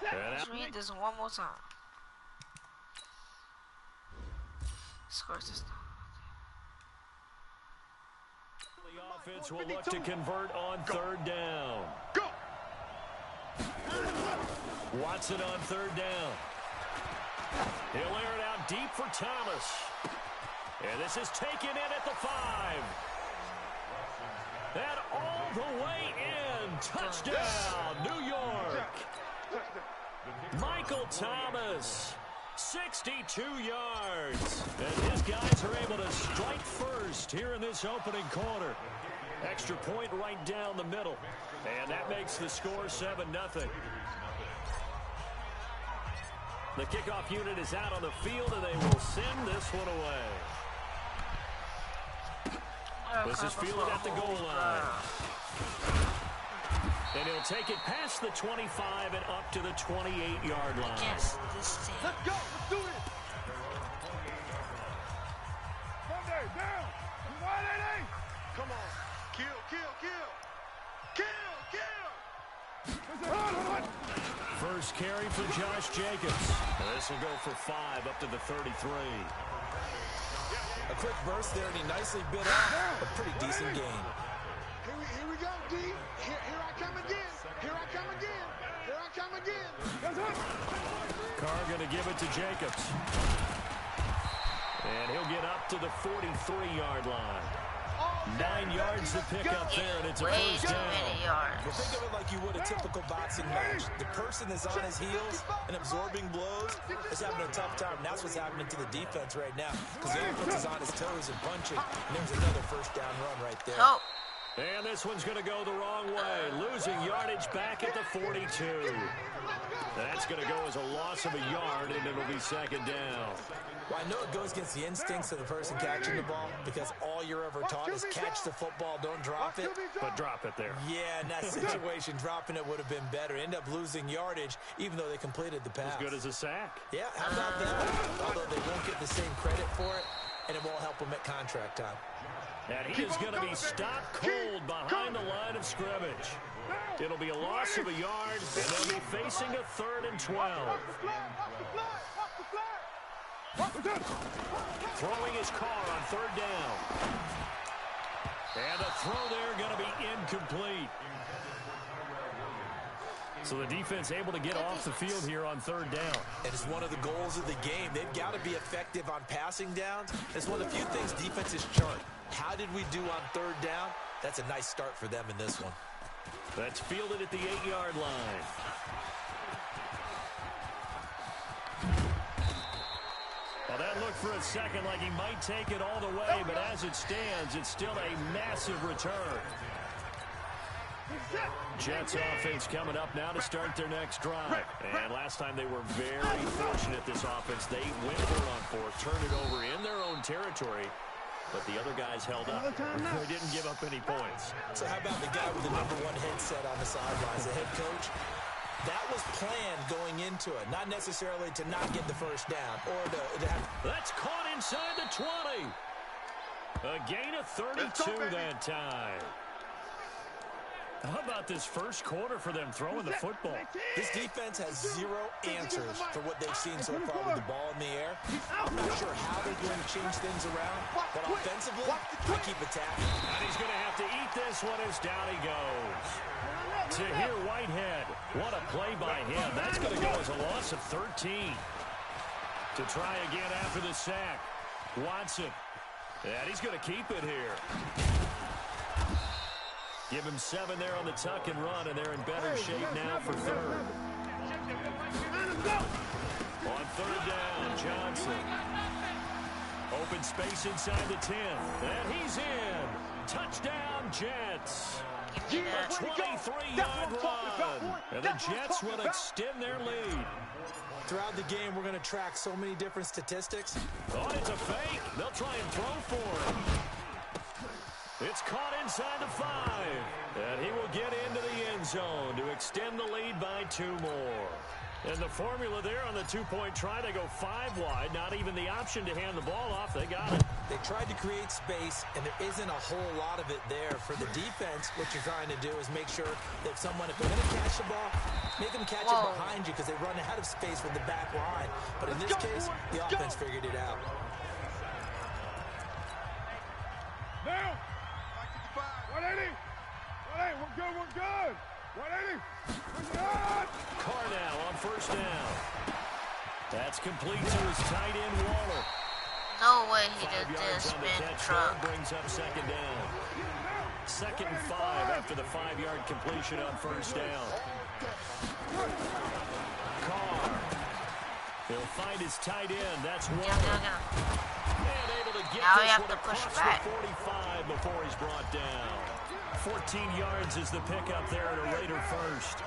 Let's read this one more time. Scores this time. The offense will look to convert on 3rd down. Go! Watson on 3rd down. He'll air it out deep for Thomas. And this is taken in at the 5. And all the way in. Touchdown, New York. Michael Thomas, 62 yards. And his guys are able to strike first here in this opening quarter. Extra point right down the middle. And that makes the score 7-0. The kickoff unit is out on the field, and they will send this one away. This is fielded at the goal line. And he'll take it past the 25 and up to the 28-yard line. Against this team. Let's go. Let's do it. Monday, down. 188. Come on. Kill, kill, kill. Kill, kill. First carry for Josh Jacobs. This will go for 5 up to the 33. A quick burst there, and he nicely bit off a pretty decent gain. Here we go, D. Here I come again. Here I come again. Here I come again. Carr going to give it to Jacobs. And he'll get up to the 43-yard line. Oh, 9 yards to pick up there, and it's a Way first too down. many yards. Well, think of it like you would a typical boxing match. The person that's on his heels and absorbing blows is having a tough time. And that's what's happening to the defense right now because the offense is on his toes and punching. And there's another first down run right there. Oh. And this one's going to go the wrong way, losing yardage back at the 42. That's going to go as a loss of a yard, and it'll be second down. Well, I know it goes against the instincts of the person catching the ball because all you're ever taught is catch the football, don't drop it. But drop it there. Yeah, in that situation, dropping it would have been better. End up losing yardage, even though they completed the pass. As good as a sack. Yeah, how about that? Although they won't get the same credit for it, and it won't help them at contract time. And he is going to be stopped cold behind the line of scrimmage. It'll be a loss of a yard, and they'll be facing a 3rd and 12. Throwing his car on 3rd down. And the throw there going to be incomplete. So the defense able to get off the field here on 3rd down. And it's one of the goals of the game. They've got to be effective on passing downs. It's one of the few things defenses chart. How did we do on 3rd down? That's a nice start for them in this one. That's fielded at the 8-yard line. Well, that looked for a second like he might take it all the way, but as it stands, it's still a massive return. Jets offense coming up now to start their next drive. And last time they were very fortunate, this offense. They went 4-on-4, turned it over in their own territory, but the other guys held up. They didn't give up any points. So how about the guy with the #1 headset on the sidelines, the head coach? That was planned going into it, not necessarily to not get the first down or to have... That's caught inside the 20. A gain of 32 that time. How about this first quarter for them throwing the football? This defense has zero answers for what they've seen so far with the ball in the air. I'm not sure how they're going to change things around, but offensively, I keep attacking. And he's going to have to eat this one as down he goes. Tahir Whitehead, what a play by him. That's going to go as a loss of 13. To try again after the sack. Watson. And he's going to keep it here. Give him 7 there on the tuck and run, and they're in better shape now for 3rd. On 3rd down, Johnson. Open space inside the 10. And he's in. Touchdown, Jets. A 23-yard run. And the Jets will extend their lead. Throughout the game, we're going to track so many different statistics. Oh, it's a fake. They'll try and throw for it. It's caught inside the 5. And he will get into the end zone to extend the lead by 2 more. And the formula there on the 2-point try, they go 5 wide. Not even the option to hand the ball off. They got it. They tried to create space, and there isn't a whole lot of it there. For the defense, what you're trying to do is make sure that if they're going to catch the ball, make them catch it behind you because they run out of space with the back line. But in this case, the offense figured it out. Now, 180. 180, we're good. 180. Carnell on 1st down. That's complete to his tight end, Waller. No way he 5 did yards this on the spin catch. truck. Brings up 2nd down. 2nd and 5 after the 5-yard completion on 1st down. Carr. He'll find his tight end. That's Waller. And able to get Now this we have one to push across back. the 45 before he's brought down. 14 yards is the pickup there at a Raider first.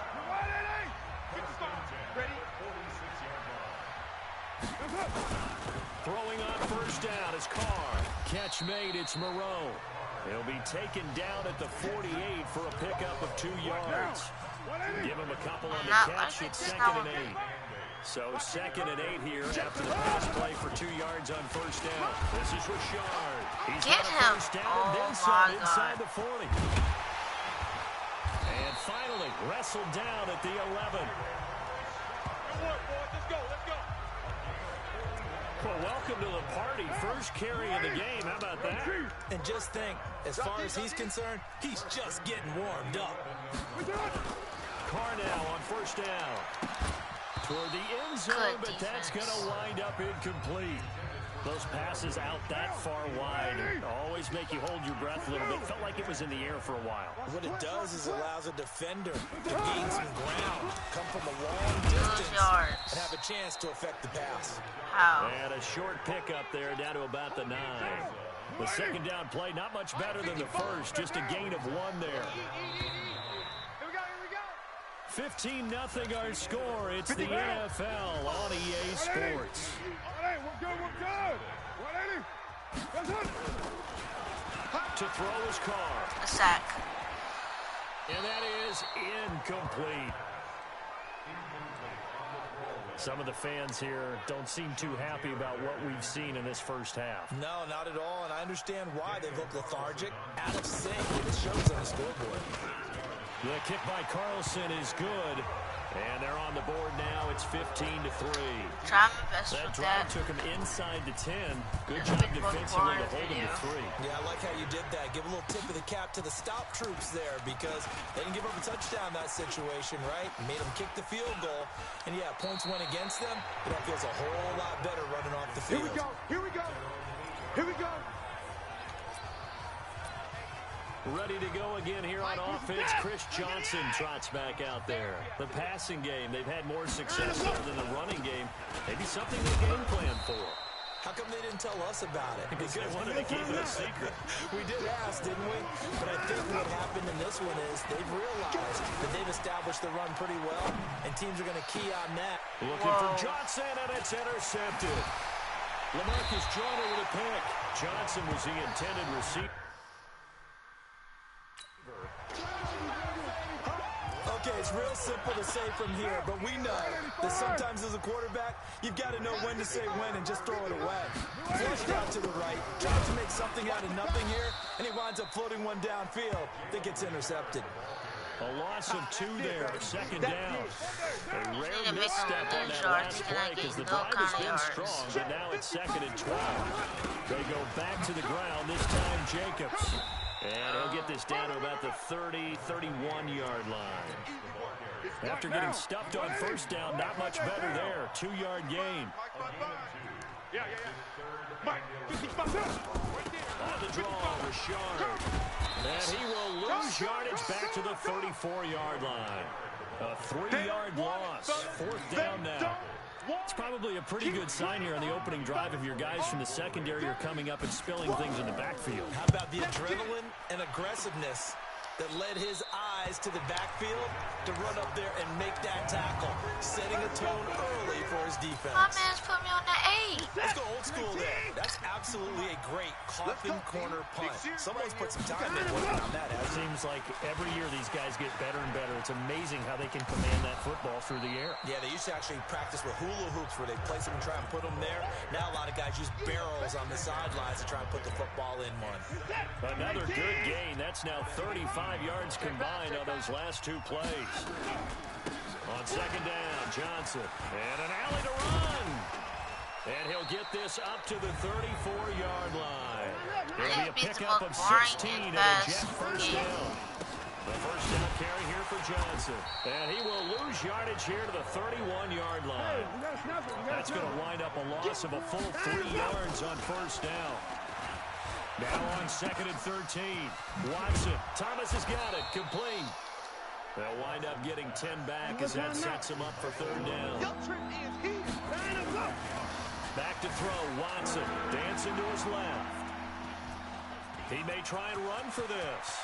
Throwing on 1st down is Carr. Catch made, it's Moreau. He'll be taken down at the 48 for a pickup of 2 yards. Give him a couple on the catch, it's 2nd and 8. So 2nd and 8 here after the pass play for 2 yards on 1st down. This is Rashard. He's Get got a him. 1st down Oh, and then my some God. inside the 40. And finally wrestled down at the 11. Well, welcome to the party. First carry of the game. How about that? And just think, as far as he's concerned, he's just getting warmed up. Carnell on 1st down. Toward the end zone, Good but that's going defense. to wind up incomplete. Those passes out that far wide always make you hold your breath a little bit. Felt like it was in the air for a while. What it does is allows a defender to gain some ground, come from a long distance, and have a chance to affect the pass. How? And a short pickup there down to about the 9. The second down play, not much better than the first, just a gain of 1 there. 15-0 our score. It's the NFL on EA Sports. We're good. To throw his car. A sack. And that is incomplete. Some of the fans here don't seem too happy about what we've seen in this first half. No, not at all, and I understand why. They look lethargic, out of sync, and it shows on the scoreboard. The kick by Carlson is good. And they're on the board now. It's 15-3. Try my best That with drive that. took him inside the 10. Good job defensively to hold him to 3. Yeah, I like how you did that. Give a little tip of the cap to the stop troops there because they didn't give up a touchdown in that situation, right? Made them kick the field goal. And, yeah, points went against them. But that feels a whole lot better running off the field. Here we go. Ready to go again here on offense. Chris Johnson trots back out there. The passing game, they've had more success there than the running game. Maybe something they game plan for. How come they didn't tell us about it? Because they wanted to keep it a secret. We did ask, didn't we? But I think what happened in this one is they've realized that they've established the run pretty well, and teams are going to key on that. Looking for Johnson, and it's intercepted. LaMarcus Joyner with a pick. Johnson was the intended receiver. Okay, it's real simple to say from here, but we know that sometimes as a quarterback, you've got to know when to say when and just throw it away. Flushed out to the right, tries to make something out of nothing here, and he winds up floating one downfield that gets intercepted. A loss of 2 there, second down. A rare Need to make misstep a on that yard. last You're play gonna because the get no drive has kind of been yards. strong, but now it's 2nd and 12. They go back to the ground, this time Jacobs. And he'll get this down to about the 30, 31-yard line. After getting stuffed on first down, not much better there. 2-yard gain. On the draw, Richard. And he will lose yardage back to the 34-yard line. A 3-yard loss. 4th down now. It's probably a pretty good sign here on the opening drive if your guys from the secondary are coming up and spilling things in the backfield. How about the adrenaline and aggressiveness that led his eyes to the backfield to run up there and make that tackle, setting a tone early for his defense. My man's put me on the 8. Let's go old school there. That's absolutely a great coffin corner punt. Someone's put some time in working on that. It seems like every year these guys get better and better. It's amazing how they can command that football through the air. Yeah, they used to actually practice with hula hoops where they place them and try and put them there. Now a lot of guys use barrels on the sidelines to try and put the football in one. Another good gain. That's now 35 yards combined on those last 2 plays. On second down, Johnson. And an alley to run. And he'll get this up to the 34-yard line. There'll be a pickup of 16 and a Jet first down. The first down carry here for Johnson. And he will lose yardage here to the 31-yard line. That's going to wind up a loss of a full 3 yards on first down. Now on 2nd and 13. Watson. Thomas has got it. Complete. They'll wind up getting 10 back as that sets him up for 3rd down. Back to throw. Watson. Dancing to his left. He may try and run for this.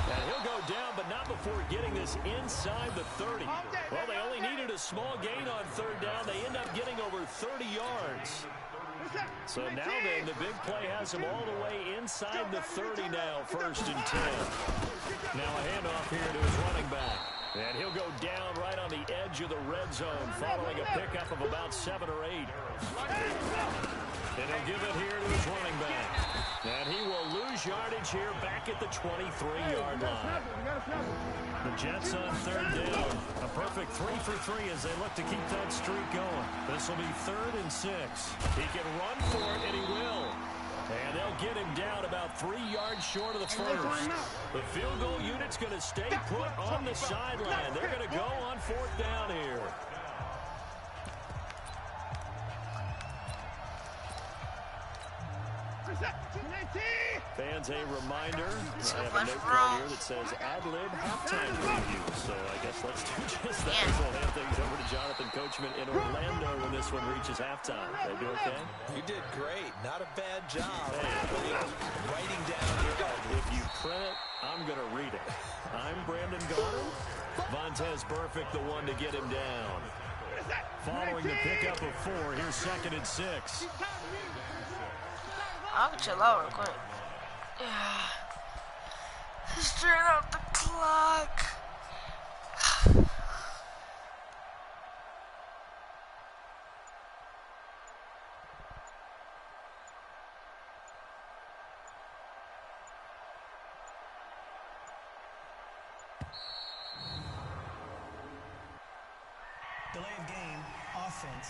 And he'll go down, but not before getting this inside the 30. Well, they only needed a small gain on 3rd down. They end up getting over 30 yards. So now then, the big play has him all the way inside the 30 now, 1st and 10. Now a handoff here to his running back. And he'll go down right on the edge of the red zone, following a pickup of about 7 or 8. And he'll give it here to his running back. And he will lose yardage here back at the 23-yard line. The Jets on 3rd down. A perfect 3 for 3 as they look to keep that streak going. This will be 3rd and 6. He can run for it, and he will. And they'll get him down about 3 yards short of the first. The field goal unit's going to stay put on the sideline. They're going to go on 4th down here. Fans, a reminder, So I have a much note wrong. card here that says ad-lib halftime preview. So I guess let's do just that. Yeah. We'll hand things over to Jonathan Coachman in Orlando when this one reaches halftime. They do okay? You did great. Not a bad job. Writing down your If you print it, I'm going to read it. I'm Brandon Gaudin. Vontez Burfict, the one to get him down. Following the pickup of 4, here's 2nd and 6. I'll chill out real quick. Straight up the clock. Delay of game, offense.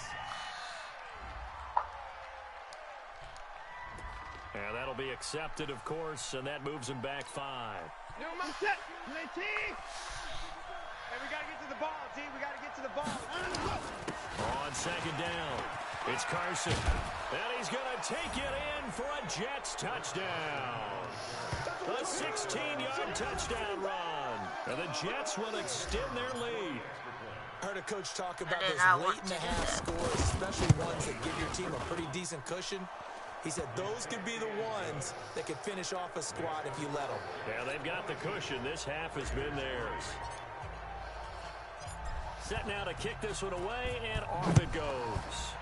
And that'll be accepted, of course, and that moves him back 5. New set. Play T. Hey, we got to get to the ball, T. We got to get to the ball. On 2nd down, it's Carson. And he's going to take it in for a Jets touchdown. A 16-yard touchdown run. And the Jets will extend their lead. Heard a coach talk about I did those not want late in to the do half that. scores, especially ones that give your team a pretty decent cushion. He said those could be the ones that could finish off a squad if you let them. Yeah, they've got the cushion. This half has been theirs. Set now to kick this one away, and off it goes.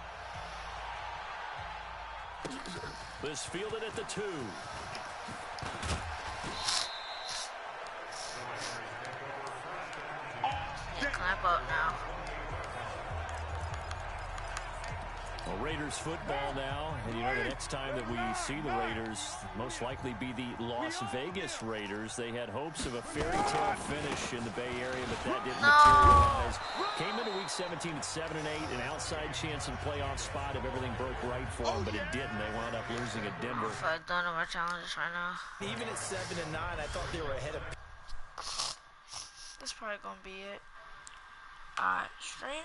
This fielded at the 2. Yeah, clamp up now. Well, Raiders football now, and you know the next time that we see the Raiders, most likely be the Las Vegas Raiders. They had hopes of a fairy tale finish in the Bay Area, but that didn't materialize. Came into Week 17 at 7-8, an outside chance in playoff spot if everything broke right for them, but it didn't. They wound up losing at Denver. If I don't know my challenges right now, Even at 7 and 9, I thought they were ahead of. that's probably gonna be it. Alright, stream.